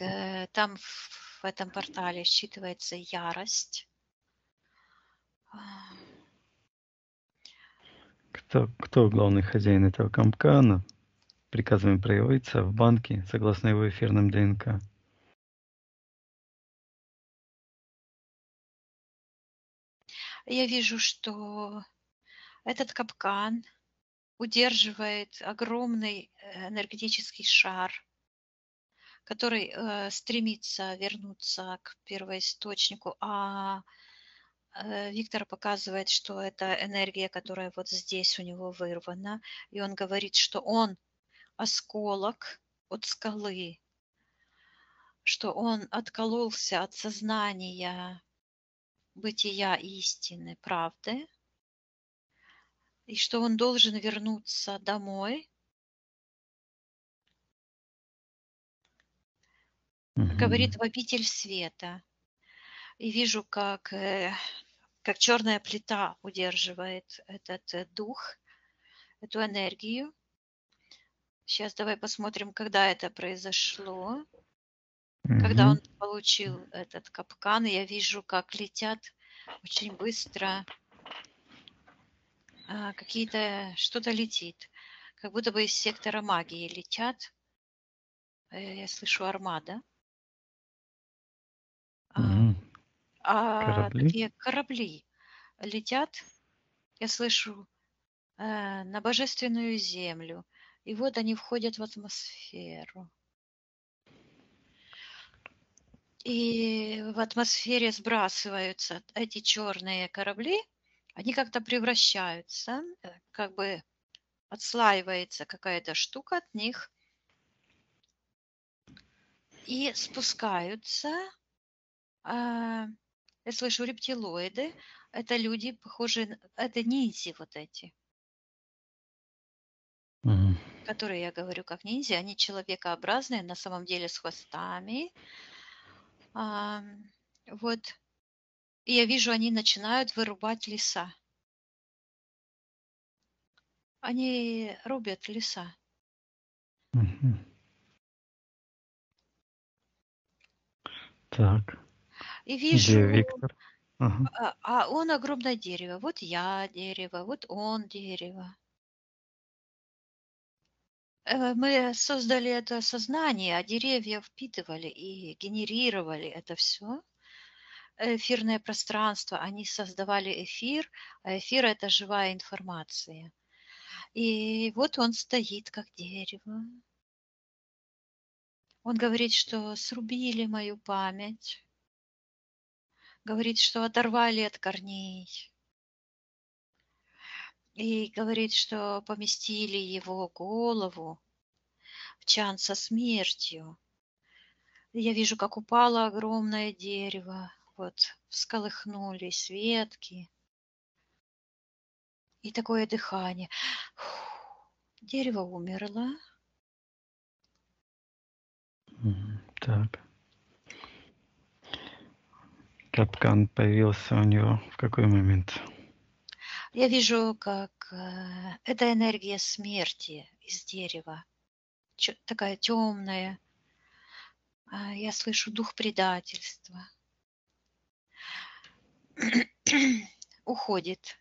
там в этом портале считывается ярость. Кто главный хозяин этого капкана? Приказываем проявиться в банке, согласно его эфирным ДНК. Я вижу, что этот капкан удерживает огромный энергетический шар, который стремится вернуться к первоисточнику, а Виктор показывает, что это энергия, которая вот здесь у него вырвана, и он говорит, что он осколок от скалы, что он откололся от сознания бытия истины, правды, и что он должен вернуться домой, говорит, в обитель света. И вижу, как черная плита удерживает этот дух, эту энергию. Сейчас давай посмотрим, когда это произошло. Когда он получил этот капкан, я вижу, как летят очень быстро что-то летит. Как будто бы из сектора магии летят. Я слышу армада. Корабли? Такие корабли летят. Я слышу на божественную землю. И вот они входят в атмосферу. И в атмосфере сбрасываются эти черные корабли, они как-то превращаются, как бы отслаивается какая-то штука от них, и спускаются. Я слышу рептилоиды, это люди, похожие, это ниндзя вот эти, которые я говорю как ниндзя, они человекообразные, на самом деле с хвостами. Вот. И я вижу, они начинают вырубать леса. Они рубят леса. Так. И Где вижу, Виктор? а он огромное дерево. Вот я дерево, вот он дерево. Мы создали это сознание, а деревья впитывали и генерировали это все. Эфирное пространство, они создавали эфир, а эфир – это живая информация. И вот он стоит как дерево. Он говорит, что срубили мою память. Говорит, что оторвали от корней. И говорит, что поместили его голову в чан со смертью. Я вижу, как упало огромное дерево. Вот всколыхнулись ветки. И такое дыхание. Дерево умерло. Так. Капкан появился у него в какой момент? Я вижу, как эта энергия смерти из дерева. Такая темная. Я слышу дух предательства. Уходит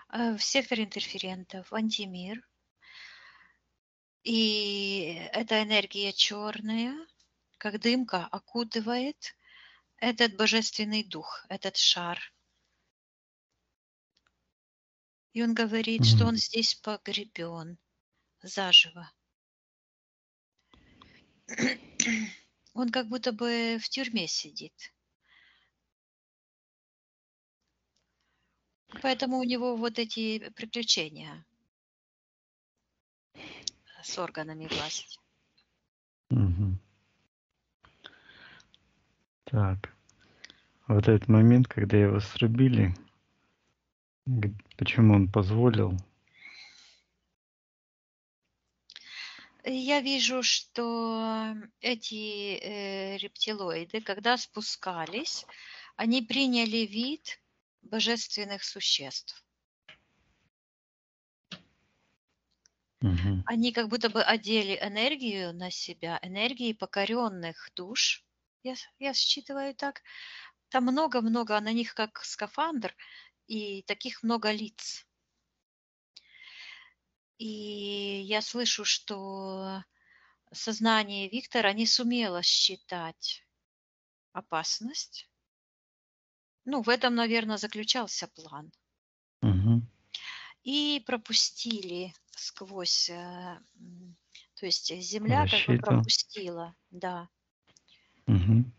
в сектор интерферентов, в антимир. И эта энергия черная, как дымка, окутывает этот божественный дух, этот шар. И он говорит, что он здесь погребен заживо. Он как будто бы в тюрьме сидит. Поэтому у него вот эти приключения с органами власти. Мгм. Так. Вот этот момент, когда его срубили, почему он позволил? Я вижу, что эти рептилоиды, когда спускались, они приняли вид божественных существ. Мгм. Они как будто бы одели энергию на себя, энергии покоренных душ. Я считываю так. Там много-много, на них как скафандр, и таких много лиц. И я слышу, что сознание Виктора не сумело считать опасность. Ну, в этом, наверное, заключался план. Мгм. И пропустили сквозь, то есть земля как бы Защита. пропустила, да. Мгм.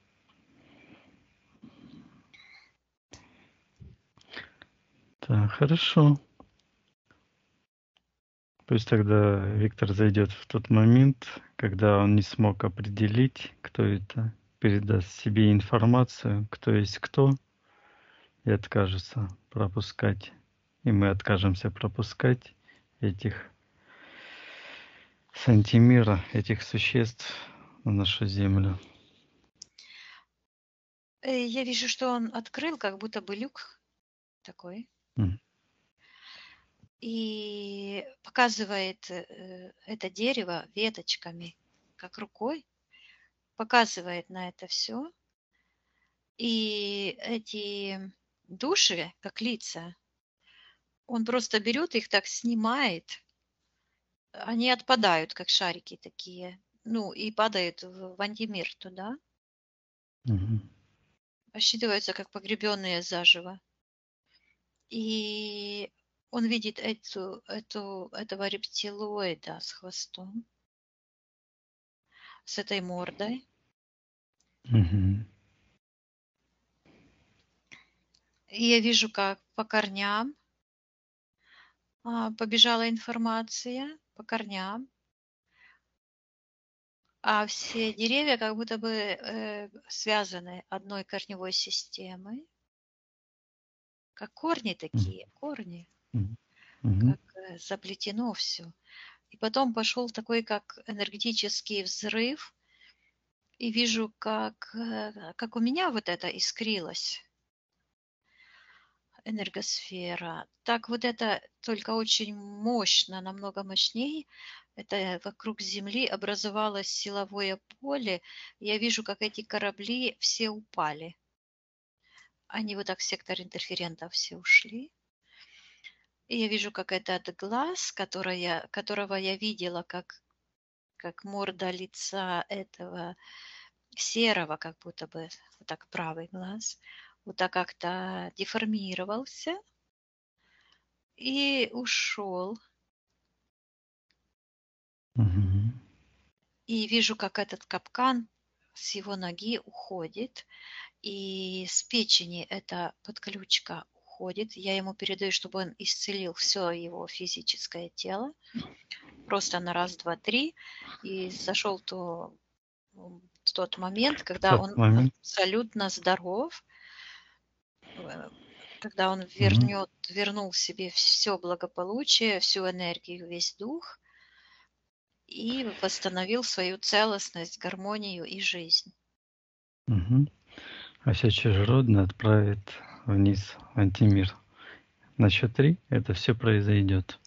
Так, хорошо. Пусть тогда Виктор зайдет в тот момент, когда он не смог определить, кто это, передаст себе информацию, кто есть кто, и откажется пропускать. И мы откажемся пропускать этих сантимира, этих существ на нашу землю. Я вижу, что он открыл как будто бы люк такой М. и показывает это дерево веточками, как рукой, показывает на это все. И эти души, как лица, он просто берет их, так снимает, они отпадают, как шарики такие, ну, и падают в антимир туда, Мгм. считываются как погребенные заживо. И он видит этого рептилоида с хвостом, с этой мордой. Мгм. И я вижу, как по корням побежала информация, по корням, а все деревья как будто бы связаны одной корневой системой, как корни Мгм. такие, корни, Мгм. Мгм. как заплетено все. И потом пошел такой, как энергетический взрыв, и вижу, как у меня вот это искрилось, энергосфера. Так вот это только очень мощно, намного мощнее. Это вокруг Земли образовалось силовое поле. Я вижу, как эти корабли все упали. Они вот так в сектор интерферентов все ушли. И я вижу, как этот глаз, которого я видела, как морда лица этого серого, как будто бы, вот так правый глаз, вот так как-то деформировался и ушел. Мгм. И вижу, как этот капкан с его ноги уходит, и с печени эта подключка уходит. Я ему передаю, чтобы он исцелил все его физическое тело. Просто на раз, два, три. И зашел тот момент, когда Тот он момент. абсолютно здоров, э, когда он Мгм. вернул себе все благополучие, всю энергию, весь дух и восстановил свою целостность, гармонию и жизнь. Мгм. А все чужеродное отправит вниз в антимир. На счет 3 это все произойдет.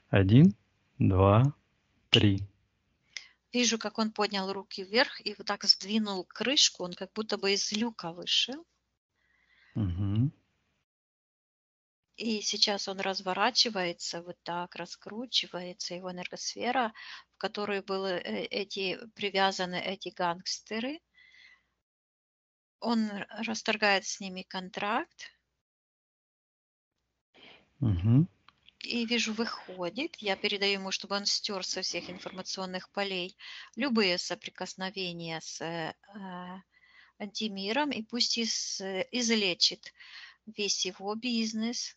1, 2, 3. Вижу, как он поднял руки вверх и вот так сдвинул крышку, он как будто бы из люка вышел. Мгм. И сейчас он разворачивается, вот так раскручивается, его энергосфера, в которую были привязаны эти гангстеры. Он расторгает с ними контракт, Мгм. и вижу, выходит. Я передаю ему, чтобы он стер со всех информационных полей любые соприкосновения с антимиром, и пусть излечит весь его бизнес,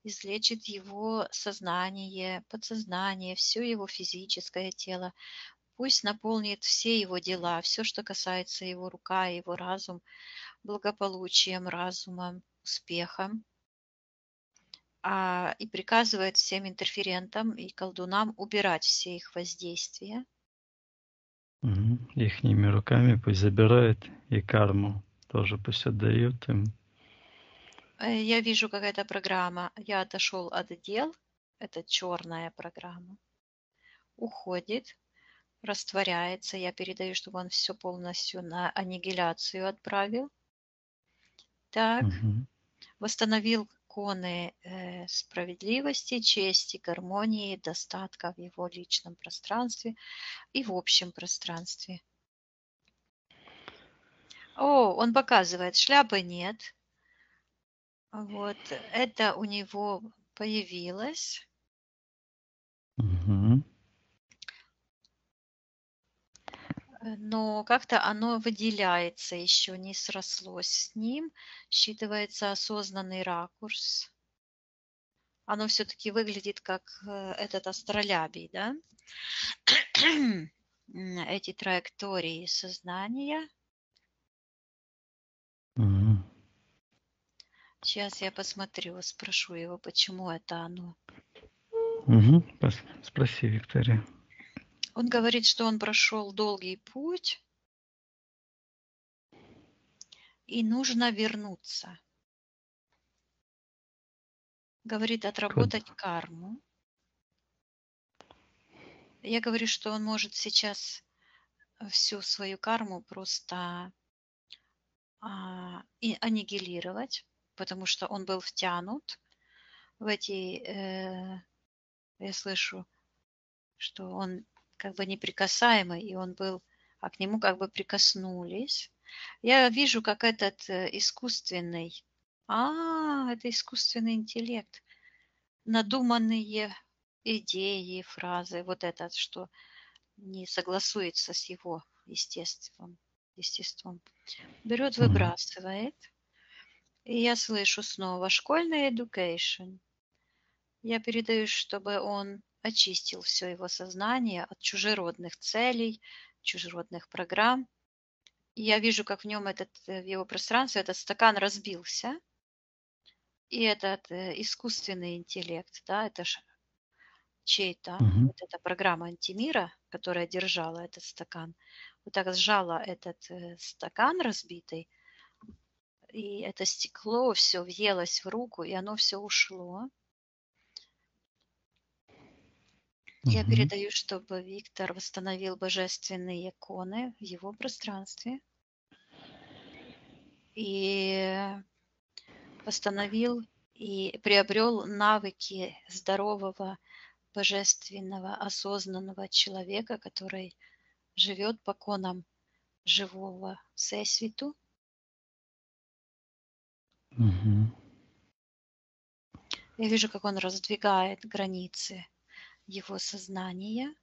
излечит его сознание, подсознание, все его физическое тело. Пусть наполнит все его дела, все, что касается его рука, его разум, благополучием, разумом, успехом. И приказывает всем интерферентам и колдунам убирать все их воздействия. Ихними руками пусть забирает, и карму тоже пусть отдает им. Я вижу, какая-то программа. Я отошел от дел. Это черная программа. Уходит, растворяется. Я передаю, чтобы он все полностью на аннигиляцию отправил. Так, восстановил коны справедливости, чести, гармонии, достатка в его личном пространстве и в общем пространстве. Он показывает, шляпы нет. Вот, это у него появилось. Но как-то оно выделяется, еще не срослось с ним. Считывается осознанный ракурс. Оно все-таки выглядит как этот астролябий, да? Эти траектории сознания. Сейчас я посмотрю, спрошу его, почему это оно. Спроси, Виктория. Он говорит, что он прошел долгий путь, и нужно вернуться. Говорит, отработать карму. Я говорю, что он может сейчас всю свою карму просто аннигилировать, потому что он был втянут в эти, я слышу, что он как бы неприкасаемый, и он был, к нему как бы прикоснулись. Я вижу, как этот искусственный, это искусственный интеллект, надуманные идеи, фразы, вот это, что не согласуется с его естеством, берет, выбрасывает. И я слышу снова школьный education. Я передаю, чтобы он очистил все его сознание от чужеродных целей, чужеродных программ. И я вижу, как в нем в его пространстве этот стакан разбился. И этот искусственный интеллект, да, это чей-то, вот эта программа антимира, которая держала этот стакан, вот так сжала этот стакан разбитый, и это стекло все въелось в руку, и оно все ушло. Я передаю, чтобы Виктор восстановил божественные иконы в его пространстве и восстановил и приобрел навыки здорового, божественного, осознанного человека, который живет по конам живого Всесвіту. Я вижу, как он раздвигает границы его сознания,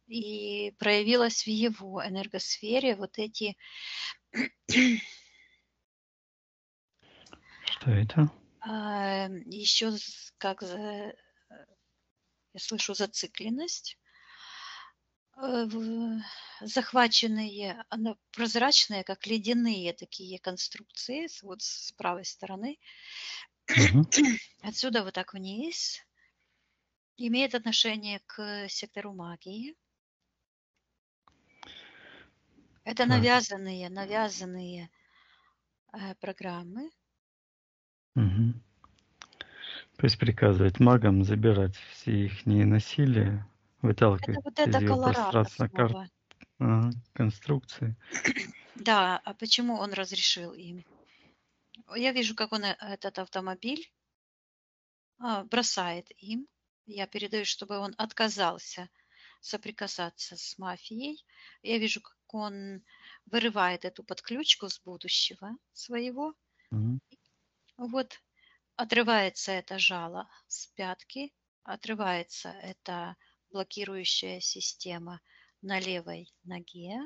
и проявилось в его энергосфере вот эти... Что это? Еще как я слышу зацикленность, захваченные, прозрачные, как ледяные такие конструкции, вот с правой стороны. Отсюда вот так вниз. Имеет отношение к сектору магии. Это навязанные программы. Пусть приказывает магам забирать все их насилие, выталкивать Это вот из это его пространства Колорадо. конструкции. Да, а почему он разрешил им? Я вижу, как он этот автомобиль бросает им. Я передаю, чтобы он отказался соприкасаться с мафией. Я вижу, как он вырывает эту подключку с будущего своего. Вот отрывается это жало с пятки, отрывается эта блокирующая система на левой ноге.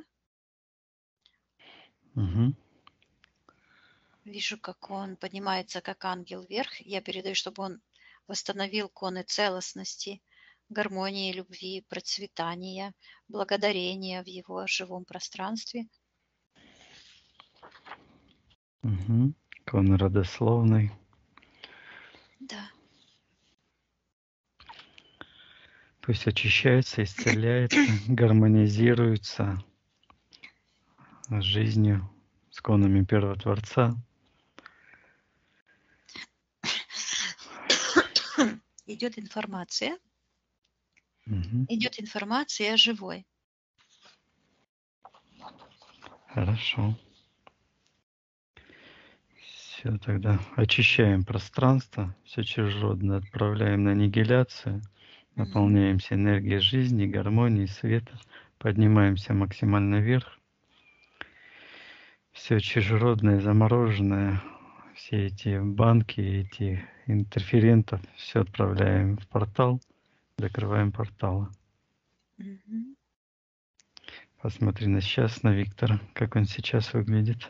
Вижу, как он поднимается как ангел вверх. Я передаю, чтобы он восстановил коны целостности, гармонии, любви, процветания, благодарения в его живом пространстве. Угу. Кон родословный. Да. Пусть очищается, исцеляется, гармонизируется с жизнью, с конами Первого Творца. Идет информация. Угу. Идет информация живой. Хорошо. Все, тогда очищаем пространство, все чужеродное отправляем на аннигиляцию, наполняемся энергией жизни, гармонии, света, поднимаемся максимально вверх. Все чужеродное, замороженное, все эти банки, эти интерферентов, все отправляем в портал, закрываем порталы. Мгм. Посмотри на сейчас, на Виктора, как он сейчас выглядит.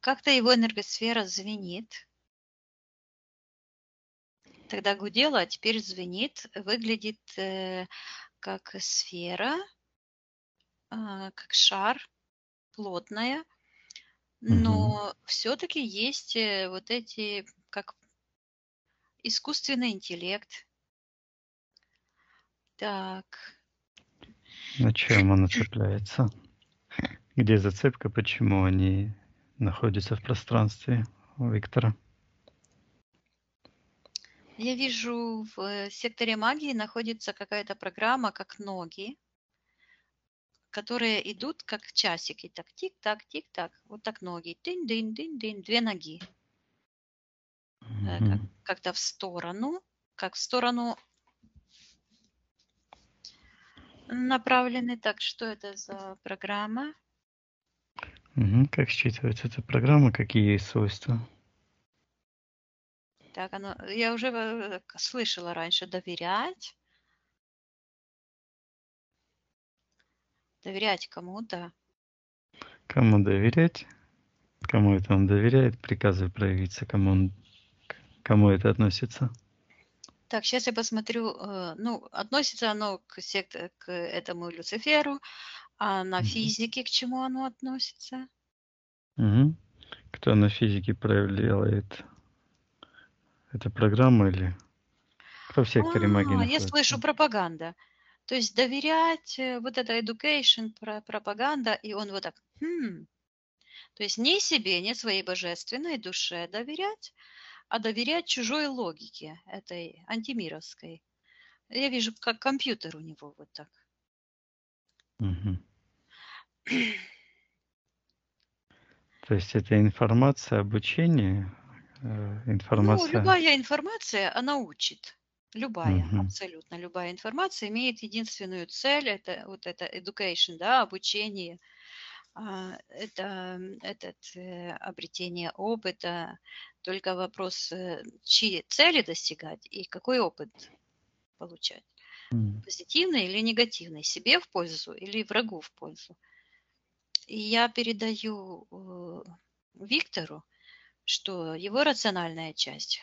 Как-то его энергосфера звенит. Тогда гудела, а теперь звенит. Выглядит как сфера, как шар, плотная. Но все-таки есть вот эти, как искусственный интеллект. Так. На чем она цепляется? Где зацепка, почему они находятся в пространстве у Виктора? Я вижу, в секторе магии находится какая-то программа, как ноги, которые идут как часики. Так, тик-так, тик-так. Вот так ноги. Дынь-дынь-дынь-дынь. 2 ноги. Как-то в сторону. Как в сторону направлены. Так, что это за программа? Как считывается эта программа, какие есть свойства? Так, я уже слышала раньше доверять. Доверять кому-то. Кому доверять? Кому это он доверяет? Приказы проявиться, кому это относится? Так, сейчас я посмотрю. Относится оно к этому Люциферу, а на физике к чему оно относится? Кто на физике проявляет? Это программа или кто в секторе магии Я находится? слышу пропаганда. То есть доверять, вот это education, пропаганда, и он вот так, То есть не себе, не своей божественной душе доверять, а доверять чужой логике, этой антимировской. Я вижу, как компьютер у него вот так. То есть это информация, обучение, информация. Любая информация, она учит. Любая, абсолютно любая информация имеет единственную цель, это вот это education, да, обучение, это обретение опыта. Только вопрос, чьи цели достигать и какой опыт получать. Позитивный или негативный, себе в пользу или врагу в пользу. И я передаю Виктору, что его рациональная часть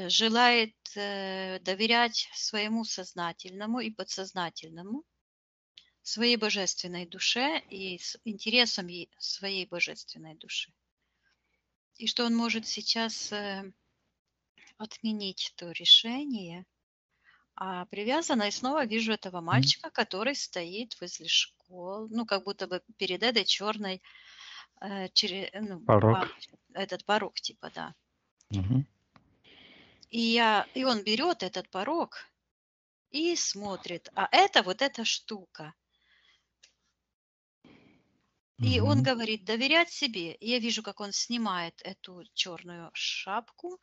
желает доверять своему сознательному и подсознательному, своей божественной душе и с интересам своей божественной души. И что он может сейчас отменить то решение, а привязано, и снова вижу этого мальчика, который стоит возле школ, как будто бы перед этой черной порог. Этот порог, типа, да. Угу. И он берет этот порог и смотрит, а это вот эта штука. И он говорит, доверять себе. И я вижу, как он снимает эту черную шапку,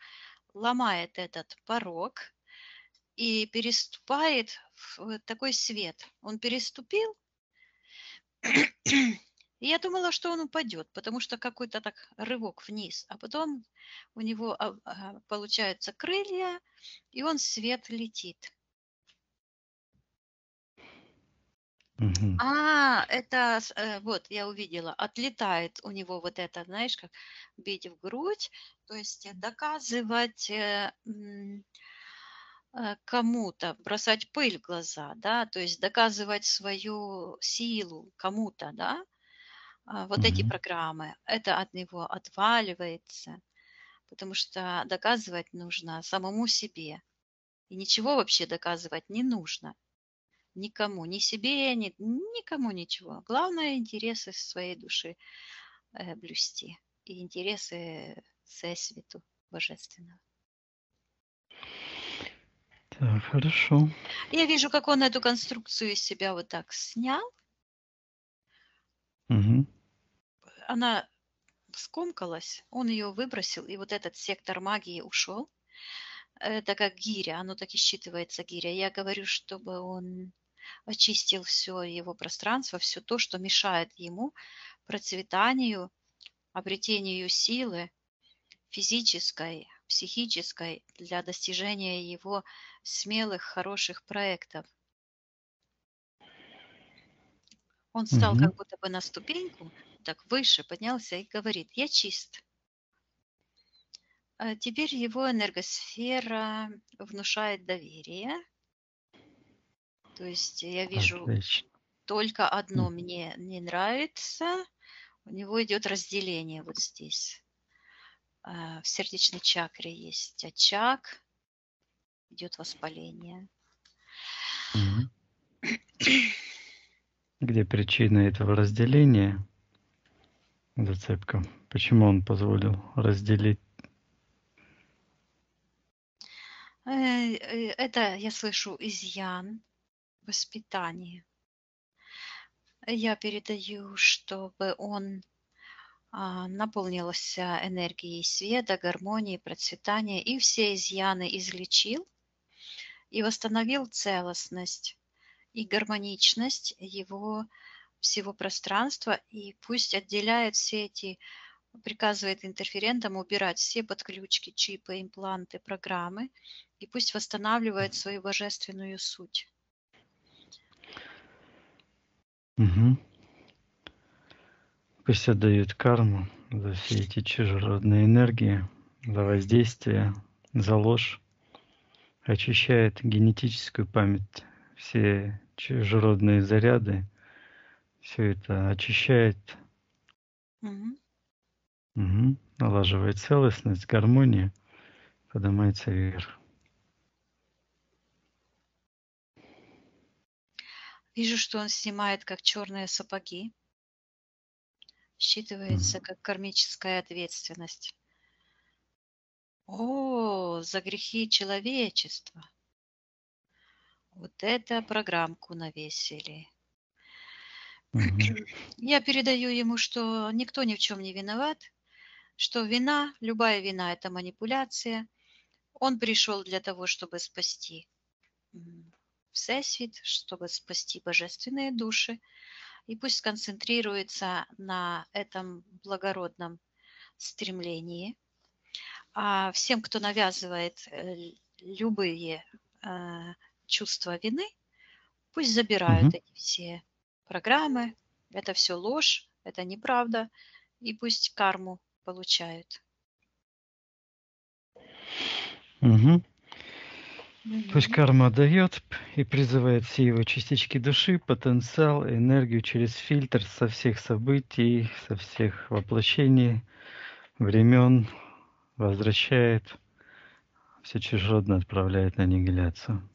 ломает этот порог и переступает в такой свет. Он переступил, и я думала, что он упадет, потому что какой-то так рывок вниз. А потом у него получаются крылья, и он в свет летит. Вот я увидела, отлетает у него вот это, знаешь, как бить в грудь, То есть доказывать кому-то, бросать пыль в глаза, да, то есть доказывать свою силу кому-то, да, вот эти Мгм. программы, это от него отваливается, потому что доказывать нужно самому себе. И ничего вообще доказывать не нужно. Никому, ни себе, никому ничего. Главное интересы своей души блюсти и интересы Всесвіту Божественного. Так, хорошо. Я вижу, как он эту конструкцию из себя вот так снял. Мгм. Она скомкалась, он ее выбросил, и вот этот сектор магии ушел. Это как гиря, оно так и считывается гиря. Я говорю, чтобы он очистил все его пространство, все то, что мешает ему процветанию, обретению силы физической, психической для достижения его смелых, хороших проектов. Он встал Мгм. как будто бы на ступеньку, так выше поднялся и говорит: я чист. Теперь его энергосфера внушает доверие. То есть я вижу Отлично. только одно М. мне не нравится. У него идет разделение вот здесь. В сердечной чакре есть очаг, идет воспаление. Мгм. Где причина этого разделения? Зацепка. Почему он позволил разделить? Это я слышу изъян воспитания. Я передаю, чтобы он наполнился энергией света, гармонии, процветания и все изъяны излечил и восстановил целостность и гармоничность его всего пространства, и пусть отделяет все эти, приказывает интерферентам убирать все подключки, чипы, импланты, программы, и пусть восстанавливает свою божественную суть. Мгм. Пусть отдают карму за все эти чужеродные энергии, за воздействие, за ложь, очищает генетическую память, все чужеродные заряды, все это очищает, Мгм. налаживает целостность, гармония, поднимается вверх. Вижу, что он снимает как черные сапоги, считывается Мгм. как кармическая ответственность. О, за грехи человечества. Вот это программку навесили. Мгм. Я передаю ему, что никто ни в чем не виноват, что вина, любая вина – это манипуляция. Он пришел для того, чтобы спасти Всесвіт, чтобы спасти божественные души. И пусть сконцентрируется на этом благородном стремлении. А всем, кто навязывает любые чувства вины, пусть забирают Мгм. эти все программы. Это все ложь, это неправда. И пусть карму получают. Мгм. Пусть Мгм. карма дает и призывает все его частички души, потенциал, энергию через фильтр со всех событий, со всех воплощений, времен, возвращает, все чужеродно отправляет на аннигиляцию.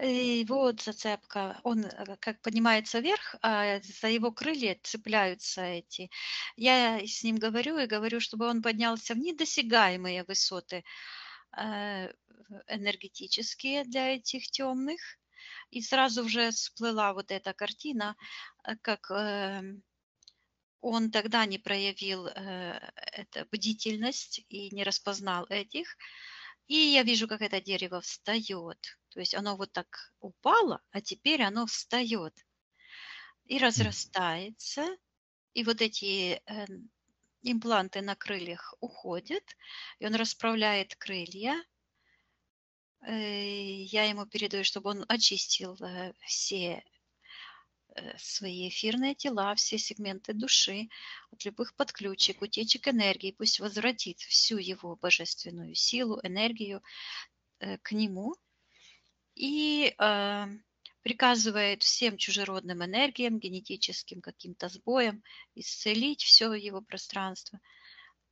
И вот зацепка. Он как поднимается вверх, а за его крылья цепляются эти. Я с ним говорю и говорю, чтобы он поднялся в недосягаемые высоты э, энергетические для этих темных. И сразу же всплыла вот эта картина, как он тогда не проявил это бдительность и не распознал этих. И я вижу, как это дерево встает. То есть оно вот так упало, а теперь оно встает и разрастается. И вот эти импланты на крыльях уходят, и он расправляет крылья. Я ему передаю, чтобы он очистил все свои эфирные тела, все сегменты души от любых подключек, утечек энергии. Пусть возвратит всю его божественную силу, энергию к нему и приказывает всем чужеродным энергиям, генетическим каким-то сбоям исцелить все его пространство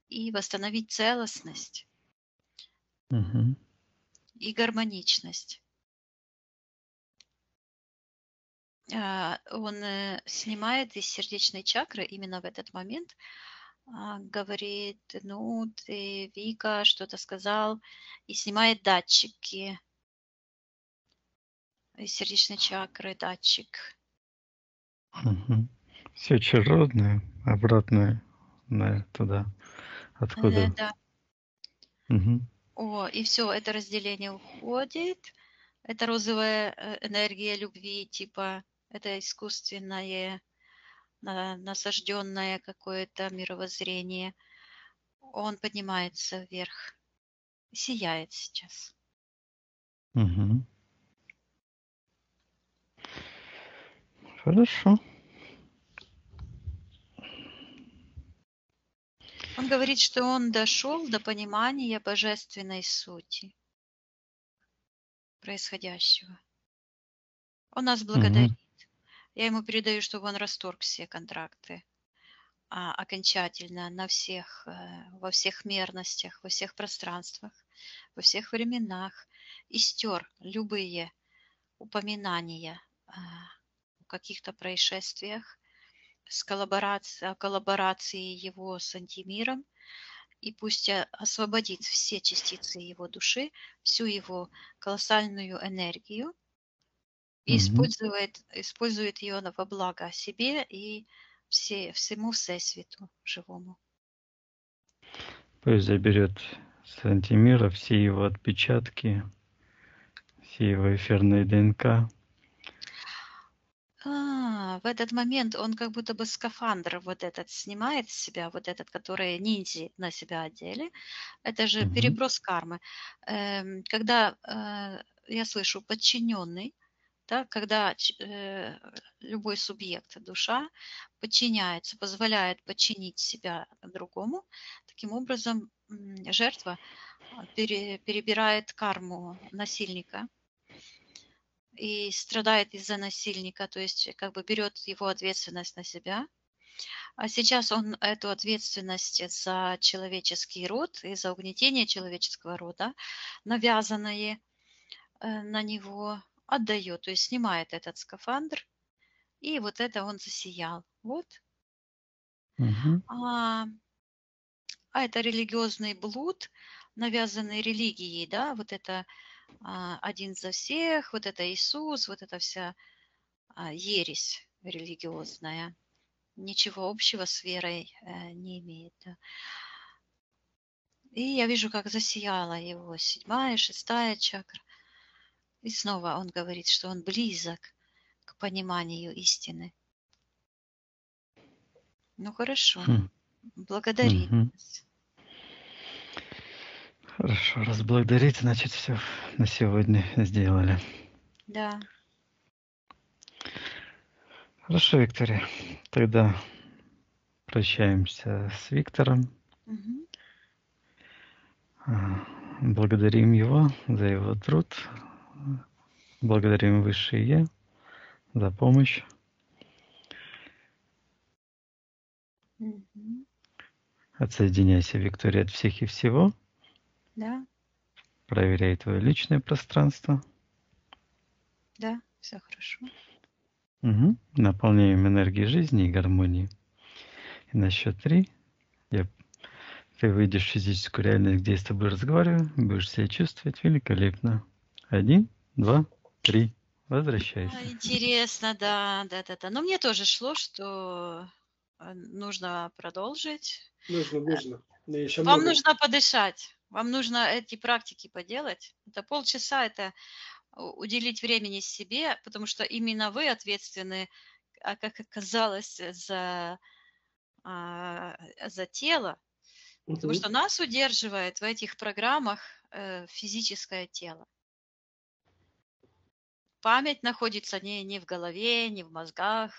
и восстановить целостность Мгм. и гармоничность. Он снимает из сердечной чакры именно в этот момент, говорит, ну, ты, Вика, что-то сказал, и снимает датчики из сердечной чакры, датчик. Мгм. Все чужеродное, обратно туда, откуда. Да. Мгм. И все, это разделение уходит. Это розовая энергия любви, типа, это искусственное, насажденное какое-то мировоззрение. Он поднимается вверх, сияет сейчас. Мгм. Хорошо. Он говорит, что он дошел до понимания божественной сути происходящего. Он нас благодарит. Мгм. Я ему передаю, чтобы он расторг все контракты окончательно на всех, во всех мерностях, во всех пространствах, во всех временах и стер любые упоминания о каких-то происшествиях, о коллаборации его с антимиром, и пусть освободит все частицы его души, всю его колоссальную энергию и Мгм. использует ее во благо себе и всему Всесвіту живому. Пусть заберет с антимира все его отпечатки, все его эфирные ДНК. В этот момент он как будто бы скафандр вот этот снимает с себя, вот этот, который ниндзя на себя одели. Это же Мгм. переброс кармы. Когда я слышу подчиненный, да, когда любой субъект, душа, подчиняется, позволяет подчинить себя другому, таким образом жертва перебирает карму насильника и страдает из-за насильника, то есть как бы берет его ответственность на себя. А сейчас он эту ответственность за человеческий род и за угнетение человеческого рода, навязанное на него, отдает, то есть снимает этот скафандр, и вот это он засиял. Вот. Мгм. А, это религиозный блуд, навязанный религией, да, вот это один за всех, вот это Иисус, вот эта вся ересь религиозная. Ничего общего с верой не имеет. Да. И я вижу, как засияла его 7-я, 6-я чакра. И снова он говорит, что он близок к пониманию истины. Ну хорошо, Хм. благодарит Мгм. нас. Хорошо, разблагодарить, значит, все на сегодня сделали. Да. Хорошо, Виктория. Тогда прощаемся с Виктором. Мгм. Благодарим его за его труд. Благодарим Высшее Я за помощь. Мгм. Отсоединяйся, Виктория, от всех и всего. Да, Проверяй твое личное пространство. да, все хорошо. Угу. Наполняем энергией жизни и гармонии. И на счет 3 ты выйдешь в физическую реальность, где я с тобой разговариваю, будешь себя чувствовать великолепно. 1, 2, 3. Возвращайся. Интересно, да. Но мне тоже шло, что нужно продолжить. Нужно. Но еще Вам много. нужно подышать. Вам нужно эти практики поделать. Это полчаса, это уделить времени себе, потому что именно вы ответственны, как оказалось, за тело. Потому Мгм. что нас удерживает в этих программах физическое тело. память находится не в голове, не в мозгах,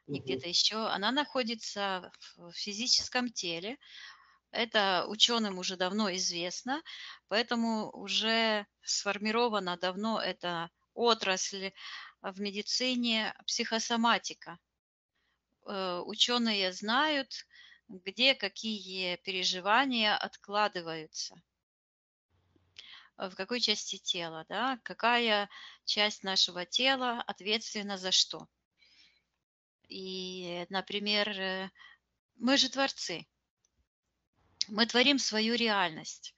не Мгм. где-то еще. Она находится в физическом теле. Это ученым уже давно известно, поэтому уже сформирована давно эта отрасль в медицине психосоматика. Ученые знают, где какие переживания откладываются, в какой части тела, да, какая часть нашего тела ответственна за что. И, например, мы же творцы, мы творим свою реальность.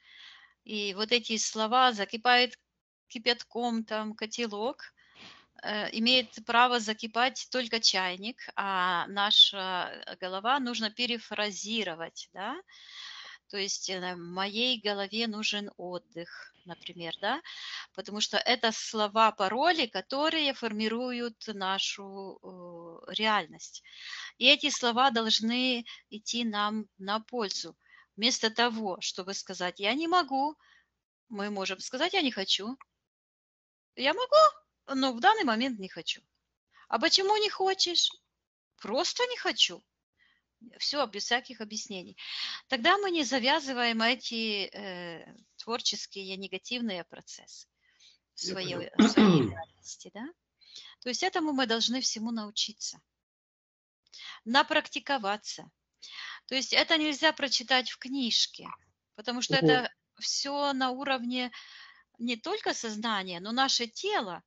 И вот эти слова «закипает кипятком там котелок», имеет право закипать только чайник, а наша голова нужно перефразировать, да. То есть моей голове нужен отдых, например, да, потому что это слова-пароли, которые формируют нашу реальность. И эти слова должны идти нам на пользу. Вместо того, чтобы сказать «я не могу», мы можем сказать «я не хочу». Я могу, но в данный момент не хочу. А почему не хочешь? Просто не хочу. Все без всяких объяснений. Тогда мы не завязываем эти творческие негативные процессы в Я понял. своей реальности. Да? То есть этому мы должны всему научиться, напрактиковаться. То есть это нельзя прочитать в книжке, потому что Мгм. это все на уровне не только сознания, но наше тело,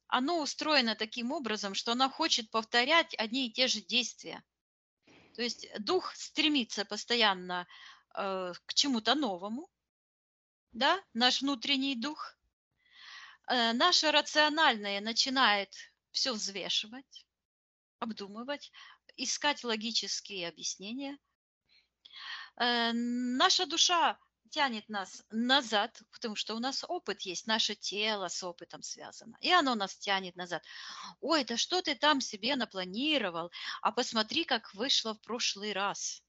оно устроено таким образом, что оно хочет повторять одни и те же действия. То есть дух стремится постоянно к чему-то новому, да, наш внутренний дух. Наше рациональное начинает все взвешивать, обдумывать, искать логические объяснения. Наша душа тянет нас назад, потому что у нас опыт есть, наше тело с опытом связано, и оно нас тянет назад. Ой, да что ты там себе напланировал, а посмотри, как вышло в прошлый раз.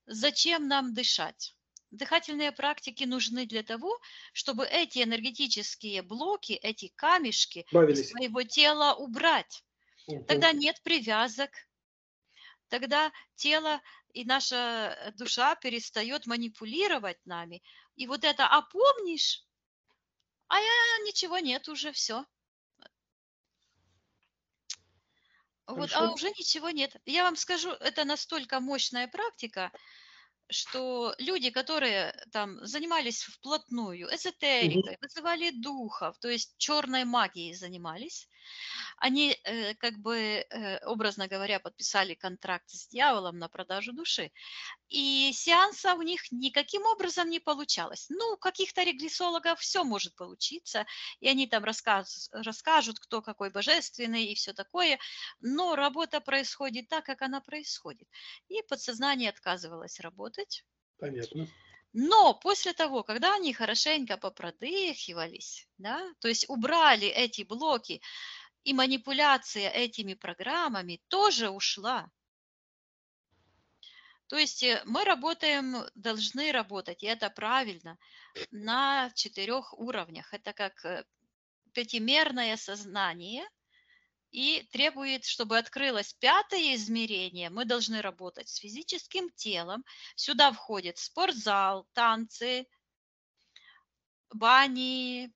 Зачем нам дышать? Дыхательные практики нужны для того, чтобы эти энергетические блоки, эти камешки из Бавились. своего тела убрать. Мгм. Тогда нет привязок, тогда тело и наша душа перестает манипулировать нами. И вот это «а помнишь?» А ничего нет уже, все. Вот, а Хорошо. уже ничего нет. Я вам скажу, это настолько мощная практика, что люди, которые там занимались вплотную Мгм. эзотерикой, вызывали духов, то есть черной магией занимались, они, как бы, образно говоря, подписали контракт с дьяволом на продажу души. И сеанса у них никаким образом не получалось. Ну, у каких-то регрессологов все может получиться, и они там расскажут, кто какой божественный и все такое, но работа происходит так, как она происходит. И подсознание отказывалось работать. Понятно. Но после того, когда они хорошенько попродыхивались, да, то есть убрали эти блоки, и манипуляция этими программами тоже ушла. То есть мы работаем, должны работать, и это правильно, на 4 уровнях. Это как пятимерное сознание, и требует, чтобы открылось 5-е измерение, мы должны работать с физическим телом. Сюда входит спортзал, танцы, бани,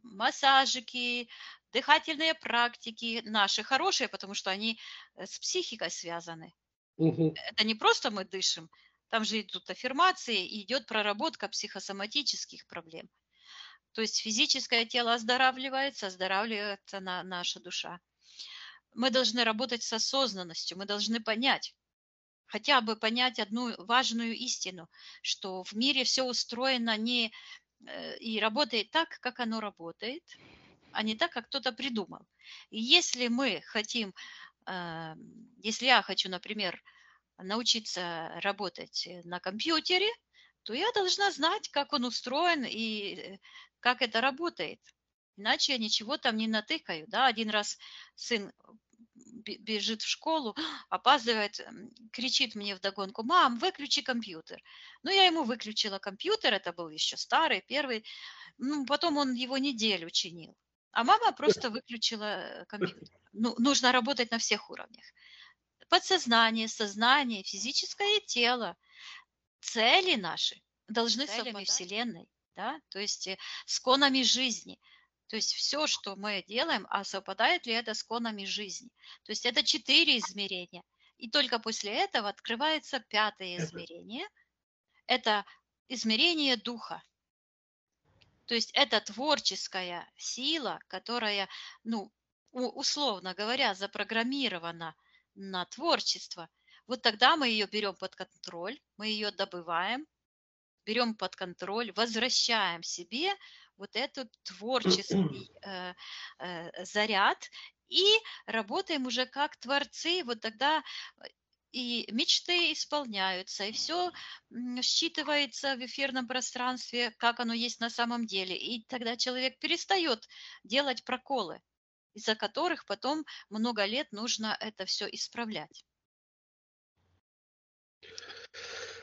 массажики, дыхательные практики наши хорошие, потому что они с психикой связаны. Мгм. Это не просто мы дышим, там же идут аффирмации и идет проработка психосоматических проблем. То есть физическое тело оздоравливается, оздоравливается наша душа. Мы должны работать с осознанностью, мы должны понять, хотя бы понять одну важную истину, что в мире все устроено не и работает так, как оно работает, а не так, как кто-то придумал. И если мы хотим, если я хочу, например, научиться работать на компьютере, то я должна знать, как он устроен и как это работает. Иначе я ничего там не натыкаю. Да? Один раз сын бежит в школу, опаздывает, кричит мне вдогонку: «Мам, выключи компьютер». Ну, я ему выключила компьютер, это был еще старый, первый. Ну, потом он его неделю чинил. А мама просто выключила компьютер. Ну, нужно работать на всех уровнях. Подсознание, сознание, физическое тело. Цели наши должны совпадать с Вселенной, да? То есть с конами жизни. То есть все, что мы делаем, а совпадает ли это с конами жизни? То есть это 4 измерения. И только после этого открывается 5-е измерение. Это измерение духа. То есть это творческая сила, которая, ну, условно говоря, запрограммирована на творчество. Вот тогда мы ее берем под контроль, мы ее добываем, берем под контроль, возвращаем себе вот этот творческий заряд и работаем уже как творцы. Вот тогда и мечты исполняются, и все считывается в эфирном пространстве, как оно есть на самом деле. И тогда человек перестает делать проколы, из-за которых потом много лет нужно это все исправлять.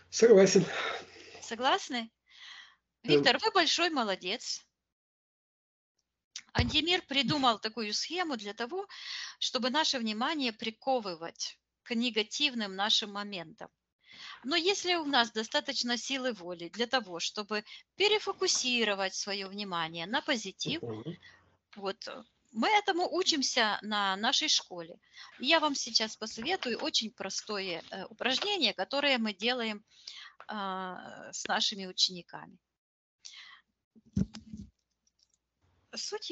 Согласен. Согласны? Виктор, вы большой молодец. Антимир придумал такую схему для того, чтобы наше внимание приковывать к негативным нашим моментам. Но если у нас достаточно силы воли для того, чтобы перефокусировать свое внимание на позитив, вот мы этому учимся на нашей школе. И я вам сейчас посоветую очень простое упражнение, которое мы делаем с нашими учениками. Суть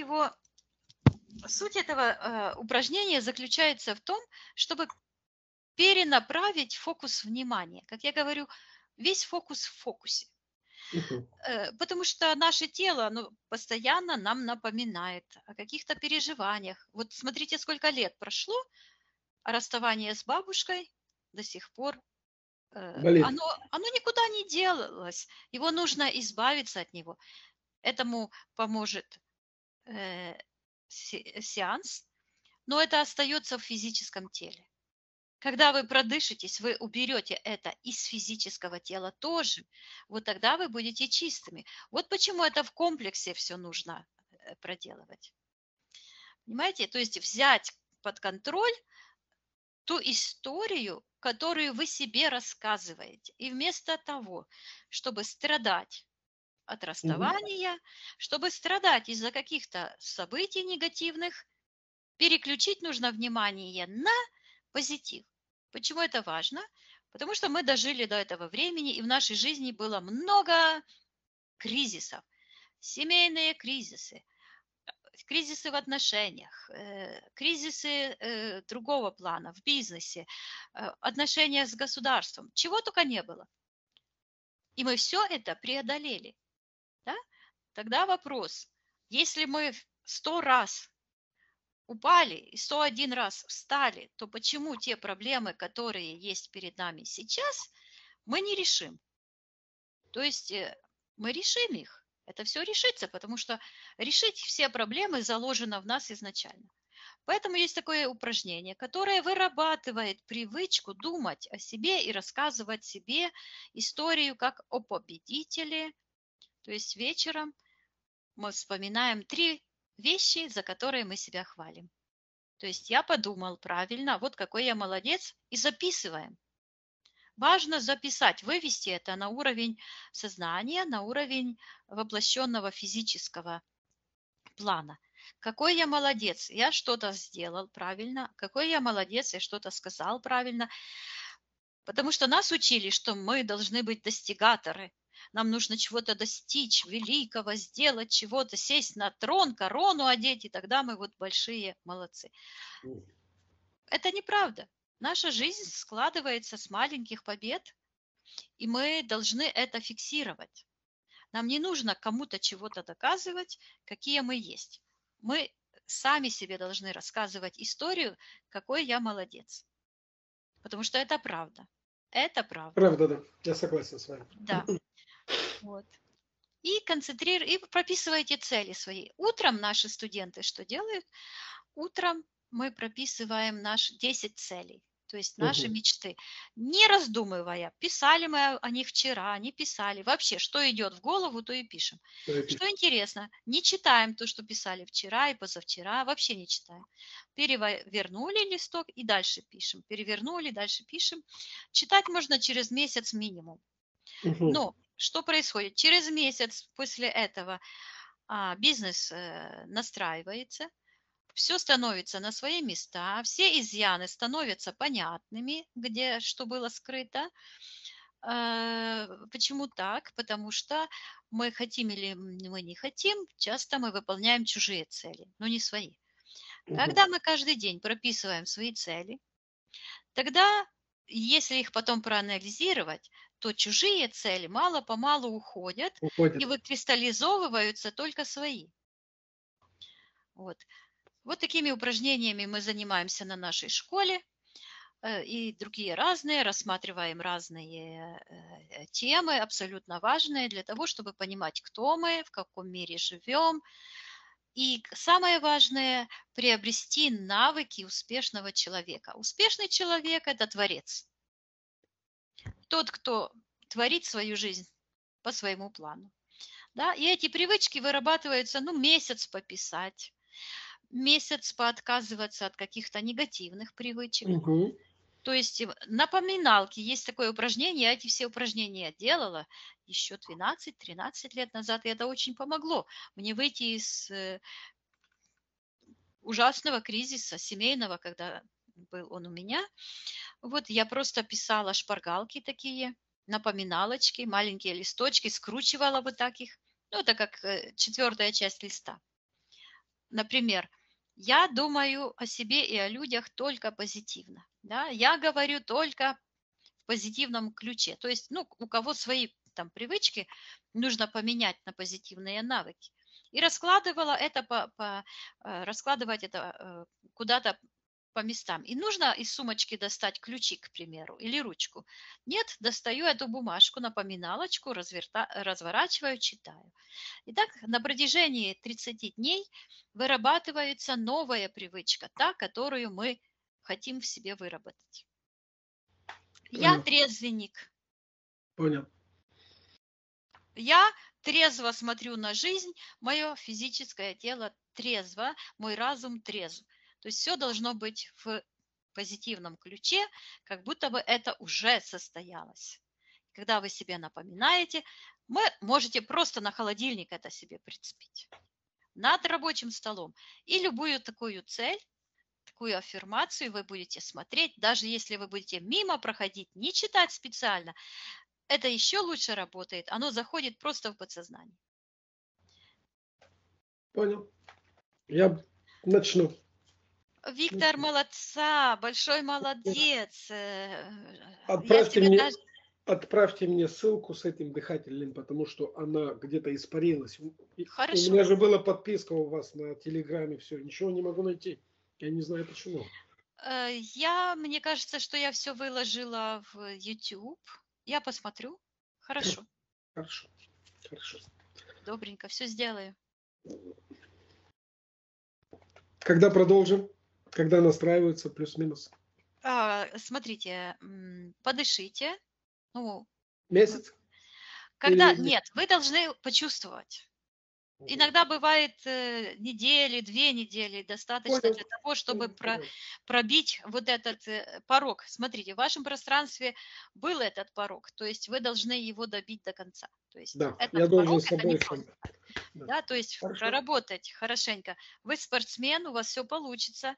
этого упражнения заключается в том, чтобы перенаправить фокус внимания. Как я говорю, весь фокус в фокусе. Потому что наше тело, оно постоянно нам напоминает о каких-то переживаниях. Вот смотрите, сколько лет прошло, а расставание с бабушкой до сих пор, оно никуда не делалось. Его нужно избавиться от него. Этому поможет сеанс, но это остается в физическом теле. Когда вы продышитесь, вы уберете это из физического тела тоже, вот тогда вы будете чистыми. Вот почему это в комплексе все нужно проделывать. Понимаете? То есть взять под контроль ту историю, которую вы себе рассказываете. И вместо того, чтобы страдать от расставания, чтобы страдать из-за каких-то событий негативных, переключить нужно внимание на позитив. Почему это важно? Потому что мы дожили до этого времени, и в нашей жизни было много кризисов. Семейные кризисы, кризисы в отношениях, кризисы другого плана, в бизнесе, отношения с государством. Чего только не было. И мы все это преодолели. Да? Тогда вопрос, если мы 100 раз упали и 101 раз встали, то почему те проблемы, которые есть перед нами сейчас, мы не решим? То есть мы решим их. Это все решится, потому что решить все проблемы заложено в нас изначально. Поэтому есть такое упражнение, которое вырабатывает привычку думать о себе и рассказывать себе историю как о победителе. То есть вечером мы вспоминаем 3 вещи, за которые мы себя хвалим. То есть я подумал правильно, вот какой я молодец, и записываем. Важно записать, вывести это на уровень сознания, на уровень воплощенного физического плана. Какой я молодец, я что-то сделал правильно, какой я молодец, я что-то сказал правильно. Потому что нас учили, что мы должны быть достигаторы. Нам нужно чего-то достичь, великого, сделать чего-то, сесть на трон, корону одеть, и тогда мы вот большие молодцы. Это неправда. Наша жизнь складывается с маленьких побед, и мы должны это фиксировать. Нам не нужно кому-то чего-то доказывать, какие мы есть. Мы сами себе должны рассказывать историю, какой я молодец. Потому что это правда. Это правда. Правда, да. Я согласен с вами. Да. Вот. И прописывайте цели свои. Утром наши студенты что делают? Утром мы прописываем наши 10 целей. То есть наши мечты. Не раздумывая, писали мы о них вчера, не писали. Вообще, что идет в голову, то и пишем. Что интересно, не читаем то, что писали вчера и позавчера, вообще не читаем. Перевернули листок и дальше пишем. Перевернули, дальше пишем. Читать можно через месяц минимум. Но что происходит? Через месяц после этого бизнес настраивается, все становится на свои места, все изъяны становятся понятными, где что было скрыто. Почему так? Потому что мы хотим или мы не хотим, часто мы выполняем чужие цели, но не свои. Когда мы каждый день прописываем свои цели, тогда, если их потом проанализировать, то чужие цели мало-помалу уходят и выкристаллизовываются только свои. Вот такими упражнениями мы занимаемся на нашей школе и другие разные, рассматриваем разные темы, абсолютно важные для того, чтобы понимать, кто мы, в каком мире живем. И самое важное – приобрести навыки успешного человека. Успешный человек – это творец. Тот, кто творит свою жизнь по своему плану. Да? И эти привычки вырабатываются, месяц пописать, месяц поотказываться от каких-то негативных привычек. То есть напоминалки, есть такое упражнение, я эти все упражнения делала еще 12-13 лет назад, и это очень помогло мне выйти из ужасного кризиса семейного, когда был он у меня. Я просто писала шпаргалки такие, напоминалочки, маленькие листочки, скручивала вот так их. Это как 4-я часть листа. Например, я думаю о себе и о людях только позитивно. Да? Я говорю только в позитивном ключе. То есть, у кого свои там привычки, нужно поменять на позитивные навыки. И раскладывала это раскладывать это куда-то по местам. И нужно из сумочки достать ключи, к примеру, или ручку. Нет, достаю эту бумажку, напоминалочку, разворачиваю, читаю. Итак, на протяжении 30 дней вырабатывается новая привычка, та, которую мы хотим в себе выработать. Я трезвенник. Понял. Я трезво смотрю на жизнь, мое физическое тело трезво, мой разум трезв. То есть все должно быть в позитивном ключе, как будто бы это уже состоялось. Когда вы себе напоминаете, вы можете просто на холодильник это себе прицепить. Над рабочим столом. И любую такую цель, такую аффирмацию вы будете смотреть, даже если вы будете мимо проходить, не читать специально, это еще лучше работает. Оно заходит просто в подсознание. Понял. Я начну. Виктор, молодца, большой молодец. Отправьте мне ссылку с этим дыхательным, потому что она где-то испарилась. Хорошо. У меня же была подписка у вас на Телеграме, все, ничего не могу найти. Я не знаю почему. Мне кажется, что я все выложила в YouTube. Я посмотрю. Хорошо. Хорошо. Добренько, все сделаю. Когда продолжим? Когда настраиваются, плюс-минус? Смотрите, подышите. Месяц? Нет, вы должны почувствовать. Иногда бывает недели, 2 недели достаточно для того, чтобы пробить вот этот порог. Смотрите, в вашем пространстве был этот порог, то есть вы должны его добить до конца. То есть этот порог это не просто. Да, то есть проработать хорошенько. Вы спортсмен, у вас все получится.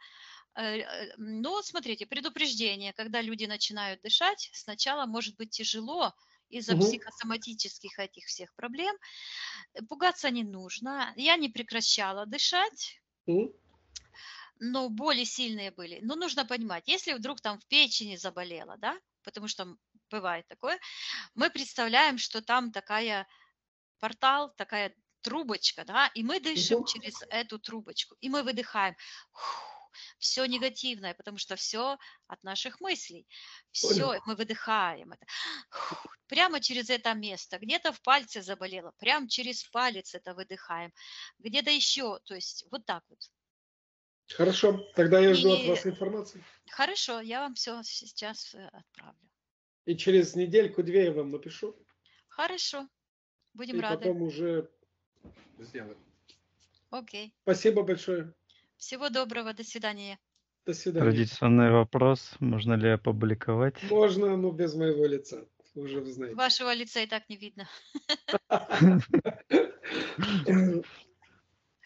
Но смотрите, предупреждение, когда люди начинают дышать, сначала может быть тяжело из-за психосоматических этих всех проблем. Пугаться не нужно. Я не прекращала дышать, но боли сильные были. Но нужно понимать, если вдруг там в печени заболело, да, потому что бывает такое, мы представляем, что там портал, такая трубочка, да, и мы дышим через эту трубочку, и мы выдыхаем. Все негативное, потому что все от наших мыслей. Все, мы выдыхаем это. Прямо через это место. Где-то в пальце заболело, прямо через палец это выдыхаем. Где-то еще, то есть вот так вот. Хорошо, тогда я жду от И вас информации. хорошо, я вам все сейчас отправлю. И через недельку-две я вам напишу. Хорошо, будем И рады. потом уже сделаем. Окей. Спасибо большое. Всего доброго, до свидания. До свидания. Традиционный вопрос. Можно ли опубликовать? Можно, но без моего лица. Уже вы знаете. Вашего лица и так не видно.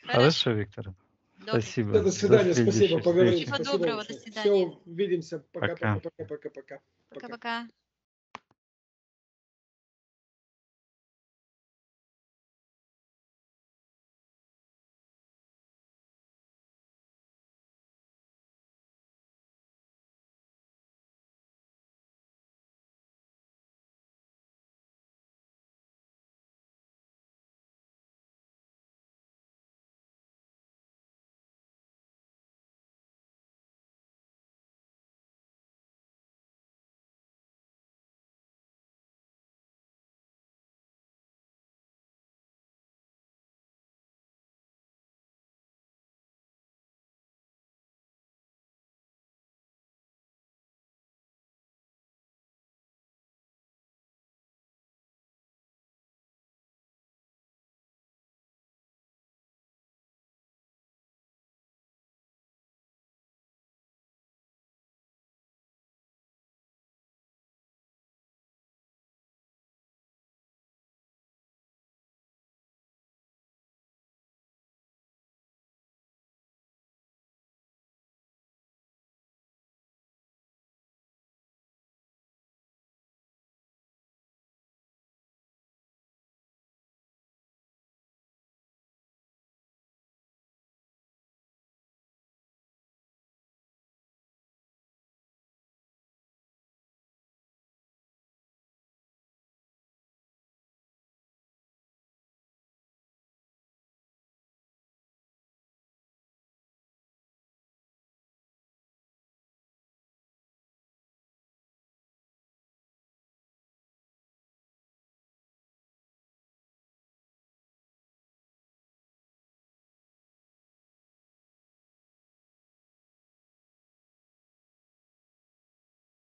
Хорошо, Виктор. Добрый. Спасибо. До свидания, спасибо, следующих поговорим. встреч. Всего Спасибо доброго, до большое. свидания. Все, увидимся. Пока. Пока. Пока-пока.